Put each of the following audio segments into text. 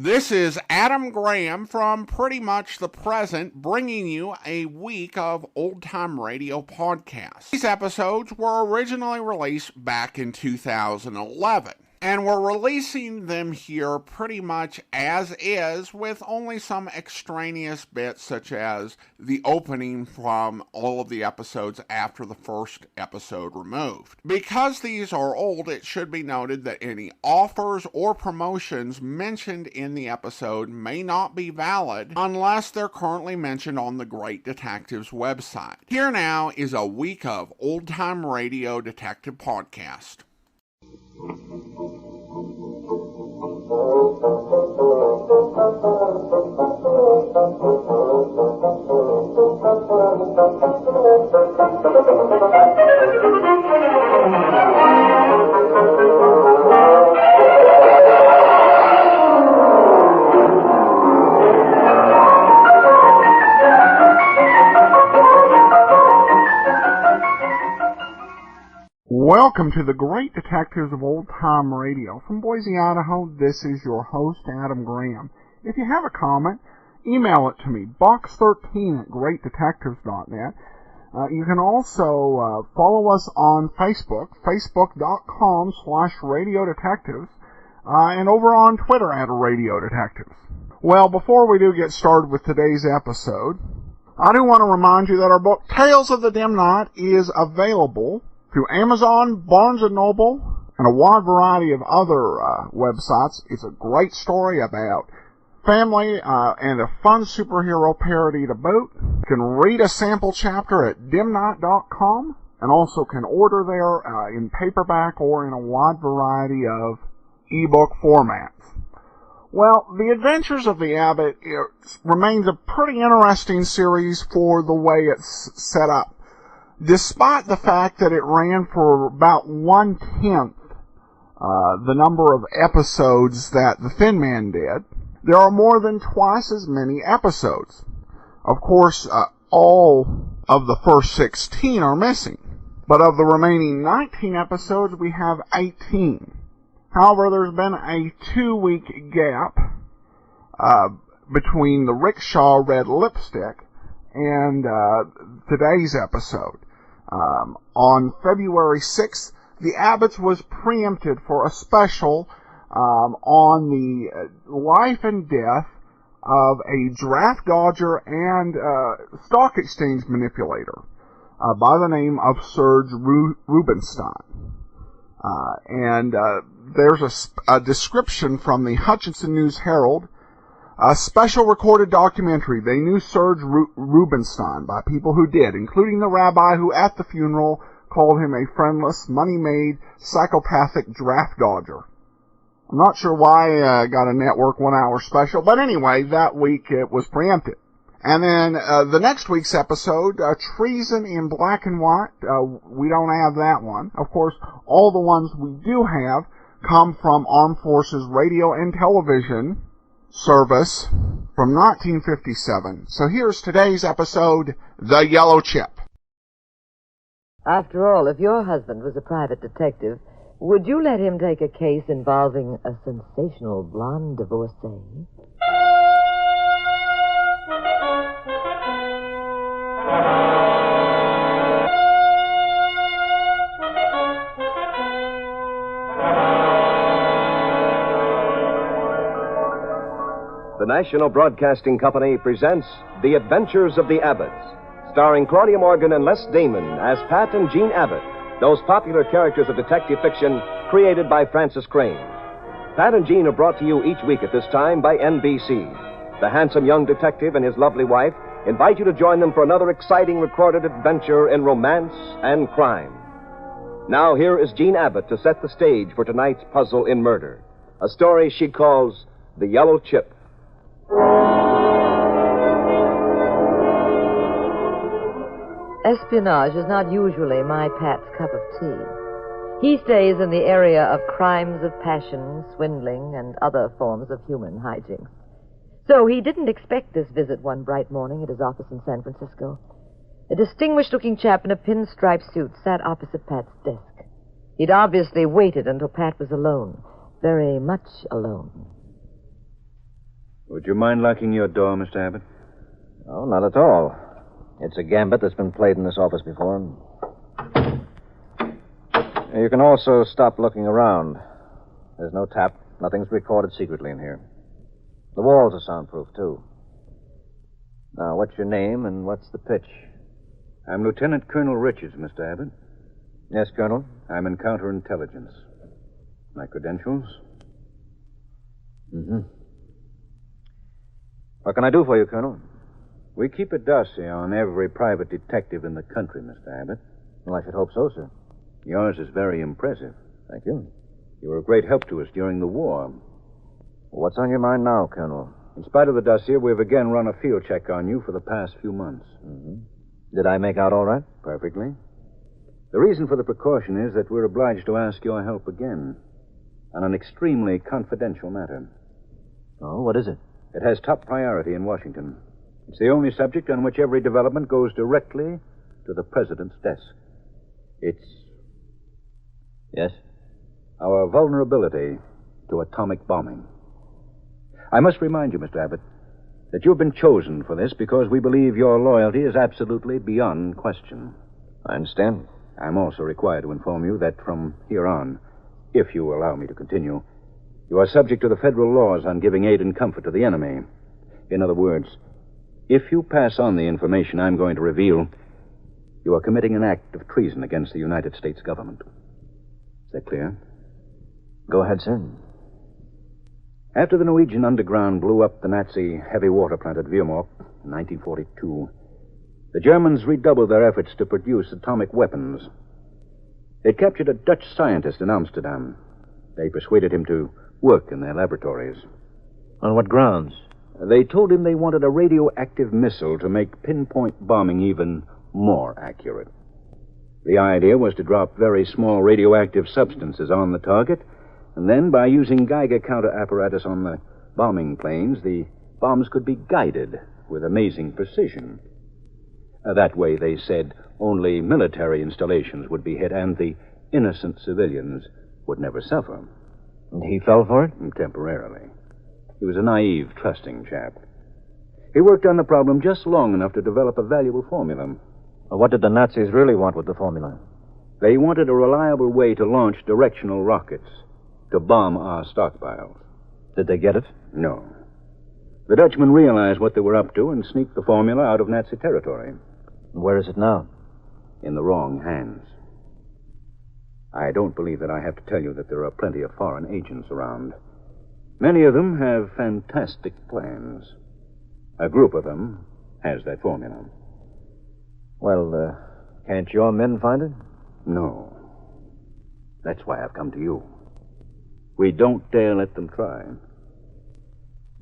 This is Adam Graham from Pretty Much the Present, bringing you a week of old-time radio podcasts. These episodes were originally released back in 2011, and we're releasing them here pretty much as is, with only some extraneous bits such as the opening from all of the episodes after the first episode removed. Because these are old, it should be noted that any offers or promotions mentioned in the episode may not be valid unless they're currently mentioned on the Great Detectives website. Here now is a week of old-time radio detective podcast. Welcome to the Great Detectives of Old Time Radio. From Boise, Idaho, this is your host, Adam Graham. If you have a comment, email it to me, box13@greatdetectives.net. You can also follow us on Facebook, facebook.com/radiodetectives, and over on Twitter @radiodetectives. Well, before we do get started with today's episode, I do want to remind you that our book, Tales of the Dim Knight, is available through Amazon, Barnes & Noble, and a wide variety of other websites. It's a great story about family and a fun superhero parody to boot. You can read a sample chapter at dimknight.com and also can order there in paperback or in a wide variety of ebook formats. Well, The Adventures of the Abbott remains a pretty interesting series for the way it's set up. Despite the fact that it ran for about 1/10 the number of episodes that The Thin Man did, there are more than twice as many episodes. Of course, all of the first 16 are missing, but of the remaining 19 episodes, we have 18. However, there's been a 2-week gap between the Rickshaw Red Lipstick and today's episode. On February 6th, the Abbotts was preempted for a special on the life and death of a draft dodger and stock exchange manipulator by the name of Serge Rubinstein. There's a description from the Hutchinson News Herald. A special recorded documentary, They Knew Serge Rubinstein, by people who did, including the rabbi who at the funeral called him a friendless, money-made, psychopathic draft dodger. I'm not sure why I got a network 1-hour special, but anyway, that week it was preempted. And then the next week's episode, Treason in Black and White, we don't have that one. Of course, all the ones we do have come from Armed Forces Radio and Television service from 1957. So here's today's episode, The Yellow Chip. After all, if your husband was a private detective, would you let him take a case involving a sensational blonde divorcee? The National Broadcasting Company presents The Adventures of the Abbotts, starring Claudia Morgan and Les Damon as Pat and Jean Abbott, those popular characters of detective fiction created by Francis Crane. Pat and Jean are brought to you each week at this time by NBC. The handsome young detective and his lovely wife invite you to join them for another exciting recorded adventure in romance and crime. Now here is Jean Abbott to set the stage for tonight's puzzle in murder, a story she calls The Yellow Chip. Espionage is not usually my Pat's cup of tea. He stays in the area of crimes of passion, swindling, and other forms of human hijinks. So he didn't expect this visit one bright morning at his office in San Francisco. A distinguished-looking chap in a pinstripe suit sat opposite Pat's desk. He'd obviously waited until Pat was alone, very much alone. Would you mind locking your door, Mr. Abbott? Oh, not at all. It's a gambit that's been played in this office before. You can also stop looking around. There's no tap. Nothing's recorded secretly in here. The walls are soundproof, too. Now, what's your name and what's the pitch? I'm Lieutenant Colonel Richards, Mr. Abbott. Yes, Colonel? I'm in counterintelligence. My credentials? Mm-hmm. What can I do for you, Colonel? We keep a dossier on every private detective in the country, Mr. Abbott. Well, I should hope so, sir. Yours is very impressive. Thank you. You were a great help to us during the war. What's on your mind now, Colonel? In spite of the dossier, we've again run a field check on you for the past few months. Mm-hmm. Did I make out all right? Perfectly. The reason for the precaution is that we're obliged to ask your help again on an extremely confidential matter. Oh, what is it? It has top priority in Washington. It's the only subject on which every development goes directly to the president's desk. It's... Yes? Our vulnerability to atomic bombing. I must remind you, Mr. Abbott, that you've been chosen for this because we believe your loyalty is absolutely beyond question. I understand. I'm also required to inform you that from here on, if you allow me to continue, you are subject to the federal laws on giving aid and comfort to the enemy. In other words, if you pass on the information I'm going to reveal, you are committing an act of treason against the United States government. Is that clear? Go ahead, sir. After the Norwegian underground blew up the Nazi heavy water plant at Wehrmacht in 1942, the Germans redoubled their efforts to produce atomic weapons. They captured a Dutch scientist in Amsterdam. They persuaded him to work in their laboratories. On what grounds? They told him they wanted a radioactive missile to make pinpoint bombing even more accurate. The idea was to drop very small radioactive substances on the target, and then, by using Geiger counter apparatus on the bombing planes, the bombs could be guided with amazing precision. That way, they said, only military installations would be hit, and the innocent civilians would never suffer. And he fell for it? Temporarily. He was a naive, trusting chap. He worked on the problem just long enough to develop a valuable formula. Well, what did the Nazis really want with the formula? They wanted a reliable way to launch directional rockets to bomb our stockpiles. Did they get it? No. The Dutchmen realized what they were up to and sneaked the formula out of Nazi territory. Where is it now? In the wrong hands. I don't believe that I have to tell you that there are plenty of foreign agents around. Many of them have fantastic plans. A group of them has that formula. Well, can't your men find it? No. That's why I've come to you. We don't dare let them try.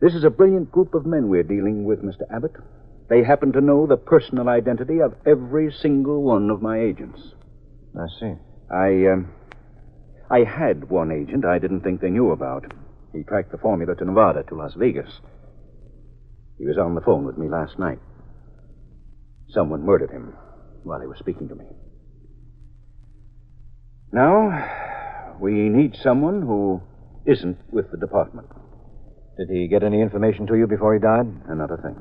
This is a brilliant group of men we're dealing with, Mr. Abbott. They happen to know the personal identity of every single one of my agents. I see. I had one agent I didn't think they knew about. He tracked the formula to Nevada, to Las Vegas. He was on the phone with me last night. Someone murdered him while he was speaking to me. Now, we need someone who isn't with the department. Did he get any information to you before he died? Not a thing.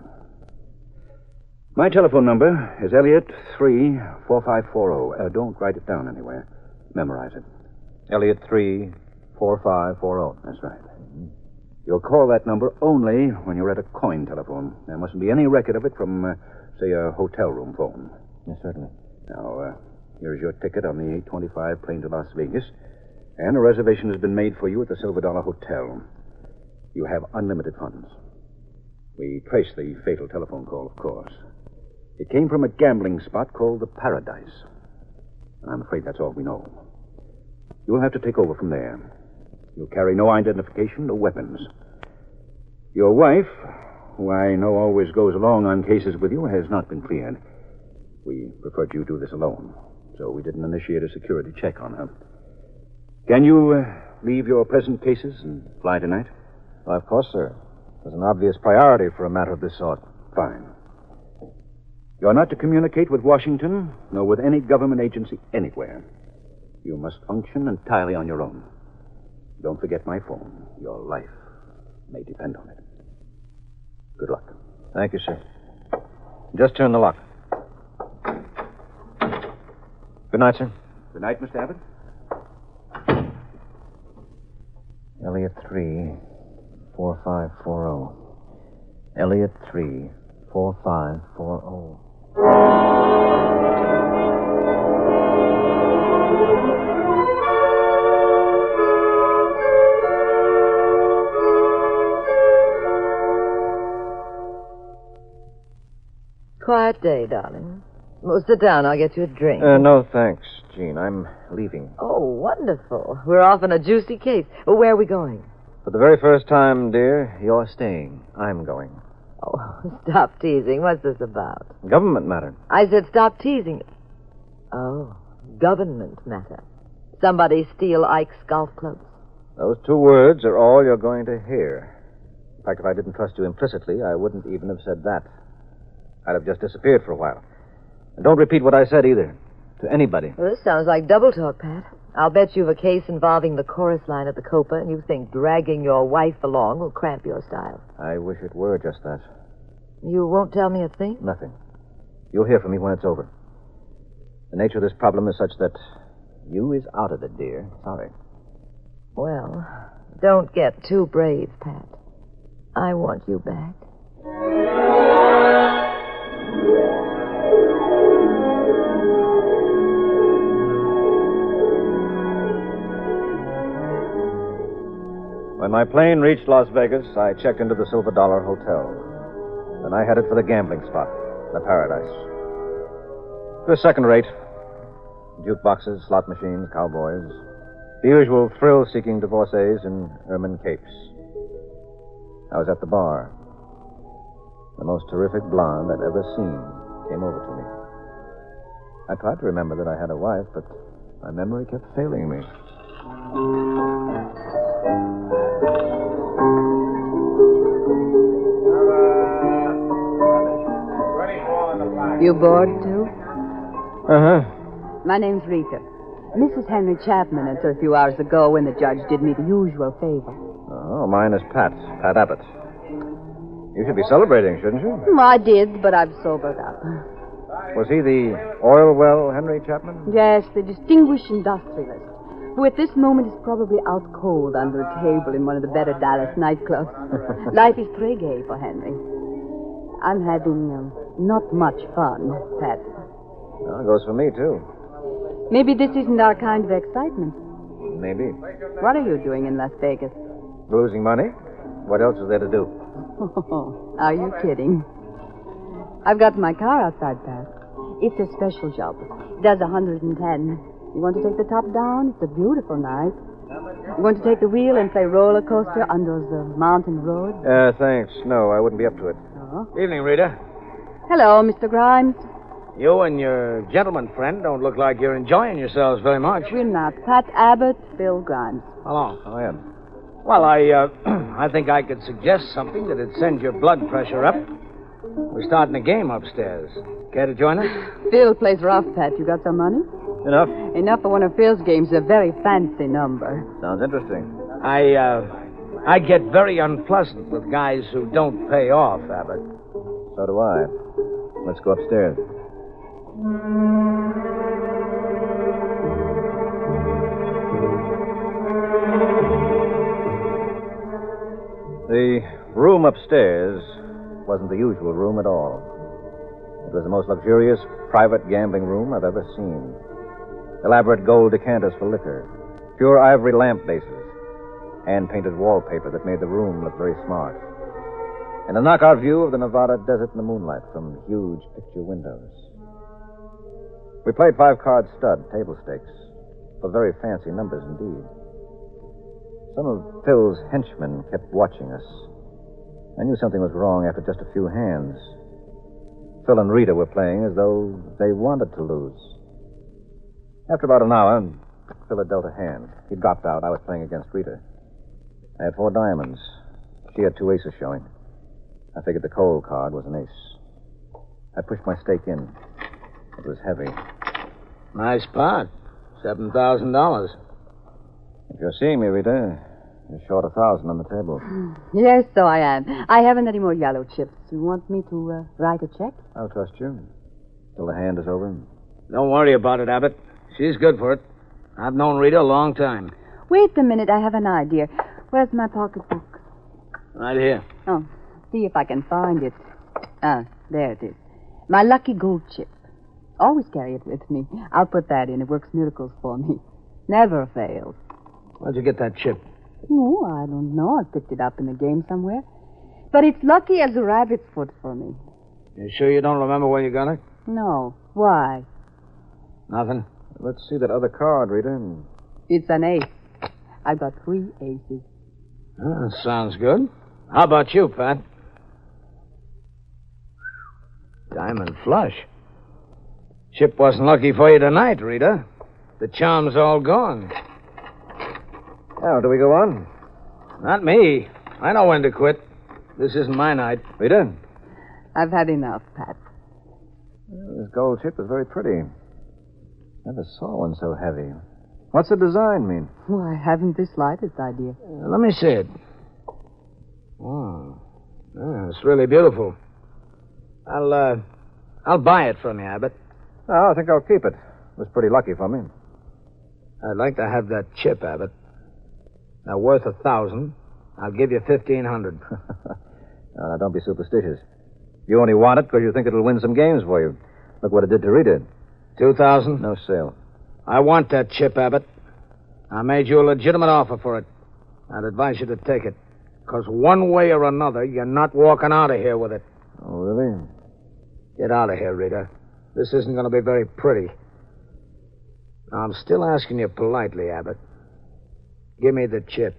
My telephone number is Elliot 34540. Don't write it down anywhere. Memorize it. Elliot 34540. That's right. You'll call that number only when you're at a coin telephone. There mustn't be any record of it from, say, a hotel room phone. Yes, certainly. Now, here's your ticket on the 8:25 plane to Las Vegas, and a reservation has been made for you at the Silver Dollar Hotel. You have unlimited funds. We traced the fatal telephone call, of course. It came from a gambling spot called the Paradise. And I'm afraid that's all we know. You'll have to take over from there. You'll carry no identification, no weapons. Your wife, who I know always goes along on cases with you, has not been cleared. We preferred you do this alone, so we didn't initiate a security check on her. Can you leave your present cases and fly tonight? Well, of course, sir. There's an obvious priority for a matter of this sort. Fine. You're not to communicate with Washington, nor with any government agency anywhere. You must function entirely on your own. Don't forget my phone. Your life may depend on it. Good luck. Thank you, sir. Just turn the lock. Good night, sir. Good night, Mr. Abbott. Elliot 3, 4540. Elliot 3, 4540. Quiet day, darling. Well, sit down. I'll get you a drink. No, thanks, Jean. I'm leaving. Oh, wonderful. We're off on a juicy case. Well, where are we going? For the very first time, dear, you're staying. I'm going. Oh, stop teasing. What's this about? Government matter. I said stop teasing. Oh, government matter. Somebody steal Ike's golf clubs? Those 2 words are all you're going to hear. In fact, if I didn't trust you implicitly, I wouldn't even have said that. I'd have just disappeared for a while. And don't repeat what I said either. To anybody. Well, this sounds like double talk, Pat. I'll bet you've a case involving the chorus line at the Copa, and you think dragging your wife along will cramp your style. I wish it were just that. You won't tell me a thing? Nothing. You'll hear from me when it's over. The nature of this problem is such that you is out of it, dear. Sorry. Well, don't get too brave, Pat. I want you back. When my plane reached Las Vegas, I checked into the Silver Dollar Hotel. Then I headed for the gambling spot, the Paradise. It was second-rate. Jukeboxes, slot machines, cowboys. The usual thrill-seeking divorcees in ermine capes. I was at the bar. The most terrific blonde I'd ever seen came over to me. I tried to remember that I had a wife, but my memory kept failing me. You bored, too? Uh-huh. My name's Rita. Mrs. Henry Chapman until a few hours ago when the judge did me the usual favor. Oh, mine is Pat Abbott. You should be celebrating, shouldn't you? Well, I did, but I've sobered up. Was he the oil well Henry Chapman? Yes, the distinguished industrialist, who at this moment is probably out cold under a table in one of the better Dallas nightclubs. Life is très gay for Henry. I'm having not much fun, Pat. Well, it goes for me, too. Maybe this isn't our kind of excitement. Maybe. What are you doing in Las Vegas? Losing money? What else is there to do? Are you kidding? I've got my car outside, Pat. It's a special job. It does 110. You want to take the top down? It's a beautiful night. You want to take the wheel and play roller coaster under the mountain road? Thanks. No, I wouldn't be up to it. Oh. Evening, Rita. Hello, Mr. Grimes. You and your gentleman friend don't look like you're enjoying yourselves very much. We're not. Pat Abbott, Bill Grimes. Hello. I am. Well, I think I could suggest something that'd send your blood pressure up. We're starting a game upstairs. Care to join us? Phil plays rough, Pat. You got some money? Enough? Enough for one of Phil's games. A very fancy number. Sounds interesting. I get very unpleasant with guys who don't pay off, Abbott. So do I. Let's go upstairs. The room upstairs wasn't the usual room at all. It was the most luxurious private gambling room I've ever seen. Elaborate gold decanters for liquor, pure ivory lamp bases, hand-painted wallpaper that made the room look very smart, and a knockout view of the Nevada desert in the moonlight from huge picture windows. We played 5-card stud, table stakes, for very fancy numbers indeed. Some of Phil's henchmen kept watching us. I knew something was wrong after just a few hands. Phil and Rita were playing as though they wanted to lose. After about an hour, Phil had dealt a hand. He dropped out. I was playing against Rita. I had 4 diamonds. She had 2 aces showing. I figured the cold card was an ace. I pushed my stake in. It was heavy. Nice pot. $7,000. If you're seeing me, Rita, You're short 1,000 on the table. Yes, so I am. I haven't any more yellow chips. You want me to write a check? I'll trust you. Till the hand is over. Don't worry about it, Abbott. She's good for it. I've known Rita a long time. Wait a minute, I have an idea. Where's my pocketbook? Right here. Oh, see if I can find it. Ah, there it is. My lucky gold chip. Always carry it with me. I'll put that in. It works miracles for me. Never fails. Where'd you get that chip? Oh, I don't know. I picked it up in a game somewhere. But it's lucky as a rabbit's foot for me. You sure you don't remember where you got it? No. Why? Nothing. Let's see that other card, Rita. It's an ace. I've got 3 aces. Sounds good. How about you, Pat? Diamond flush. Chip wasn't lucky for you tonight, Rita. The charm's all gone. Now, do we go on? Not me. I know when to quit. This isn't my night. Rita? I've had enough, Pat. Well, this gold chip is very pretty. Never saw one so heavy. What's the design mean? Oh, I haven't the slightest idea. Let me see it. Oh, it's really beautiful. I'll buy it from you, Abbott. Oh, I think I'll keep it. It was pretty lucky for me. I'd like to have that chip, Abbott. Now, worth 1,000. I'll give you 1,500. Now, don't be superstitious. You only want it because you think it'll win some games for you. Look what it did to Rita. 2,000? No sale. I want that chip, Abbott. I made you a legitimate offer for it. I'd advise you to take it. Because one way or another, you're not walking out of here with it. Oh, really? Get out of here, Rita. This isn't going to be very pretty. Now, I'm still asking you politely, Abbott. Give me the chip.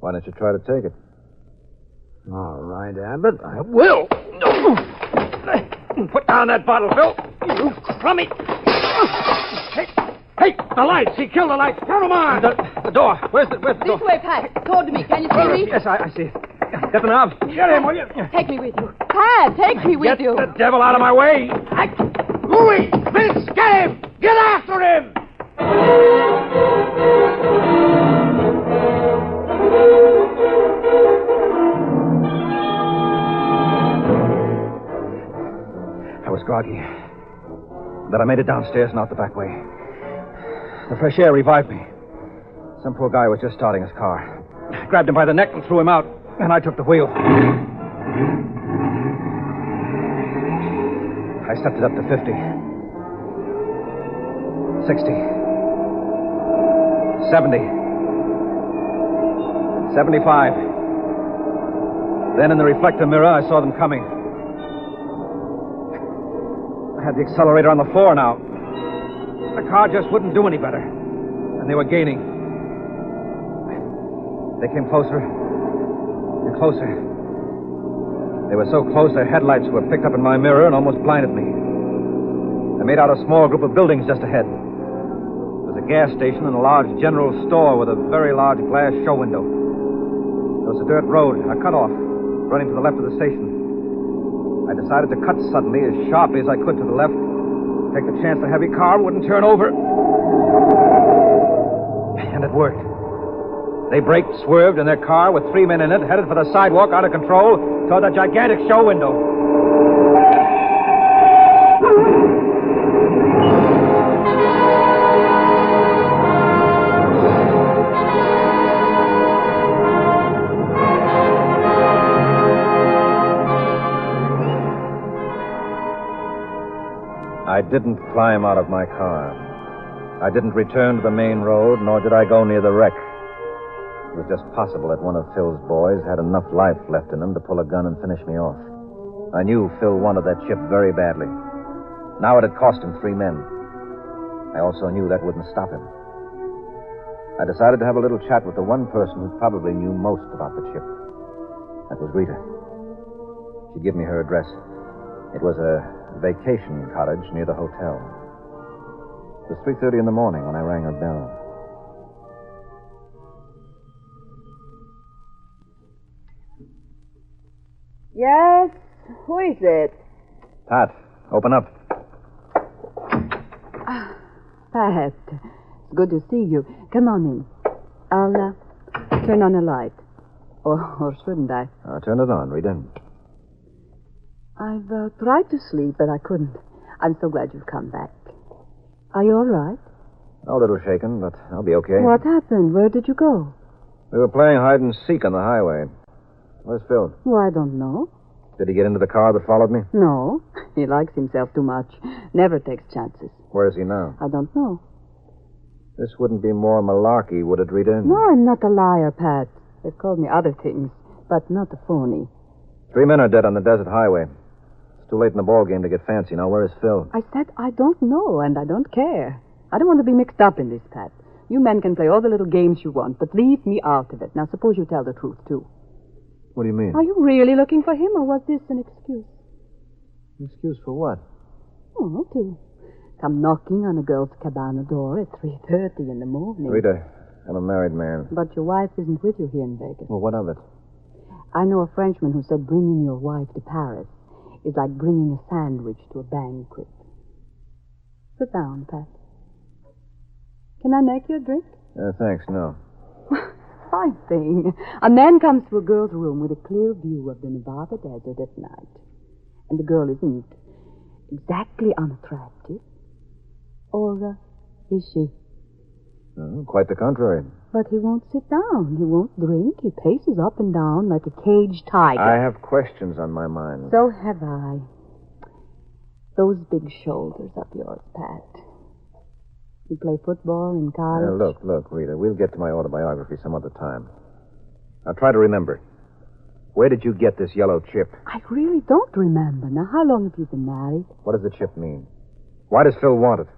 Why don't you try to take it? All right, Abbott. I will. Put down that bottle, Phil. You crummy. Hey, the lights. He killed the lights. Turn them on. The door. Where's the door? This way, Pat. Toward me. Can you see me? Yes, I see it. Get the knob. Get him, will you? Take me with you. Pat, take me with you. Get the devil out of my way. Louis, Vince, get him. Get after him. I was groggy. But I made it downstairs and out the back way. The fresh air revived me. Some poor guy was just starting his car. I grabbed him by the neck and threw him out, and I took the wheel. I stepped it up to 50. 60. 70. 75. Then in the reflector mirror, I saw them coming. I had the accelerator on the floor now. The car just wouldn't do any better. And they were gaining. They came closer and closer. They were so close their headlights were picked up in my mirror and almost blinded me. They made out a small group of buildings just ahead. There was a gas station and a large general store with a very large glass show window. There was a dirt road, a cutoff, running to the left of the station. I decided to cut suddenly, as sharply as I could to the left, take the chance the heavy car wouldn't turn over. And it worked. They braked, swerved, and their car, with 3 men in it, headed for the sidewalk out of control toward the gigantic show window. I didn't climb out of my car. I didn't return to the main road, nor did I go near the wreck. It was just possible that one of Phil's boys had enough life left in him to pull a gun and finish me off. I knew Phil wanted that chip very badly. Now it had cost him 3 men. I also knew that wouldn't stop him. I decided to have a little chat with the one person who probably knew most about the chip. That was Rita. She gave me her address. It was a vacation cottage near the hotel. It was 3:30 in the morning when I rang her bell. Yes? Who is it? Pat, open up. Pat, it's good to see you. Come on in. I'll Turn on a light. Or shouldn't I? Turn it on, Rita. I've tried to sleep, but I couldn't. I'm so glad you've come back. Are you all right? A little shaken, but I'll be okay. What happened? Where did you go? We were playing hide and seek on the highway. Where's Phil? Oh, I don't know. Did he get into the car that followed me? No. He likes himself too much. Never takes chances. Where is he now? I don't know. This wouldn't be more malarkey, would it, Rita? No, I'm not a liar, Pat. They've called me other things, but not a phony. 3 men are dead on the desert highway. It's too late in the ball game to get fancy. Now, where is Phil? I said I don't know, and I don't care. I don't want to be mixed up in this, Pat. You men can play all the little games you want, but leave me out of it. Now, suppose you tell the truth, too. What do you mean? Are you really looking for him, or was this an excuse? Excuse for what? Oh, to come knocking on a girl's cabana door at 3:30 in the morning. Rita, I'm a married man. But your wife isn't with you here in Vegas. Well, what of it? I know a Frenchman who said bringing your wife to Paris is like bringing a sandwich to a banquet. Sit down, Pat. Can I make you a drink? Thanks, no. Fine thing. A man comes to a girl's room with a clear view of the Nevada desert at night. And the girl isn't exactly unattractive. Or is she? Quite the contrary. But he won't sit down. He won't drink. He paces up and down like a caged tiger. I have questions on my mind. So have I. Those big shoulders of yours, Pat. You play football in college? Look, Rita, we'll get to my autobiography some other time. Now, try to remember. Where did you get this yellow chip? I really don't remember. Now, how long have you been married? What does the chip mean? Why does Phil want it?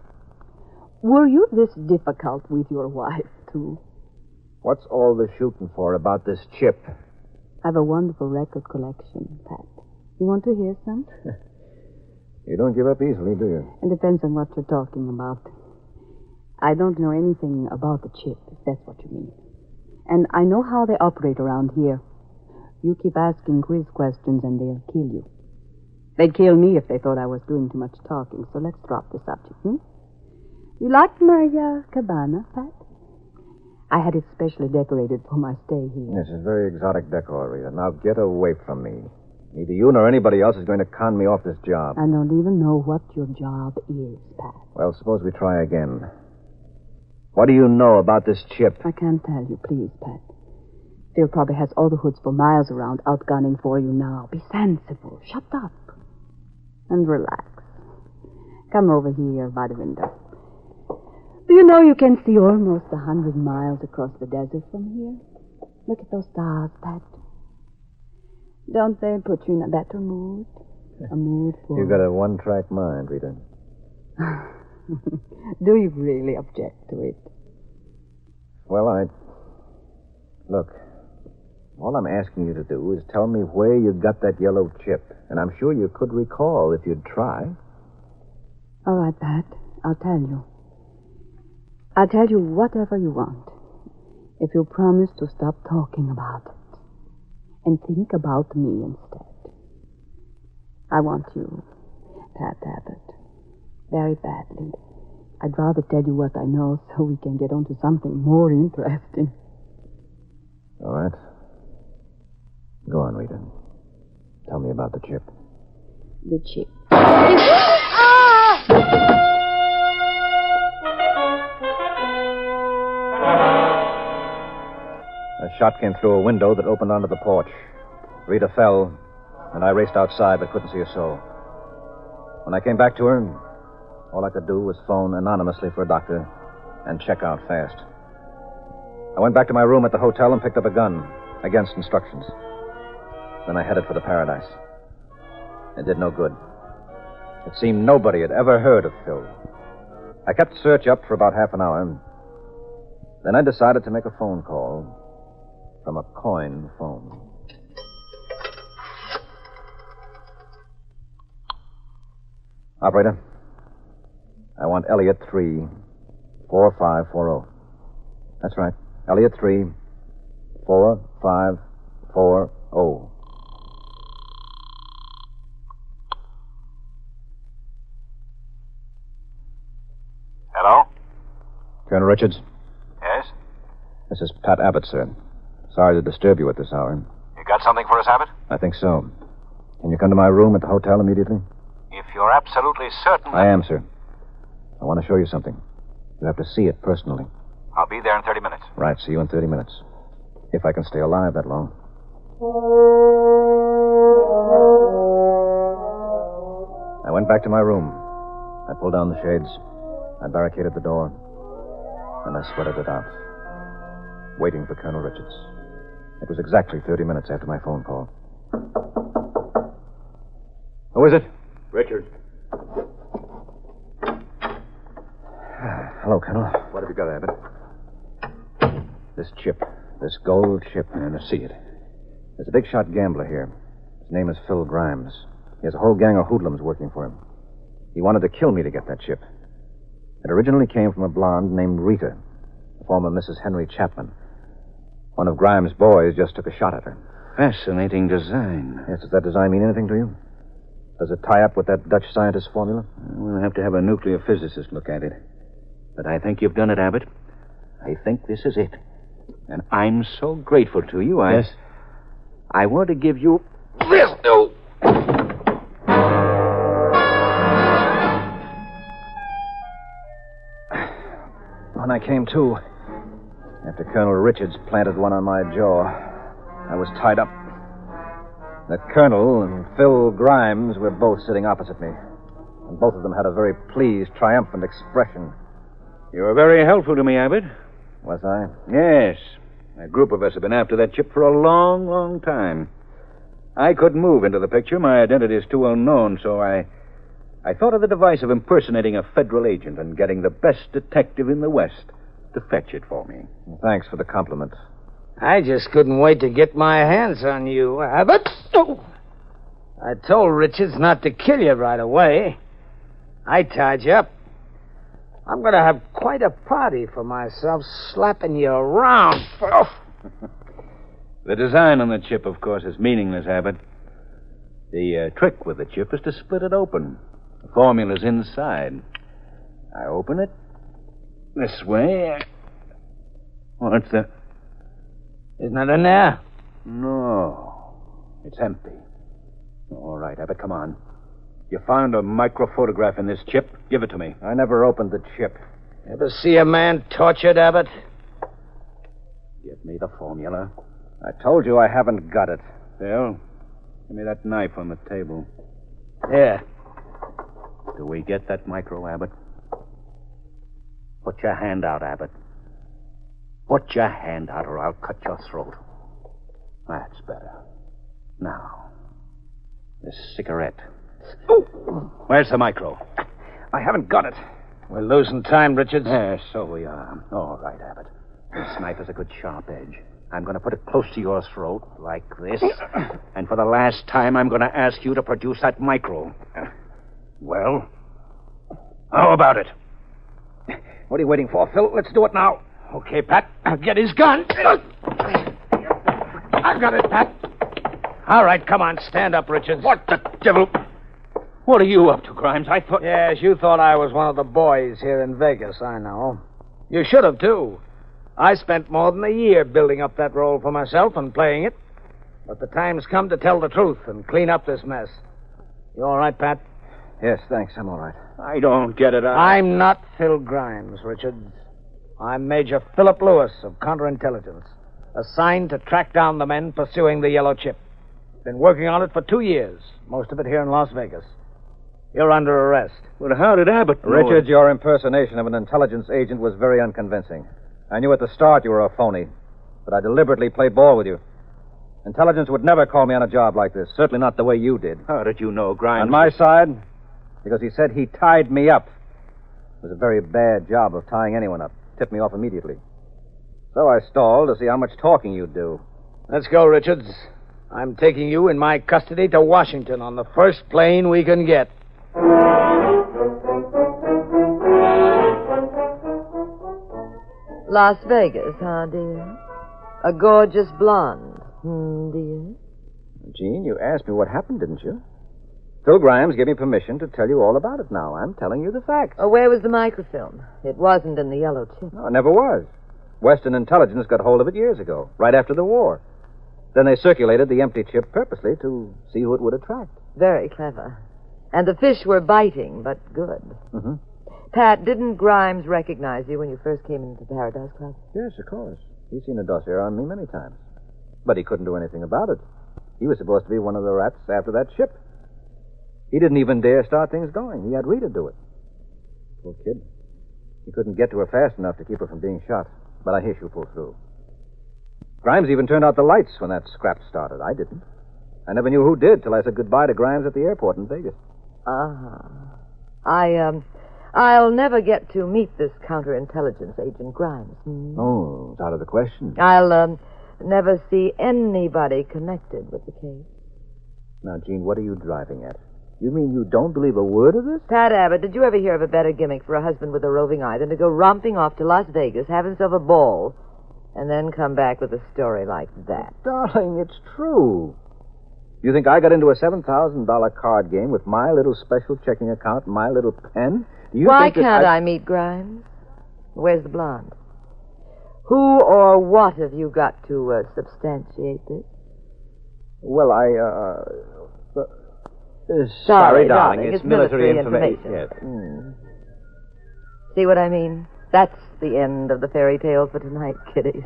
Were you this difficult with your wife, too? What's all the shooting for about this chip? I have a wonderful record collection, Pat. You want to hear some? You don't give up easily, do you? It depends on what you're talking about. I don't know anything about the chip, if that's what you mean. And I know how they operate around here. You keep asking quiz questions and they'll kill you. They'd kill me if they thought I was doing too much talking, so let's drop the subject, You like my cabana, Pat? I had it specially decorated for my stay here. This is very exotic decor, Rita. Now get away from me. Neither you nor anybody else is going to con me off this job. I don't even know what your job is, Pat. Well, suppose we try again. What do you know about this chip? I can't tell you, please, Pat. Phil probably has all the hoods for miles around outgunning for you now. Be sensible. Shut up. And relax. Come over here by the window. Do you know you can see almost 100 miles across the desert from here? Look at those stars, Pat. Don't they put you in a better mood? A mood for... You've got a one-track mind, Rita. Do you really object to it? Well, Look, all I'm asking you to do is tell me where you got that yellow chip. And I'm sure you could recall if you'd try. All right, Pat. I'll tell you. I'll tell you whatever you want. If you promise to stop talking about it. And think about me instead. I want you, Pat Abbott. Very badly. I'd rather tell you what I know so we can get on to something more interesting. All right. Go on, Rita. Tell me about the chip. The chip. A shot came through a window that opened onto the porch. Rita fell, and I raced outside but couldn't see a soul. When I came back to her, all I could do was phone anonymously for a doctor and check out fast. I went back to my room at the hotel and picked up a gun, against instructions. Then I headed for the Paradise. It did no good. It seemed nobody had ever heard of Phil. I kept the search up for about half an hour. Then I decided to make a phone call from a coin phone. Operator, I want Elliot 3, 4540. That's right. Elliot 3, 4540. Hello? Colonel Richards? Yes? This is Pat Abbott, sir. Sorry to disturb you at this hour. You got something for us, Abbott? I think so. Can you come to my room at the hotel immediately? If you're absolutely certain... I am, sir. I want to show you something. You have to see it personally. I'll be there in 30 minutes. Right, see you in 30 minutes. If I can stay alive that long. I went back to my room. I pulled down the shades. I barricaded the door. And I sweated it out. Waiting for Colonel Richards. It was exactly 30 minutes after my phone call. Who is it? Richard. Hello, Colonel. What have you got, Abbott? This chip. This gold chip. And to see it. There's a big shot gambler here. His name is Phil Grimes. He has a whole gang of hoodlums working for him. He wanted to kill me to get that chip. It originally came from a blonde named Rita, the former Mrs. Henry Chapman. One of Grimes' boys just took a shot at her. Fascinating design. Yes, does that design mean anything to you? Does it tie up with that Dutch scientist's formula? We'll have to have a nuclear physicist look at it. But I think you've done it, Abbott. I think this is it. And I'm so grateful to you. Yes? I want to give you this. Oh. When I came to, after Colonel Richards planted one on my jaw, I was tied up. The Colonel and Phil Grimes were both sitting opposite me, and both of them had a very pleased, triumphant expression. You were very helpful to me, Abbott. Was I? Yes. A group of us have been after that chip for a long, long time. I couldn't move into the picture. My identity is too unknown, so I thought of the device of impersonating a federal agent and getting the best detective in the West to fetch it for me. Thanks for the compliment. I just couldn't wait to get my hands on you, Abbott. Oh. I told Richards not to kill you right away. I tied you up. I'm going to have quite a party for myself, slapping you around. Oh. The design on the chip, of course, is meaningless, Abbott. The trick with the chip is to split it open. The formula's inside. I open it this way. What's the... Isn't it in there? No. It's empty. All right, Abbott, come on. You found a microphotograph in this chip. Give it to me. I never opened the chip. Ever see a man tortured, Abbott? Give me the formula. I told you I haven't got it. Phil, give me that knife on the table. Here. Do we get that micro, Abbott? Put your hand out, Abbott. Put your hand out or I'll cut your throat. That's better. Now, this cigarette. Oh. Where's the micro? I haven't got it. We're losing time, Richards. Yes, so we are. All right, Abbott. This knife has a good sharp edge. I'm going to put it close to your throat, like this. And for the last time, I'm going to ask you to produce that micro. Well, how about it? What are you waiting for, Phil? Let's do it now. Okay, Pat. I'll get his gun. I've got it, Pat. All right, come on. Stand up, Richards. What the devil? What are you up to, Grimes? I thought... Yes, you thought I was one of the boys here in Vegas, I know. You should have, too. I spent more than a year building up that role for myself and playing it. But the time's come to tell the truth and clean up this mess. You all right, Pat? Yes, thanks. I'm all right. I don't get it. I'm not Phil Grimes, Richards. I'm Major Philip Lewis of Counterintelligence, assigned to track down the men pursuing the yellow chip. Been working on it for 2 years, most of it here in Las Vegas. You're under arrest. Well, how did Abbott know Richard, it? your impersonation of an intelligence agent was very unconvincing. I knew at the start you were a phony, but I deliberately played ball with you. Intelligence would never call me on a job like this, certainly not the way you did. How did you know, Grimes? On my side, because he said he tied me up. It was a very bad job of tying anyone up. Tipped me off immediately. So I stalled to see how much talking you'd do. Let's go, Richards. I'm taking you in my custody to Washington on the first plane we can get. Las Vegas, huh, dear? A gorgeous blonde, dear? Jean, you asked me what happened, didn't you? Phil Grimes gave me permission to tell you all about it now. I'm telling you the facts. Oh, where was the microfilm? It wasn't in the yellow chip. No, it never was. Western intelligence got hold of it years ago, right after the war. Then they circulated the empty chip purposely to see who it would attract. Very clever. And the fish were biting, but good. Mm-hmm. Pat, didn't Grimes recognize you when you first came into the Paradise Club? Yes, of course. He's seen a dossier on me many times. But he couldn't do anything about it. He was supposed to be one of the rats after that ship. He didn't even dare start things going. He had Rita do it. Poor kid. He couldn't get to her fast enough to keep her from being shot. But I hear she'll pull through. Grimes even turned out the lights when that scrap started. I didn't. I never knew who did till I said goodbye to Grimes at the airport in Vegas. I'll never get to meet this counterintelligence agent Grimes. Oh, it's out of the question. I'll never see anybody connected with the case. Now, Jean, what are you driving at? You mean you don't believe a word of this? Pat Abbott, did you ever hear of a better gimmick for a husband with a roving eye than to go romping off to Las Vegas, have himself a ball, and then come back with a story like that? Darling, it's true. You think I got into a $7,000 card game with my little special checking account and my little pen? Why can't I meet Grimes? Where's the blonde? Who or what have you got to substantiate this? Well, sorry, darling. It's military information. Yes. See what I mean? That's the end of the fairy tale for tonight, kiddies.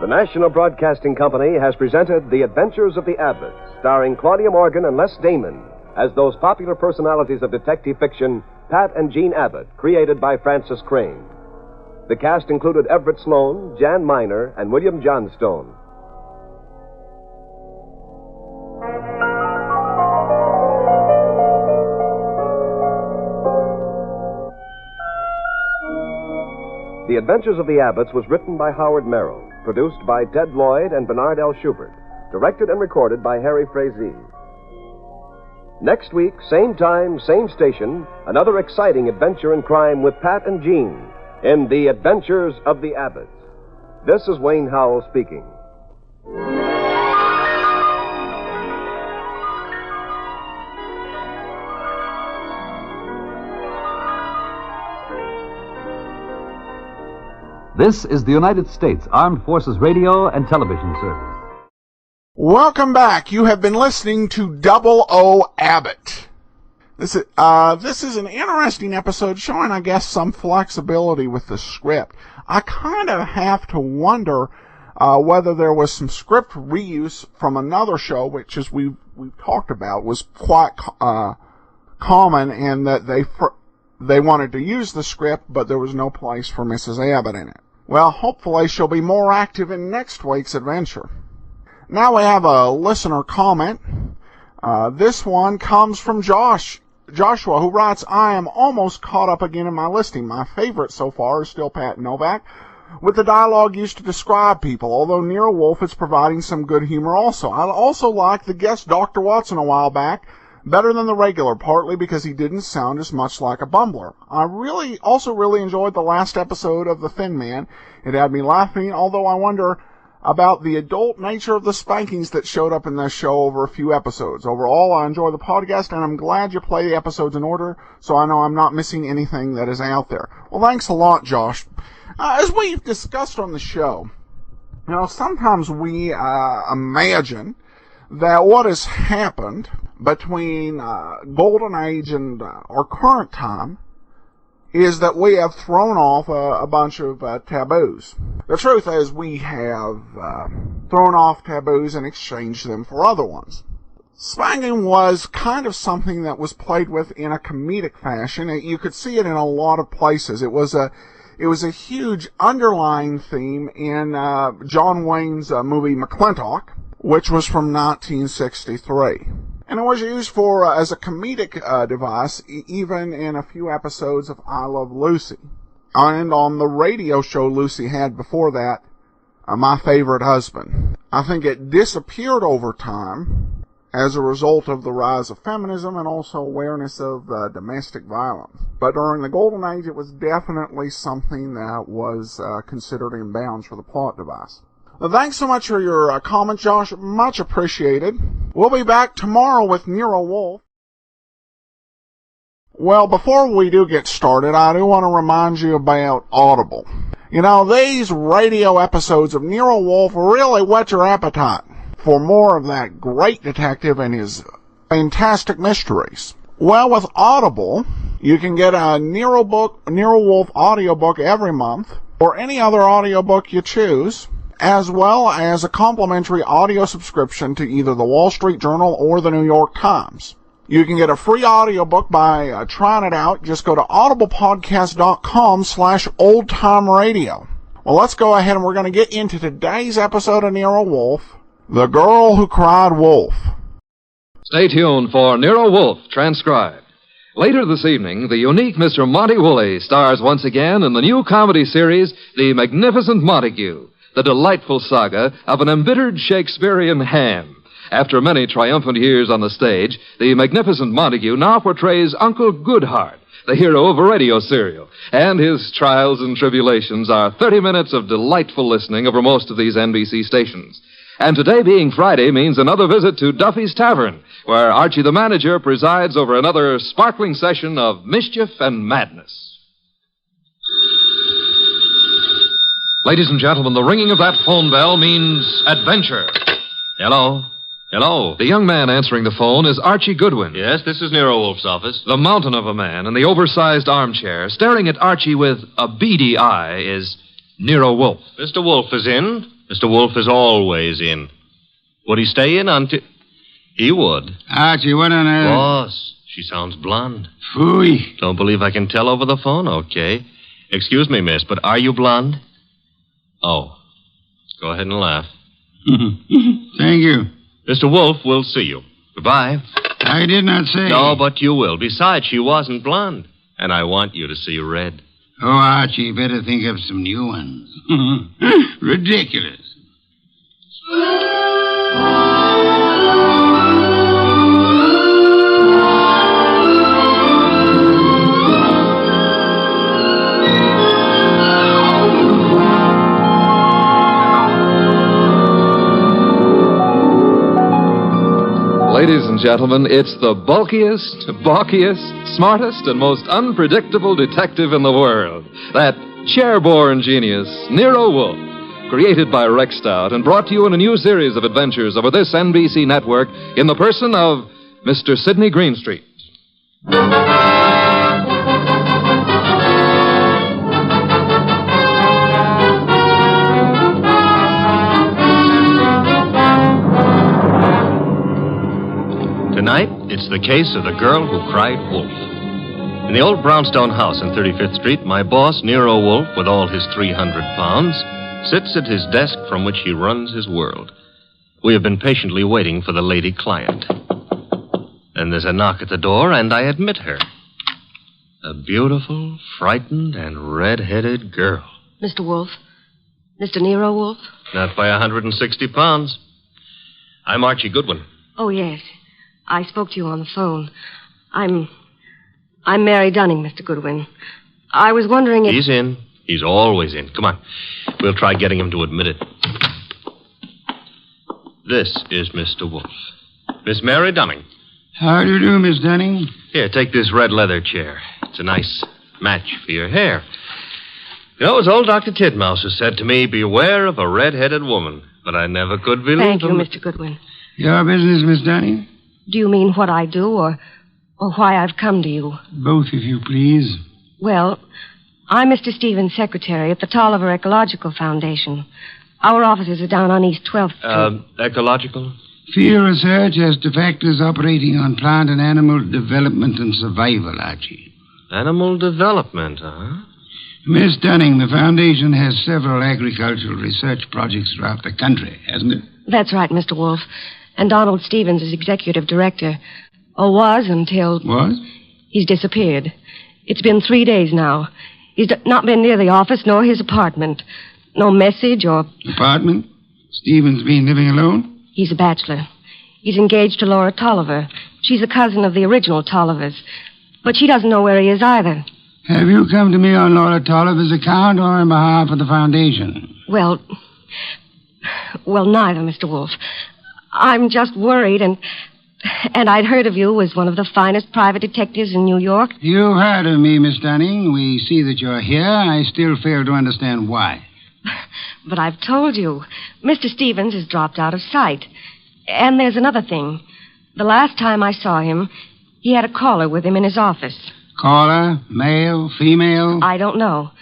The National Broadcasting Company has presented The Adventures of the Abbotts, starring Claudia Morgan and Les Damon as those popular personalities of detective fiction, Pat and Jean Abbott, created by Francis Crane. The cast included Everett Sloane, Jan Miner, and William Johnstone. The Adventures of the Abbotts was written by Howard Merrill, produced by Ted Lloyd and Bernard L. Schubert, directed and recorded by Harry Frazee. Next week, same time, same station, another exciting adventure in crime with Pat and Jean in The Adventures of the Abbotts. This is Wayne Howell speaking. This is the United States Armed Forces Radio and Television Service. Welcome back. You have been listening to Double O Abbott. This is an interesting episode showing, I guess, some flexibility with the script. I kind of have to wonder whether there was some script reuse from another show, which, as we've talked about, was quite common, and that they wanted to use the script, but there was no place for Mrs. Abbott in it. Well, hopefully she'll be more active in next week's adventure. Now we have a listener comment. This one comes from Joshua, who writes, I am almost caught up again in my listing. My favorite so far is still Pat Novak, with the dialogue used to describe people, although Nero Wolfe is providing some good humor also. I also like the guest Dr. Watson a while back, better than the regular, partly because he didn't sound as much like a bumbler. I also really enjoyed the last episode of The Thin Man. It had me laughing, although I wonder about the adult nature of the spankings that showed up in this show over a few episodes. Overall, I enjoy the podcast, and I'm glad you play the episodes in order, so I know I'm not missing anything that is out there. Well, thanks a lot, Josh. As we've discussed on the show, sometimes we imagine that what has happened between Golden Age and our current time is that we have thrown off a bunch of taboos. The truth is we have thrown off taboos and exchanged them for other ones. Spanking was kind of something that was played with in a comedic fashion. You could see it in a lot of places. It was a huge underlying theme in John Wayne's movie McClintock, which was from 1963. And it was used as a comedic device, even in a few episodes of I Love Lucy. And on the radio show Lucy had before that, My Favorite Husband. I think it disappeared over time, as a result of the rise of feminism and also awareness of domestic violence. But during the Golden Age, it was definitely something that was considered in bounds for the plot device. Thanks so much for your comment, Josh. Much appreciated. We'll be back tomorrow with Nero Wolfe. Well, before we do get started, I do want to remind you about Audible. You know, these radio episodes of Nero Wolfe really whet your appetite for more of that great detective and his fantastic mysteries. Well, with Audible, you can get a Nero Wolfe audiobook every month, or any other audiobook you choose, as well as a complimentary audio subscription to either the Wall Street Journal or the New York Times. You can get a free audiobook by trying it out. Just go to audiblepodcast.com/oldtimeradio. Well, let's go ahead and we're going to get into today's episode of Nero Wolfe, The Girl Who Cried Wolf. Stay tuned for Nero Wolfe, transcribed. Later this evening, the unique Mr. Monty Woolley stars once again in the new comedy series, The Magnificent Montague, the delightful saga of an embittered Shakespearean ham. After many triumphant years on the stage, the Magnificent Montague now portrays Uncle Goodhart, the hero of a radio serial, and his trials and tribulations are 30 minutes of delightful listening over most of these NBC stations. And today being Friday means another visit to Duffy's Tavern, where Archie the manager presides over another sparkling session of mischief and madness. Ladies and gentlemen, the ringing of that phone bell means adventure. Hello? Hello. The young man answering the phone is Archie Goodwin. Yes, this is Nero Wolfe's office. The mountain of a man in the oversized armchair, staring at Archie with a beady eye, is Nero Wolfe. Mr. Wolfe is in. Mr. Wolfe is always in. Would he stay in until... He would. Archie, what on earth? Boss, she sounds blonde. Phooey. Don't believe I can tell over the phone? Okay. Excuse me, miss, but are you blonde? Oh. Go ahead and laugh. Thank you. Mr. Wolfe, we'll see you. Goodbye. I did not say. No, but you will. Besides, she wasn't blonde. And I want you to see red. Oh, Archie, better think of some new ones. Ridiculous. Ladies and gentlemen, it's the bulkiest, balkiest, smartest, and most unpredictable detective in the world. That chair-borne genius, Nero Wolfe, created by Rex Stout and brought to you in a new series of adventures over this NBC network in the person of Mr. Sidney Greenstreet. Tonight, it's the case of the girl who cried wolf. In the old brownstone house on 35th Street, my boss, Nero Wolfe, with all his 300 pounds, sits at his desk from which he runs his world. We have been patiently waiting for the lady client. Then there's a knock at the door, and I admit her. A beautiful, frightened, and red-headed girl. Mr. Wolfe? Mr. Nero Wolfe? Not by 160 pounds. I'm Archie Goodwin. Oh, yes. I spoke to you on the phone. I'm Mary Dunning, Mr. Goodwin. I was wondering if... He's in. He's always in. Come on. We'll try getting him to admit it. This is Mr. Wolfe. Miss Mary Dunning. How do you do, Miss Dunning? Here, take this red leather chair. It's a nice match for your hair. You know, as old Dr. Titmouse has said to me, beware of a red-headed woman. But I never could believe Thank you, him. Mr. Goodwin. Your business, Miss Dunning? Do you mean what I do or why I've come to you? Both, if you please. Well, I'm Mr. Stevens' secretary at the Tolliver Ecological Foundation. Our offices are down on East 12th Street. Ecological? Field research as to factors operating on plant and animal development and survival, Archie. Animal development, huh? Miss Dunning, the foundation has several agricultural research projects throughout the country, hasn't it? That's right, Mr. Wolfe. And Donald Stevens is executive director. Or was until... Was? He's disappeared. It's been 3 days now. He's not been near the office nor his apartment. No message or... Apartment? Stevens been living alone? He's a bachelor. He's engaged to Laura Tolliver. She's a cousin of the original Tollivers. But she doesn't know where he is either. Have you come to me on Laura Tolliver's account or on behalf of the Foundation? Well, neither, Mr. Wolfe. I'm just worried, and I'd heard of you as one of the finest private detectives in New York. You've heard of me, Miss Dunning. We see that you're here. I still fail to understand why. But I've told you. Mr. Stevens has dropped out of sight. And there's another thing. The last time I saw him, he had a caller with him in his office. Caller? Male? Female? I don't know.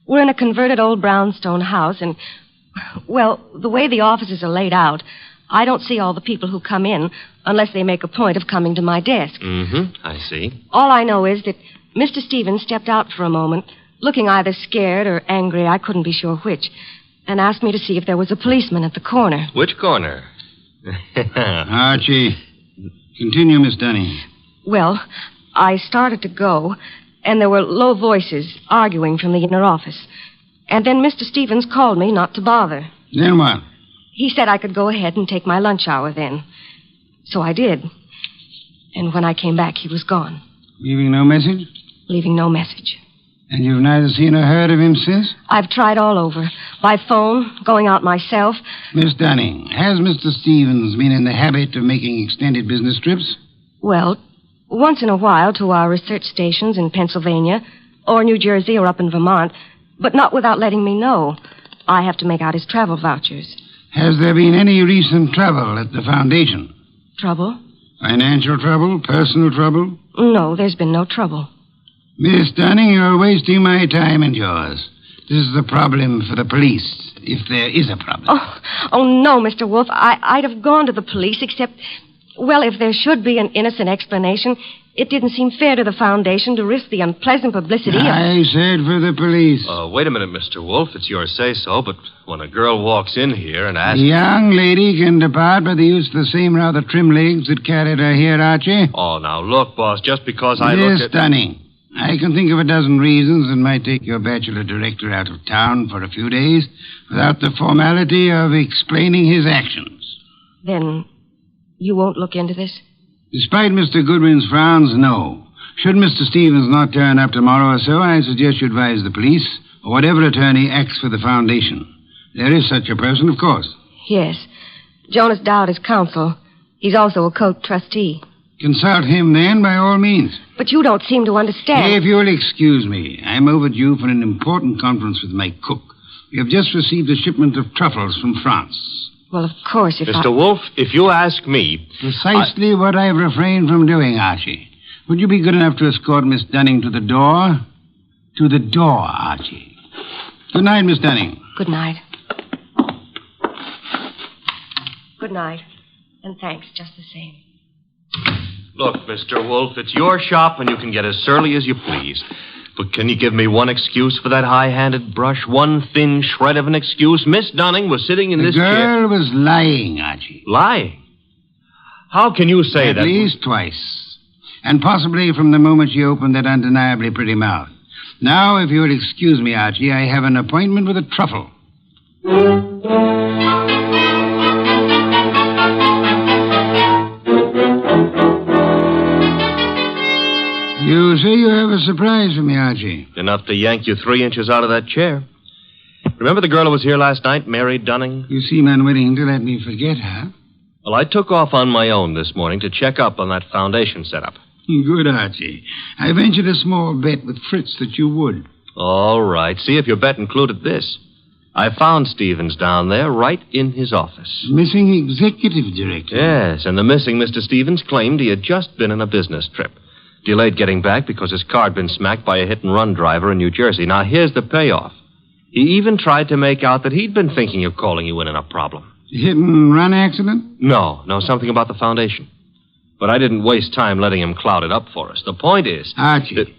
We're in a converted old brownstone house, and, well, the way the offices are laid out, I don't see all the people who come in unless they make a point of coming to my desk. I see. All I know is that Mr. Stevens stepped out for a moment, looking either scared or angry, I couldn't be sure which, and asked me to see if there was a policeman at the corner. Which corner? Archie, continue, Miss Dunning. Well, I started to go, and there were low voices arguing from the inner office. And then Mr. Stevens called me not to bother. Then what? He said I could go ahead and take my lunch hour then. So I did. And when I came back, he was gone. Leaving no message? Leaving no message. And you've neither seen or heard of him since? I've tried all over. By phone, going out myself. Miss Dunning, has Mr. Stevens been in the habit of making extended business trips? Well, once in a while to our research stations in Pennsylvania, or New Jersey, or up in Vermont, but not without letting me know. I have to make out his travel vouchers. Has there been any recent trouble at the Foundation? Trouble? Financial trouble? Personal trouble? No, there's been no trouble. Miss Dunning, you're wasting my time and yours. This is a problem for the police, if there is a problem. Oh no, Mr. Wolfe. I'd have gone to the police, except, well, if there should be an innocent explanation, it didn't seem fair to the Foundation to risk the unpleasant publicity I said for the police. Wait a minute, Mr. Wolfe. It's your say-so, but when a girl walks in here and asks... The young lady can depart by the use of the same rather trim legs that carried her here, Archie. Oh, now, look, boss, just because I Miss look at... Dunning, I can think of a dozen reasons that might take your bachelor director out of town for a few days without the formality of explaining his actions. Then you won't look into this? Despite Mr. Goodwin's frowns, no. Should Mr. Stevens not turn up tomorrow or so, I suggest you advise the police or whatever attorney acts for the Foundation. There is such a person, of course. Yes. Jonas Dowd is counsel. He's also a Coke trustee. Consult him, then, by all means. But you don't seem to understand. If you'll excuse me, I'm overdue for an important conference with my cook. We have just received a shipment of truffles from France. Well, of course, if Mr. Wolfe, if you ask me... Precisely what I've refrained from doing, Archie. Would you be good enough to escort Miss Dunning to the door? To the door, Archie. Good night, Miss Dunning. Good night. Good night. And thanks just the same. Look, Mr. Wolfe, it's your shop and you can get as surly as you please. But can you give me one excuse for that high-handed brush? One thin shred of an excuse? Miss Dunning was sitting in this chair... The girl was lying, Archie. Lying? How can you say that? At least twice. And possibly from the moment she opened that undeniably pretty mouth. Now, if you'll excuse me, Archie, I have an appointment with a truffle. You say you have a surprise for me, Archie. Enough to yank you 3 inches out of that chair. Remember the girl who was here last night, Mary Dunning? You seem unwilling to let me forget her. Well, I took off on my own this morning to check up on that Foundation setup. Good, Archie. I ventured a small bet with Fritz that you would. All right. See if your bet included this. I found Stevens down there right in his office. Missing executive director. Yes, and the missing Mr. Stevens claimed he had just been on a business trip. Delayed getting back because his car had been smacked by a hit-and-run driver in New Jersey. Now, here's the payoff. He even tried to make out that he'd been thinking of calling you in on a problem. Hit-and-run accident? No, something about the Foundation. But I didn't waste time letting him cloud it up for us. The point is... Archie,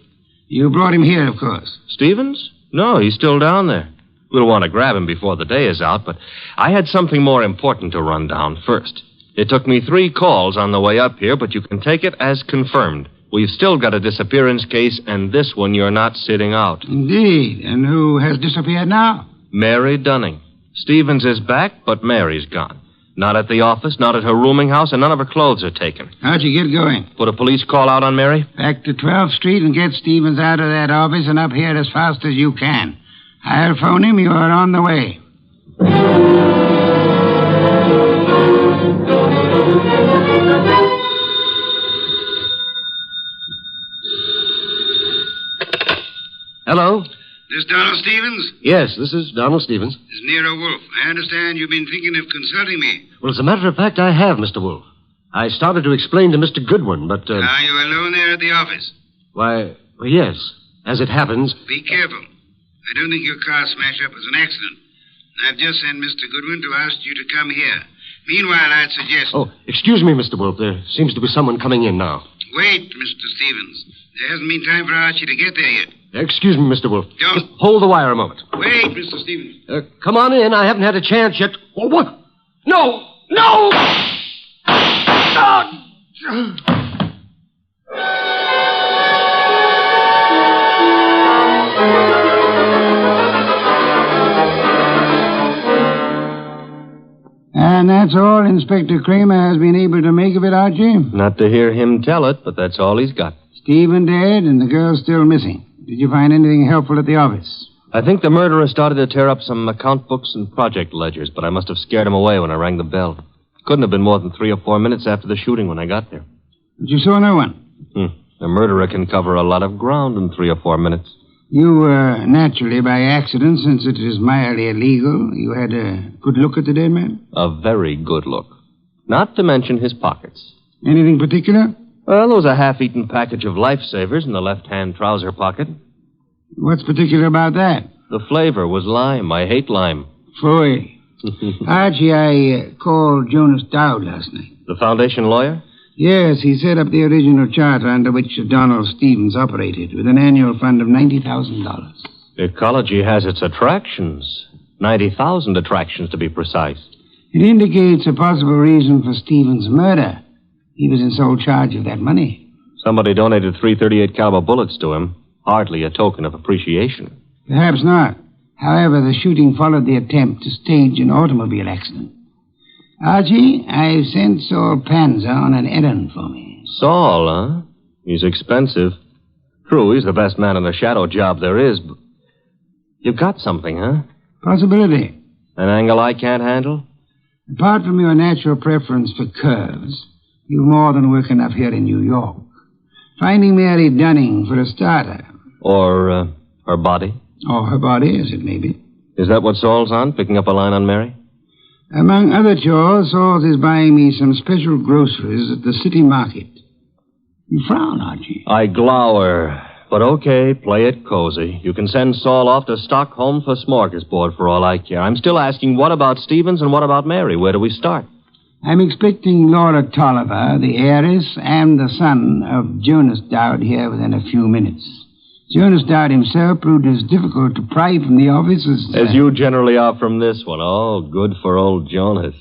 you brought him here, of course. Stevens? No, he's still down there. We'll want to grab him before the day is out, but I had something more important to run down first. It took me 3 calls on the way up here, but you can take it as confirmed. We've still got a disappearance case, and this one you're not sitting out. Indeed. And who has disappeared now? Mary Dunning. Stevens is back, but Mary's gone. Not at the office, not at her rooming house, and none of her clothes are taken. Archie, get going. Put a police call out on Mary? Back to 12th Street and get Stevens out of that office and up here as fast as you can. I'll phone him. You are on the way. Hello? This Donald Stevens? Yes, this is Donald Stevens. This is Nero Wolfe. I understand you've been thinking of consulting me. Well, as a matter of fact, I have, Mr. Wolfe. I started to explain to Mr. Goodwin, but... Are you alone there at the office? Why, well, yes. As it happens... Be careful. I don't think your car smash-up was an accident. I've just sent Mr. Goodwin to ask you to come here. Meanwhile, I'd suggest... Oh, excuse me, Mr. Wolfe. There seems to be someone coming in now. Wait, Mr. Stevens. There hasn't been time for Archie to get there yet. Excuse me, Mr. Wolfe. Don't. Just hold the wire a moment. Wait, Mr. Stevens. Come on in. I haven't had a chance yet. Oh, what? No! No! And that's all Inspector Kramer has been able to make of it, Archie? Not to hear him tell it, but that's all he's got. Stephen dead and the girl still missing. Did you find anything helpful at the office? I think the murderer started to tear up some account books and project ledgers, but I must have scared him away when I rang the bell. Couldn't have been more than 3 or 4 minutes after the shooting when I got there. But you saw no one? A murderer can cover a lot of ground in 3 or 4 minutes. You, naturally, by accident, since it is mildly illegal, you had a good look at the dead man? A very good look. Not to mention his pockets. Anything particular? Well, there was a half-eaten package of lifesavers in the left-hand trouser pocket. What's particular about that? The flavor was lime. I hate lime. Phooey. Archie, I called Jonas Dowd last night. The foundation lawyer? Yes, he set up the original charter under which Donald Stevens operated, with an annual fund of $90,000. Ecology has its attractions. 90,000 attractions, to be precise. It indicates a possible reason for Stevens' murder. He was in sole charge of that money. Somebody donated 338 caliber bullets to him. Hardly a token of appreciation. Perhaps not. However, the shooting followed the attempt to stage an automobile accident. Archie, I've sent Saul Panza on an errand for me. Saul, huh? He's expensive. True, he's the best man in the shadow job there is, but... You've got something, huh? Possibility. An angle I can't handle? Apart from your natural preference for curves, you've more than work enough here in New York. Finding Mary Dunning for a starter. Or, her body? Or her body, as it may be. Is that what Saul's on, picking up a line on Mary? Among other chores, Saul is buying me some special groceries at the city market. You frown, Archie. I glower. But okay, play it cozy. You can send Saul off to Stockholm for smorgasbord for all I care. I'm still asking, what about Stevens and what about Mary? Where do we start? I'm expecting Laura Tolliver, the heiress, and the son of Jonas Dowd here within a few minutes. Jonas Dowd himself proved as difficult to pry from the office as you generally are from this one. Oh, good for old Jonas.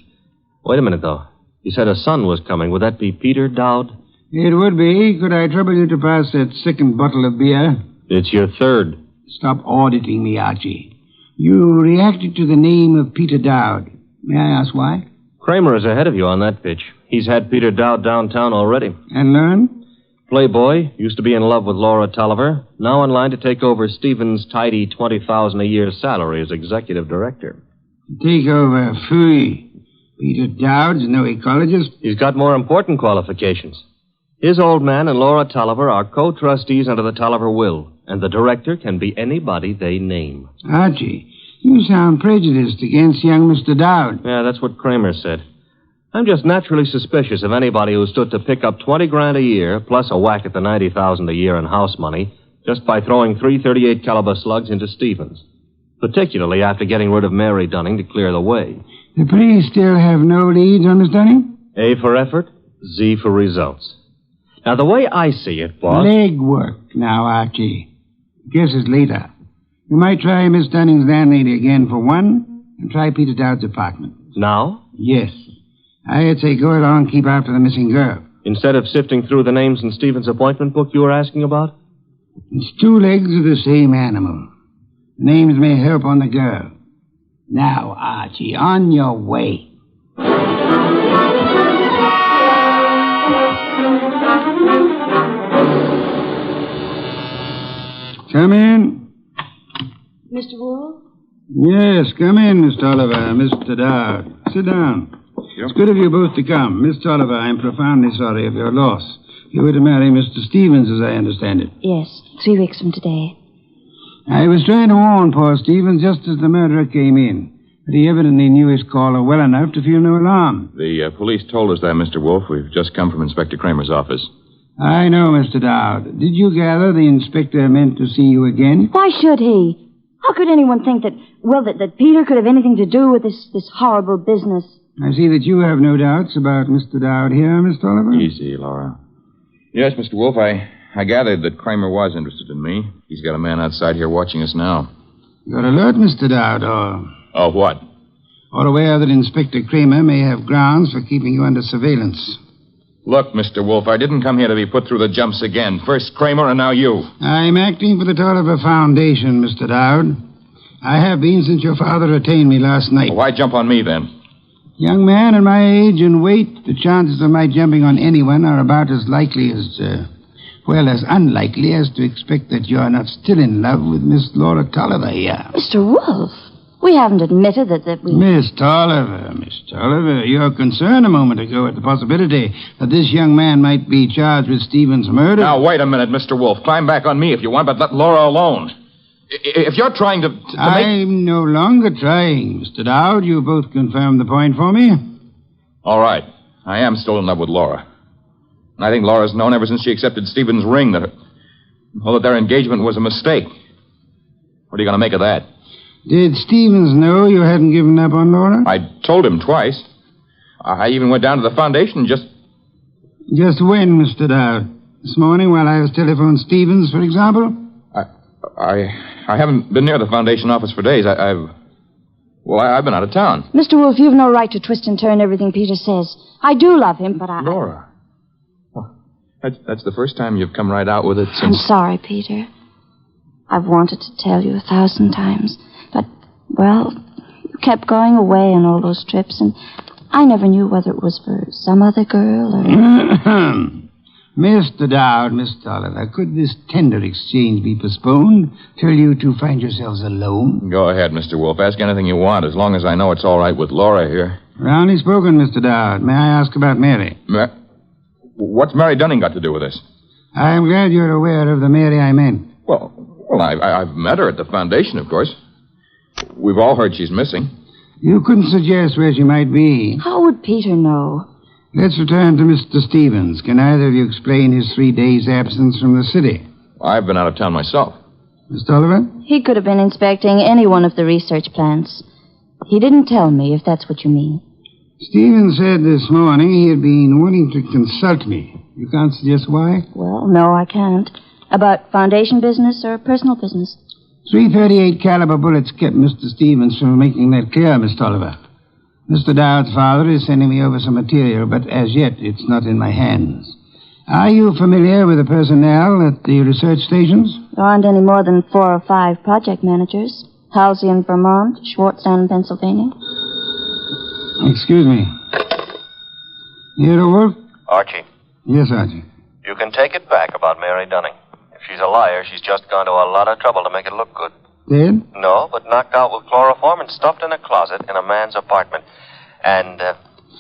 Wait a minute, though. You said a son was coming. Would that be Peter Dowd? It would be. Could I trouble you to pass that second bottle of beer? It's your third. Stop auditing me, Archie. You reacted to the name of Peter Dowd. May I ask why? Kramer is ahead of you on that pitch. He's had Peter Dowd downtown already. And learned? Playboy, used to be in love with Laura Tolliver, now in line to take over Stevens' tidy $20,000 a year salary as executive director. Take over, phooey. Peter Dowd's no ecologist. He's got more important qualifications. His old man and Laura Tolliver are co-trustees under the Tolliver will, and the director can be anybody they name. Archie, you sound prejudiced against young Mr. Dowd. Yeah, that's what Kramer said. I'm just naturally suspicious of anybody who stood to pick up $20,000 a year, plus a whack at the $90,000 a year in house money, just by throwing 338 caliber slugs into Stevens. Particularly after getting rid of Mary Dunning to clear the way. The police still have no leads on Miss Dunning? A for effort, Z for results. Now, the way I see it, boss... Leg work now, Archie. Guess it's later. You might try Miss Dunning's landlady again for one, and try Peter Dowd's apartment. Now? Yes. I'd say go along and keep after the missing girl. Instead of sifting through the names in Stevens' appointment book you were asking about? It's 2 legs of the same animal. The names may help on the girl. Now, Archie, on your way. Come in. Mr. Wolfe? Yes, come in, Mr. Oliver, Mr. Dowd. Sit down. It's good of you both to come. Mr. Oliver, I'm profoundly sorry of your loss. You were to marry Mr. Stevens, as I understand it. Yes, 3 weeks from today. I was trying to warn poor Stevens just as the murderer came in. But he evidently knew his caller well enough to feel no alarm. The police told us that, Mr. Wolfe. We've just come from Inspector Kramer's office. I know, Mr. Dowd. Did you gather the inspector meant to see you again? Why should he? How could anyone think that Peter could have anything to do with this horrible business? I see that you have no doubts about Mr. Dowd here, Mr. Oliver. Easy, Laura. Yes, Mr. Wolfe, I gathered that Kramer was interested in me. He's got a man outside here watching us now. You're alert, Mr. Dowd, or... Oh, what? Or aware that Inspector Kramer may have grounds for keeping you under surveillance. Look, Mr. Wolfe, I didn't come here to be put through the jumps again. First Kramer and now you. I'm acting for the Tolliver Foundation, Mr. Dowd. I have been since your father retained me last night. Well, why jump on me, then? Young man, at my age and weight, the chances of my jumping on anyone are about as likely as, as unlikely as to expect that you're not still in love with Miss Laura Tolliver here. Mr. Wolfe, we haven't admitted that we... Miss Tolliver, your concern a moment ago at the possibility that this young man might be charged with Stevens' murder... Now, wait a minute, Mr. Wolfe. Climb back on me if you want, but let Laura alone. If you're trying to I'm no longer trying, Mr. Dowd. You both confirmed the point for me. All right. I am still in love with Laura. And I think Laura's known ever since she accepted Stevens' ring that their engagement was a mistake. What are you going to make of that? Did Stevens know you hadn't given up on Laura? I told him twice. I even went down to the foundation just... Just when, Mr. Dowd? This morning while I was telephoning Stevens, for example? I haven't been near the foundation office for days. I've been out of town. Mr. Wolfe, you've no right to twist and turn everything Peter says. I do love him, but Laura. Well, that's the first time you've come right out with it since... I'm sorry, Peter. I've wanted to tell you 1,000 times. But, you kept going away on all those trips, and I never knew whether it was for some other girl or... Mr. Dowd, Miss Tolliver, could this tender exchange be postponed till you two find yourselves alone? Go ahead, Mr. Wolfe. Ask anything you want, as long as I know it's all right with Laura here. Roundly spoken, Mr. Dowd. May I ask about Mary? What's Mary Dunning got to do with this? I'm glad you're aware of the Mary I meant. Well, I've met her at the foundation, of course. We've all heard she's missing. You couldn't suggest where she might be. How would Peter know? Let's return to Mr. Stevens. Can either of you explain his 3 days' absence from the city? I've been out of town myself. Miss Tolliver? He could have been inspecting any one of the research plants. He didn't tell me, if that's what you mean. Stevens said this morning he had been wanting to consult me. You can't suggest why? Well, no, I can't. About foundation business or personal business? .338 caliber bullets kept Mr. Stevens from making that clear, Miss Tolliver. Mr. Dowd's father is sending me over some material, but as yet it's not in my hands. Are you familiar with the personnel at the research stations? There aren't any more than 4 or 5 project managers. Halsey in Vermont, Schwartz down in Pennsylvania. Excuse me. Nero Wolfe? Archie. Yes, Archie. You can take it back about Mary Dunning. If she's a liar, she's just gone to a lot of trouble to make it look good. Dead? No, but knocked out with chloroform and stuffed in a closet in a man's apartment. And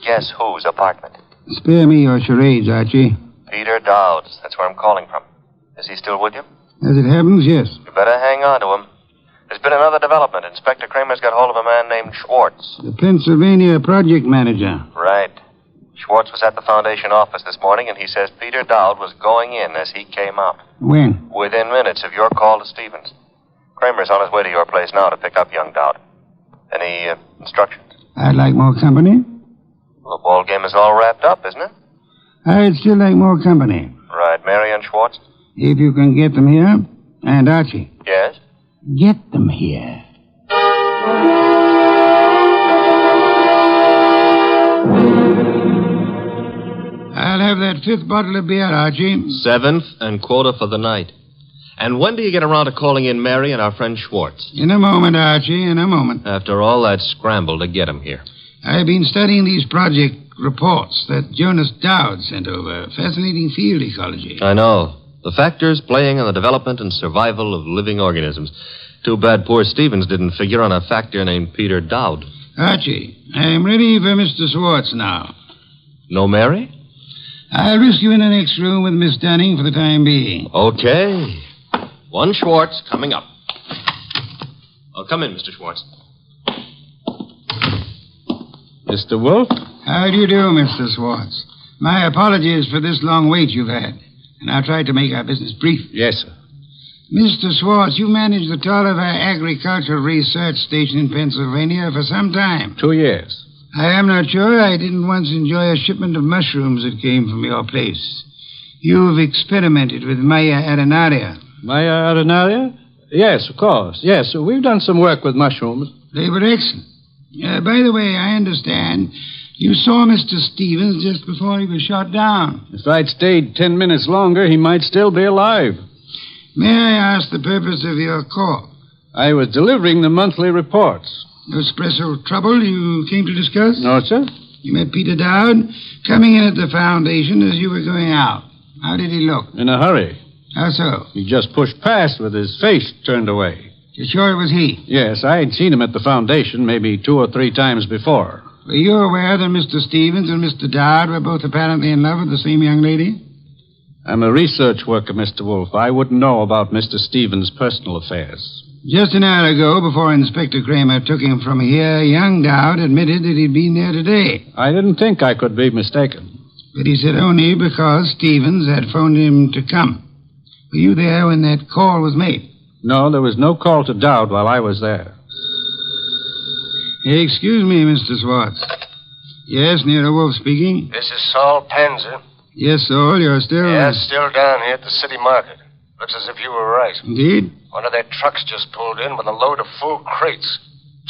guess whose apartment? Spare me your charades, Archie. Peter Dowd's. That's where I'm calling from. Is he still with you? As it happens, yes. You better hang on to him. There's been another development. Inspector Kramer's got hold of a man named Schwartz. The Pennsylvania project manager. Right. Schwartz was at the foundation office this morning, and he says Peter Dowd was going in as he came out. When? Within minutes of your call to Stevens. Kramer's on his way to your place now to pick up young Dowd. Any instructions? I'd like more company. Well, the ball game is all wrapped up, isn't it? I'd still like more company. Right. Mary and Schwartz? If you can get them here. And Archie. Yes? Get them here. I'll have that 5th bottle of beer, Archie. 7th and quarter for the night. And when do you get around to calling in Mary and our friend Schwartz? In a moment, Archie, in a moment. After all that scramble to get him here. I've been studying these project reports that Jonas Dowd sent over. Fascinating field ecology. I know. The factors playing in the development and survival of living organisms. Too bad poor Stevens didn't figure on a factor named Peter Dowd. Archie, I'm ready for Mr. Swartz now. No Mary? I'll risk you in the next room with Miss Dunning for the time being. Okay. One Schwartz coming up. Oh, come in, Mr. Schwartz. Mr. Wolfe? How do you do, Mr. Swartz? My apologies for this long wait you've had. And I'll try to make our business brief. Yes, sir. Mr. Swartz, you managed the Tolliver Agricultural Research Station in Pennsylvania for some time. 2 years. I am not sure I didn't once enjoy a shipment of mushrooms that came from your place. You've experimented with Maya arenaria. Maya arenaria? Yes, of course. Yes, we've done some work with mushrooms. They were excellent. By the way, I understand you saw Mr. Stevens just before he was shot down. If I'd stayed 10 minutes longer, he might still be alive. May I ask the purpose of your call? I was delivering the monthly reports. No special trouble you came to discuss? No, sir. You met Peter Dowd coming in at the foundation as you were going out. How did he look? In a hurry. How so? He just pushed past with his face turned away. You're sure it was he? Yes, I had seen him at the foundation maybe 2 or 3 times before. Were you aware that Mr. Stevens and Mr. Dowd were both apparently in love with the same young lady? I'm a research worker, Mr. Wolfe. I wouldn't know about Mr. Stevens' personal affairs. Just an hour ago, before Inspector Kramer took him from here, young Dowd admitted that he'd been there today. I didn't think I could be mistaken. But he said only because Stevens had phoned him to come. Were you there when that call was made? No, there was no call to Dowd while I was there. Excuse me, Mr. Swartz. Yes, Nero Wolfe speaking. This is Saul Panzer. Yes, Saul, you're still... Yes, still down here at the city market. Looks as if you were right. Indeed? One of their trucks just pulled in with a load of full crates.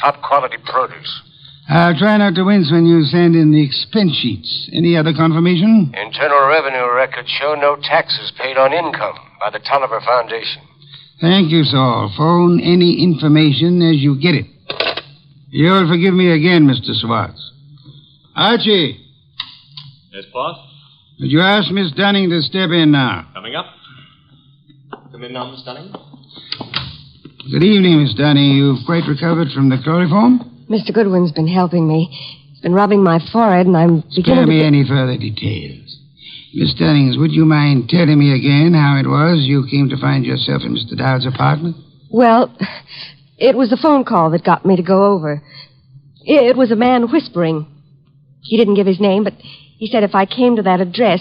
Top quality produce. I'll try not to wince when you send in the expense sheets. Any other confirmation? Internal Revenue records show no taxes paid on income by the Tolliver Foundation. Thank you, Saul. Phone any information as you get it. You'll forgive me again, Mr. Swartz. Archie. Yes, boss? Would you ask Miss Dunning to step in now? Coming up. Come in now, Miss Dunning. Good evening, Miss Dunning. You've quite recovered from the chloroform? Mr. Goodwin's been helping me. He's been rubbing my forehead, and I'm beginning Spare me to... any further details. Miss Dunnings, would you mind telling me again how it was you came to find yourself in Mr. Dowd's apartment? Well, it was the phone call that got me to go over. It was a man whispering. He didn't give his name, but he said if I came to that address,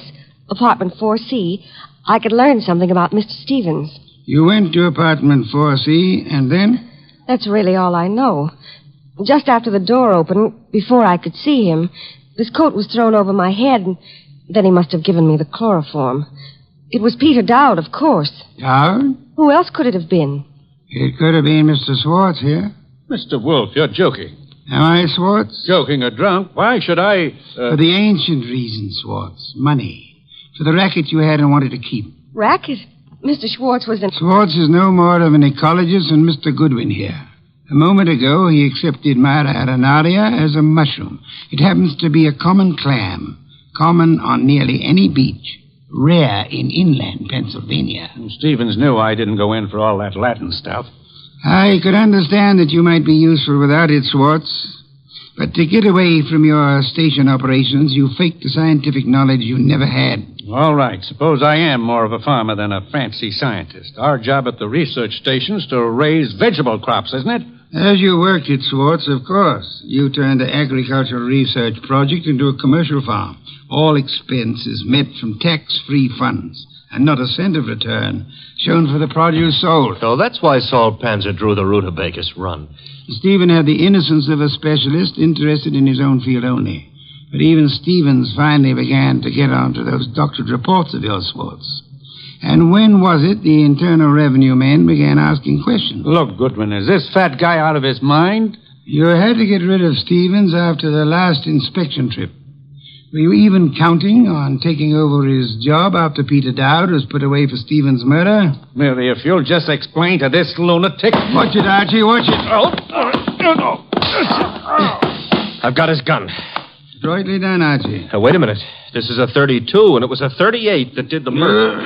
apartment 4C, I could learn something about Mr. Stevens. You went to apartment 4C, and then? That's really all I know. Just after the door opened, before I could see him, this coat was thrown over my head, and then he must have given me the chloroform. It was Peter Dowd, of course. Dowd? Who else could it have been? It could have been Mr. Swartz here. Mr. Wolfe, you're joking. Am I, Swartz? Joking or drunk? Why should I... For the ancient reason, Swartz. Money. For the racket you had and wanted to keep. Racket? Mr. Schwartz was an... Swartz is no more of an ecologist than Mr. Goodwin here. A moment ago, he accepted Mara arenaria as a mushroom. It happens to be a common clam. Common on nearly any beach. Rare in inland Pennsylvania. Stevens knew I didn't go in for all that Latin stuff. I could understand that you might be useful without it, Swartz. But to get away from your station operations, you faked the scientific knowledge you never had. All right. Suppose I am more of a farmer than a fancy scientist. Our job at the research station is to raise vegetable crops, isn't it? As you worked it, Swartz, of course. You turned the agricultural research project into a commercial farm. All expenses met from tax-free funds, and not a cent of return shown for the produce sold. So that's why Saul Panzer drew the rutabagus run. Stephen had the innocence of a specialist interested in his own field only. But even Stevens finally began to get onto those doctored reports of yours, Swartz. And when was it the Internal Revenue men began asking questions? Look, Goodwin, is this fat guy out of his mind? You had to get rid of Stevens after the last inspection trip. Were you even counting on taking over his job after Peter Dowd was put away for Stevens' murder? Merely, if you'll just explain to this lunatic... Watch it, Archie, watch it. I've got his gun. Adroitly done, Archie. Wait a minute. This is a 32, and it was a 38 that did the murder.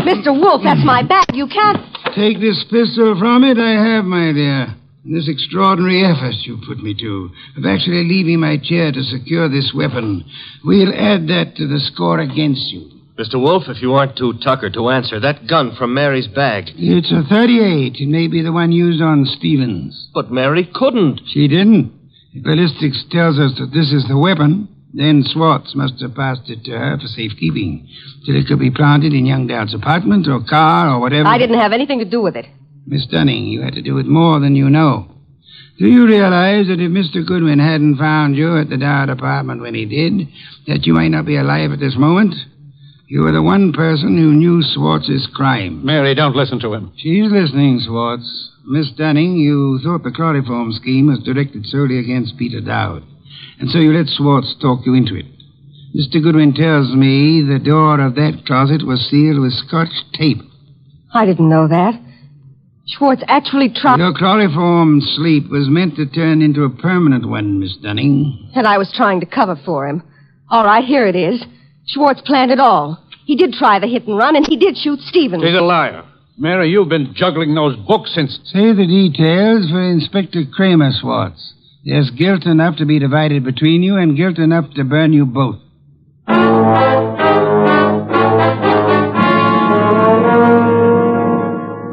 Mr. Wolfe, that's my bag. You can't... Take this pistol from it, I have, my dear. This extraordinary effort you put me to, of actually leaving my chair to secure this weapon, we'll add that to the score against you. Mr. Wolfe, if you aren't too tuckered to answer, that gun from Mary's bag. It's a 38. It may be the one used on Stevens. But Mary couldn't. She didn't. If ballistics tells us that this is the weapon, then Swartz must have passed it to her for safekeeping, till it could be planted in young Dowd's apartment or car or whatever. I didn't have anything to do with it. Miss Dunning, you had to do with more than you know. Do you realize that if Mr. Goodwin hadn't found you at the Dowd apartment when he did, that you might not be alive at this moment? You were the one person who knew Swartz's crime. Mary, don't listen to him. She's listening, Swartz. Miss Dunning, you thought the chloroform scheme was directed solely against Peter Dowd, and so you let Swartz talk you into it. Mr. Goodwin tells me the door of that closet was sealed with Scotch tape. I didn't know that. Schwartz actually tried... Your chloroform sleep was meant to turn into a permanent one, Miss Dunning. And I was trying to cover for him. All right, here it is. Schwartz planned it all. He did try the hit and run, and he did shoot Stevens. He's a liar. Mary, you've been juggling those books since... Say the details for Inspector Kramer, Swartz. There's guilt enough to be divided between you and guilt enough to burn you both.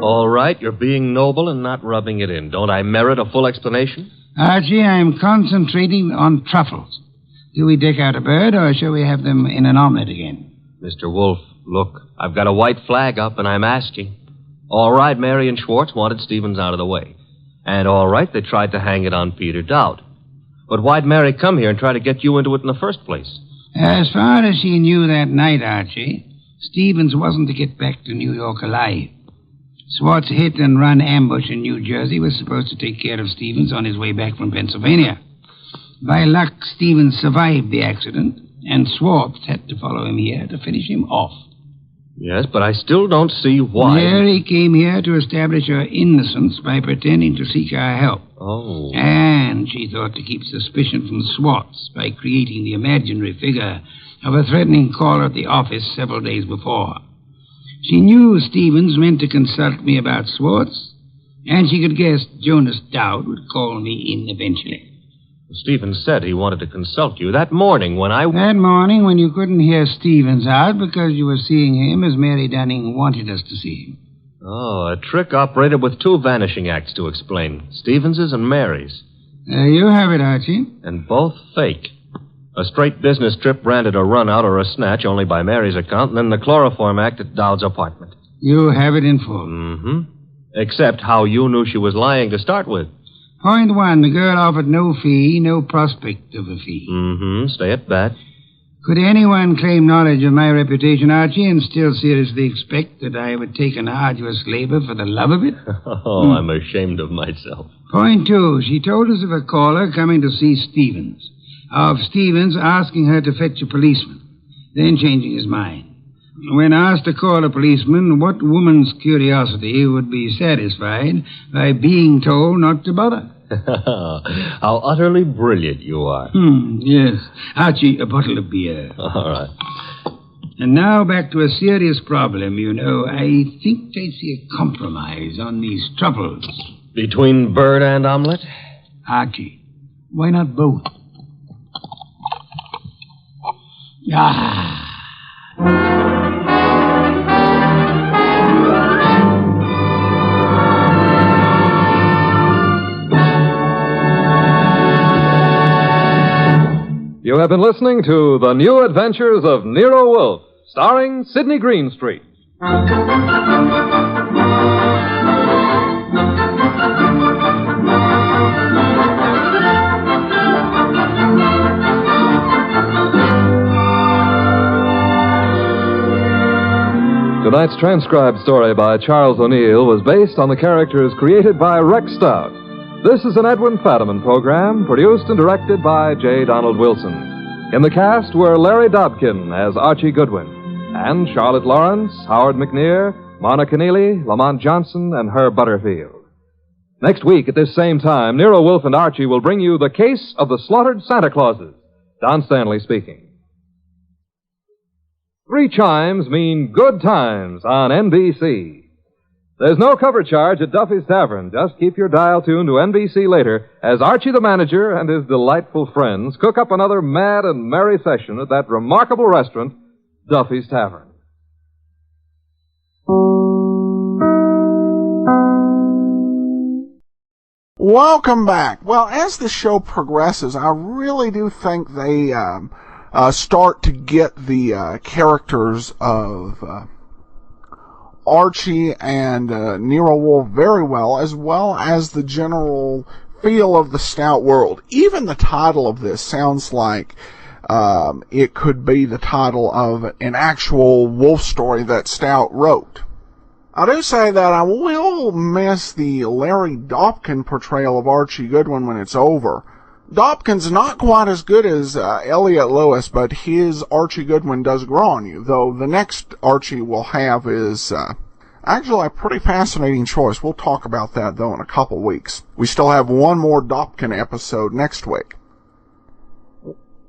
All right, you're being noble and not rubbing it in. Don't I merit a full explanation? Archie, I'm concentrating on truffles. Do we deck out a bird, or shall we have them in an omelet again? Mr. Wolfe, look, I've got a white flag up, and I'm asking. All right, Mary and Schwartz wanted Stevens out of the way. And all right, they tried to hang it on Peter Dowd. But why'd Mary come here and try to get you into it in the first place? As far as she knew that night, Archie, Stevens wasn't to get back to New York alive. Swartz hit and run ambush in New Jersey was supposed to take care of Stevens on his way back from Pennsylvania. By luck, Stevens survived the accident, and Swartz had to follow him here to finish him off. Yes, but I still don't see why... Mary came here to establish her innocence by pretending to seek our help. Oh. And she thought to keep suspicion from Swartz by creating the imaginary figure of a threatening caller at the office several days before. She knew Stevens meant to consult me about Swartz, and she could guess Jonas Dowd would call me in eventually. Stevens said he wanted to consult you that morning when I... That morning when you couldn't hear Stevens out because you were seeing him as Mary Dunning wanted us to see him. Oh, a trick operated with two vanishing acts to explain. Stevens's and Mary's. There you have it, Archie. And both fake. A straight business trip branded a run-out or a snatch only by Mary's account, and then the chloroform act at Dowd's apartment. You have it in full. Mm-hmm. Except how you knew she was lying to start with. Point one, the girl offered no fee, no prospect of a fee. Mm-hmm. Stay at that. Could anyone claim knowledge of my reputation, Archie, and still seriously expect that I would take an arduous labor for the love of it? I'm ashamed of myself. Point two, she told us of a caller coming to see Stevens. Of Stevens asking her to fetch a policeman, then changing his mind. When asked to call a policeman, what woman's curiosity would be satisfied by being told not to bother? How utterly brilliant you are. Yes. Archie, a bottle of beer. All right. And now back to a serious problem, you know. I think I see a compromise on these truffles. Between bird and omelet? Archie, why not both? Ah. You have been listening to The New Adventures of Nero Wolfe, starring Sidney Greenstreet. Tonight's transcribed story by Charles O'Neill was based on the characters created by Rex Stout. This is an Edwin Fadiman program, produced and directed by J. Donald Wilson. In the cast were Larry Dobkin as Archie Goodwin, and Charlotte Lawrence, Howard McNear, Mona Keneally, Lamont Johnson, and Herb Butterfield. Next week at this same time, Nero, Wolfe, and Archie will bring you The Case of the Slaughtered Santa Clauses. Don Stanley speaking. 3 chimes mean good times on NBC. There's no cover charge at Duffy's Tavern. Just keep your dial tuned to NBC later as Archie the manager and his delightful friends cook up another mad and merry session at that remarkable restaurant, Duffy's Tavern. Welcome back. Well, as the show progresses, I really do think they start to get the characters of Archie and Nero Wolfe very well as the general feel of the Stout world. Even the title of this sounds like it could be the title of an actual Wolfe story that Stout wrote. I do say that I will miss the Larry Dobkin portrayal of Archie Goodwin when it's over. Dobkin's not quite as good as Elliot Lewis, but his Archie Goodwin does grow on you, though the next Archie we'll have is actually a pretty fascinating choice. We'll talk about that, though, in a couple weeks. We still have one more Dobkin episode next week.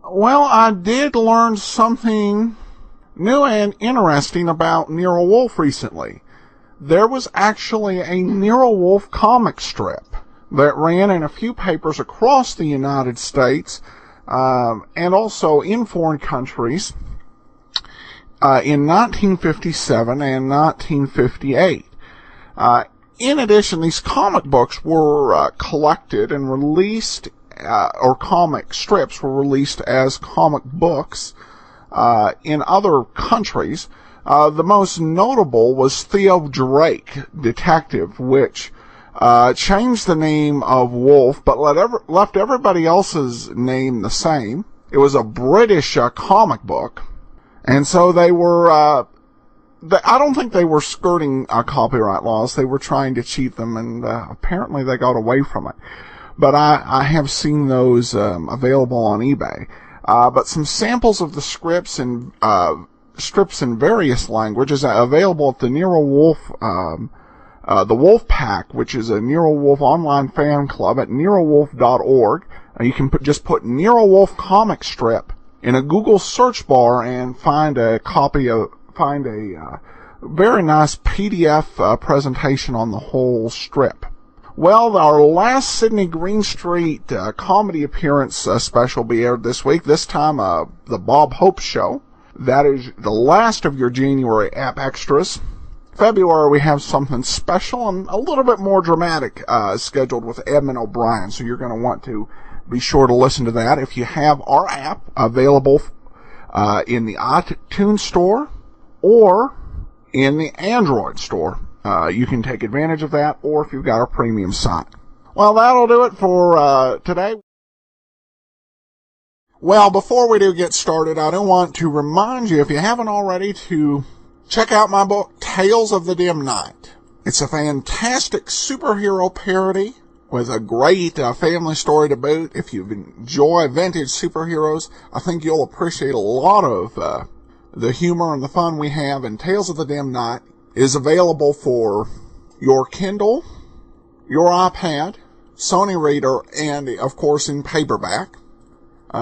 Well, I did learn something new and interesting about Nero Wolfe recently. There was actually a Nero Wolfe comic strip that ran in a few papers across the United States and also in foreign countries in 1957 and 1958. In addition, these comic books were collected and released, or comic strips were released as comic books in other countries. The most notable was Theo Drake, Detective, which changed the name of Wolfe, but left everybody else's name the same. It was a British comic book, and so they were, I don't think they were skirting copyright laws. They were trying to cheat them, and apparently they got away from it. But I have seen those available on eBay. But some samples of the strips in various languages available at the Nero Wolfe, the Wolfe Pack, which is a Nero Wolfe online fan club at nerowolfe.org. You can just put Nero Wolfe comic strip in a Google search bar and find a very nice PDF presentation on the whole strip. Well, our last Sidney Greenstreet comedy appearance special will be aired this week. This time, the Bob Hope Show. That is the last of your January app extras. February, we have something special and a little bit more dramatic scheduled with Edmund O'Brien, so you're going to want to be sure to listen to that. If you have our app available in the iTunes store or in the Android store, you can take advantage of that, or if you've got our premium site. Well, that'll do it for today. Well, before we do get started, I do want to remind you, if you haven't already, to check out my book, Tales of the Dim Night. It's a fantastic superhero parody with a great family story to boot. If you enjoy vintage superheroes, I think you'll appreciate a lot of the humor and the fun we have. And Tales of the Dim Night is available for your Kindle, your iPad, Sony Reader, and, of course, in paperback.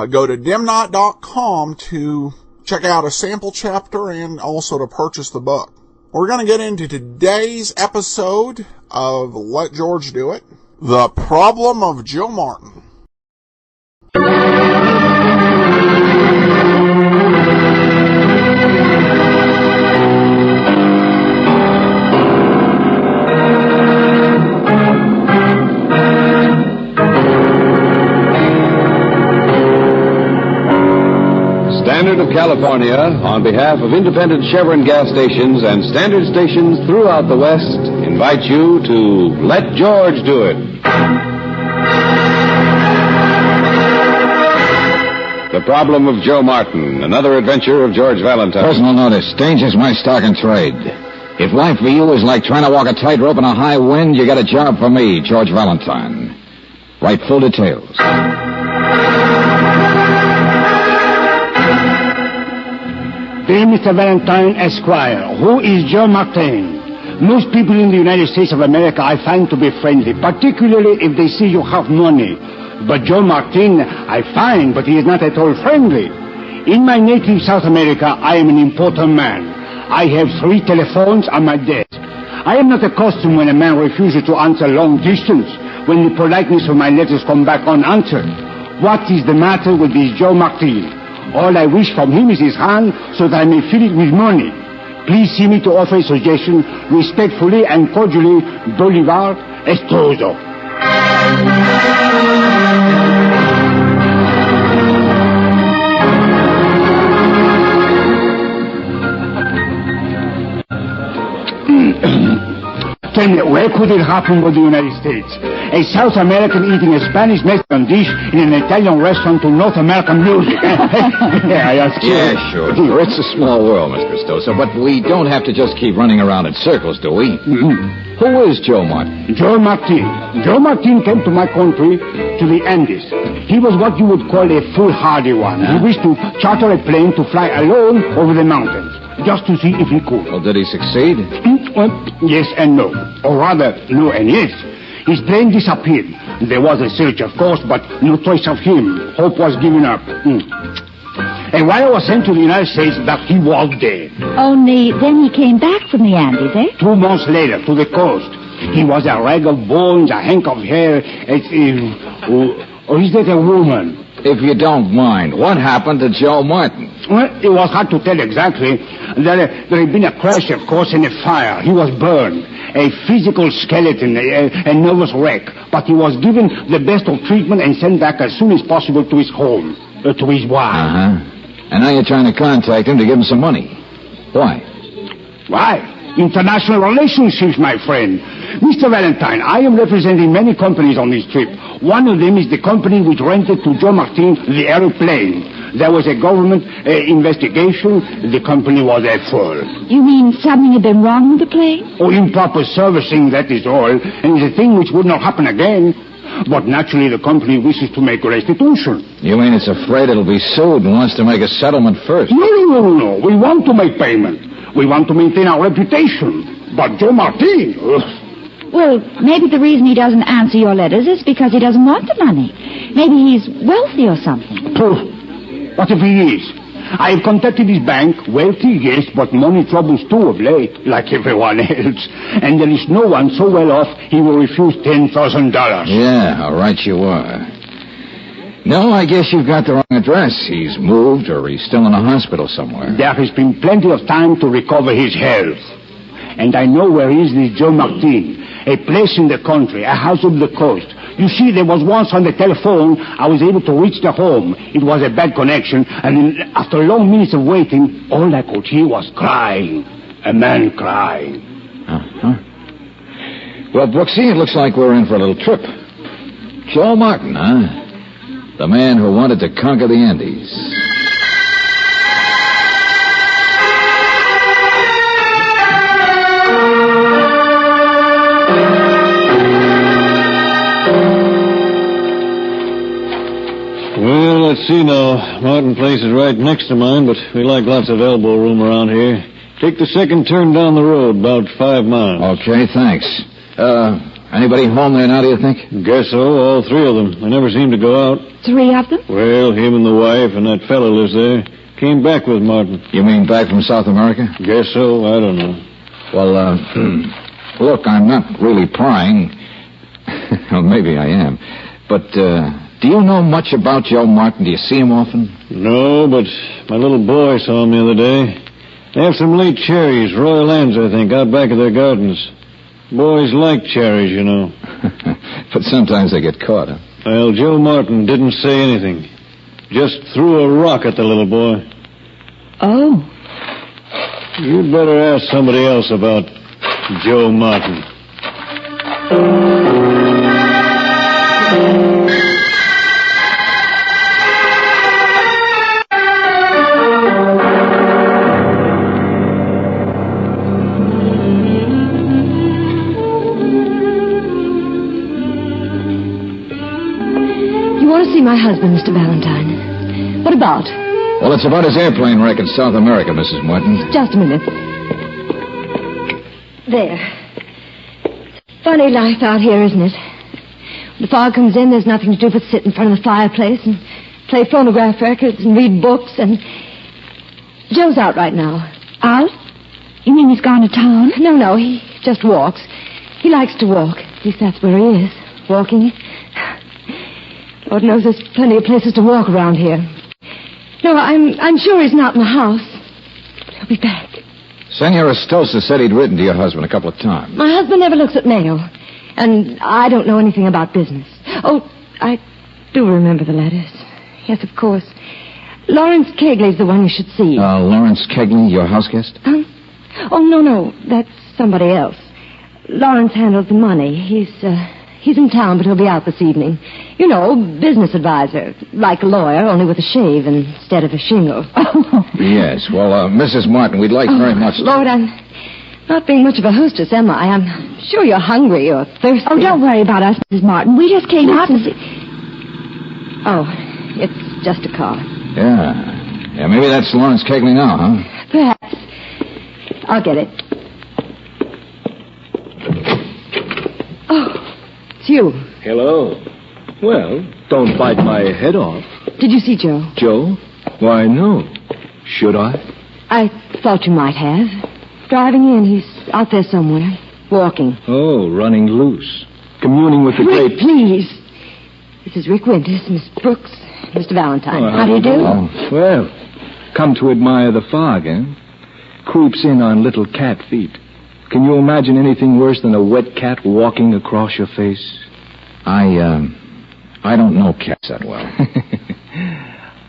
Go to dimnight.com to check out a sample chapter and also to purchase the book. We're going to get into today's episode of Let George Do It, The Problem of Joe Martin. Standard of California, on behalf of independent Chevron gas stations and standard stations throughout the West, invite you to Let George Do It. The Problem of Joe Martin, another adventure of George Valentine. Personal notice, danger's my stock and trade. If life for you is like trying to walk a tightrope in a high wind, you got a job for me, George Valentine. Write full details. Dear Mr. Valentine, Esquire, who is Joe Martin? Most people in the United States of America I find to be friendly, particularly if they see you have money. But Joe Martin I find, but he is not at all friendly. In my native South America, I am an important man. I have 3 telephones on my desk. I am not accustomed when a man refuses to answer long distance, when the politeness of my letters come back unanswered. What is the matter with this Joe Martin? All I wish from him is his hand so that I may fill it with money. Please see me to offer a suggestion. Respectfully and cordially, Bolivar Estroso. Tell me, where could it happen with the United States? A South American eating a Spanish Mexican dish in an Italian restaurant to North American music. Yeah, I ask you. Yeah, sure. It's a small world, Mr. Stoso, but we don't have to just keep running around in circles, do we? Mm-hmm. Who is Joe Martin? Joe Martin. Joe Martin came to my country, to the Andes. He was what you would call a foolhardy one. He wished to charter a plane to fly alone over the mountains, just to see if he could. Well, did he succeed? Well, yes and no. Or rather, no and yes. His plane disappeared. There was a search, of course, but no trace of him. Hope was given up. And while I was sent to the United States, that he was dead. Only then he came back from the Andes, eh? 2 months later, to the coast. He was a rag of bones, a hank of hair. Or is that a woman? If you don't mind, what happened to Joe Martin? Well, it was hard to tell exactly. There had been a crash, of course, and a fire. He was burned. A physical skeleton, a nervous wreck. But he was given the best of treatment and sent back as soon as possible to his home, to his wife. Uh-huh. And now you're trying to contact him to give him some money. Why? Why? International relationships, my friend. Mr. Valentine, I am representing many companies on this trip. One of them is the company which rented to Joe Martin the aeroplane. There was a government investigation. The company was at fault. You mean something had been wrong with the plane? Oh, improper servicing, that is all. And it's a thing which would not happen again. But naturally, the company wishes to make restitution. You mean it's afraid it'll be sued and wants to make a settlement first? No. We want to make payment. We want to maintain our reputation. But Joe Martin... Well, maybe the reason he doesn't answer your letters is because he doesn't want the money. Maybe he's wealthy or something. What if he is? I have contacted his bank. Wealthy, yes, but money troubles too of late, like everyone else. And there is no one so well off he will refuse $10,000. Yeah, all right you are. No, I guess you've got the wrong address. He's moved or he's still in a hospital somewhere. There has been plenty of time to recover his health. And I know where is this Joe Martin. A place in the country, a house on the coast. You see, there was once on the telephone, I was able to reach the home. It was a bad connection, and then after long minutes of waiting, all I could hear was crying. A man crying. Uh-huh. Well, Brooksy, it looks like we're in for a little trip. Joe Martin, huh? The man who wanted to conquer the Andes. Well, let's see now. Martin Place is right next to mine, but we like lots of elbow room around here. Take the second turn down the road, about 5 miles. Okay, thanks. Anybody home there now, do you think? Guess so, all 3 of them. They never seem to go out. 3 of them? Well, him and the wife and that fellow lives there. Came back with Martin. You mean back from South America? Guess so, I don't know. Well, look, I'm not really prying. Well, maybe I am. But, do you know much about Joe Martin? Do you see him often? No, but my little boy saw him the other day. They have some late cherries, Royal Ands, I think, out back of their gardens. Boys like cherries, you know. But sometimes they get caught, huh? Well, Joe Martin didn't say anything. Just threw a rock at the little boy. Oh. You'd better ask somebody else about Joe Martin. My husband, Mr. Valentine. What about? Well, it's about his airplane wreck in South America, Mrs. Martin. Just a minute. There. Funny life out here, isn't it? When the fog comes in, there's nothing to do but sit in front of the fireplace and play phonograph records and read books and... Joe's out right now. Out? You mean he's gone to town? No, he just walks. He likes to walk. At least that's where he is, walking. Lord knows there's plenty of places to walk around here. No, I'm sure he's not in the house. He'll be back. Senor Estosa said he'd written to your husband a couple of times. My husband never looks at mail, and I don't know anything about business. Oh, I do remember the letters. Yes, of course. Lawrence Kegley's the one you should see. Lawrence Kegley, your house guest? Oh, no, that's somebody else. Lawrence handles the money. He's in town, but he'll be out this evening. You know, business advisor. Like a lawyer, only with a shave instead of a shingle. Yes, well, Mrs. Martin, we'd like very much to... Lord, I'm not being much of a hostess, am I? I'm sure you're hungry or thirsty. Oh, don't worry about us, Mrs. Martin. We just came out to see... Oh, it's just a car. Yeah, maybe that's Lawrence Kegley now, huh? Perhaps. I'll get it. Oh, it's you. Hello. Well, don't bite my head off. Did you see Joe? Joe? Why, no. Should I? I thought you might have. Driving in, he's out there somewhere, walking. Oh, running loose. Communing with the Rick, please. This is Rick Winters, Miss Brooks, Mr. Valentine. How do you do? Well, come to admire the fog, eh? Creeps in on little cat feet. Can you imagine anything worse than a wet cat walking across your face? I don't know cats that well.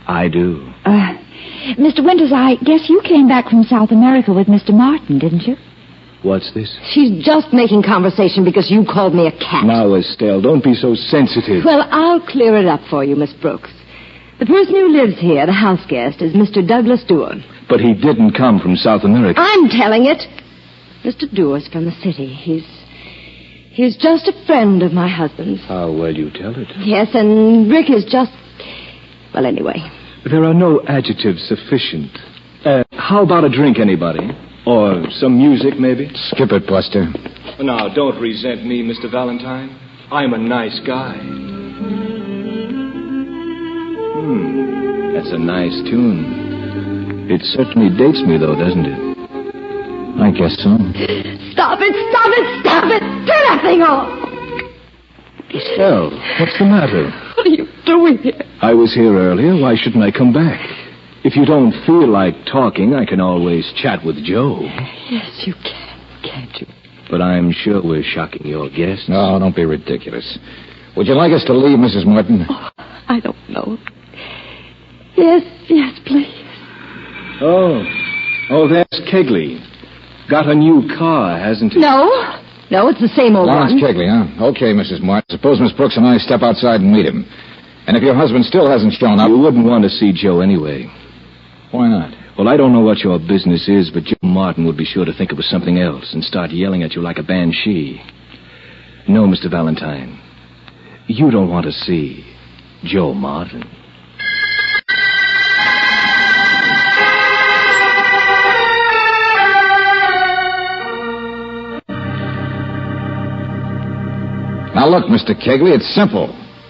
I do. Mr. Winters, I guess you came back from South America with Mr. Martin, didn't you? What's this? She's just making conversation because you called me a cat. Now, Estelle, don't be so sensitive. Well, I'll clear it up for you, Miss Brooks. The person who lives here, the house guest, is Mr. Douglas Dewar. But he didn't come from South America. I'm telling it. Mr. Dewar's from the city. He's just a friend of my husband's. How well you tell it. Yes, and Rick is just... Well, anyway. There are no adjectives sufficient. How about a drink, anybody? Or some music, maybe? Skip it, Buster. Now, don't resent me, Mr. Valentine. I'm a nice guy. That's a nice tune. It certainly dates me, though, doesn't it? I guess so. Stop it! Turn that thing off! Estelle, what's the matter? What are you doing here? I was here earlier. Why shouldn't I come back? If you don't feel like talking, I can always chat with Joe. Yes, you can, can't you? But I'm sure we're shocking your guests. No, don't be ridiculous. Would you like us to leave, Mrs. Martin? Oh, I don't know. Yes, please. Oh, there's Kegley. Got a new car, hasn't he? No, it's the same old Lawrence one. Kegley, huh? Okay, Mrs. Martin. Suppose Miss Brooks and I step outside and meet him. And if your husband still hasn't shown up... You wouldn't want to see Joe anyway. Why not? Well, I don't know what your business is, but Joe Martin would be sure to think it was something else and start yelling at you like a banshee. No, Mr. Valentine. You don't want to see Joe Martin. Now, look, Mr. Kegley, it's simple.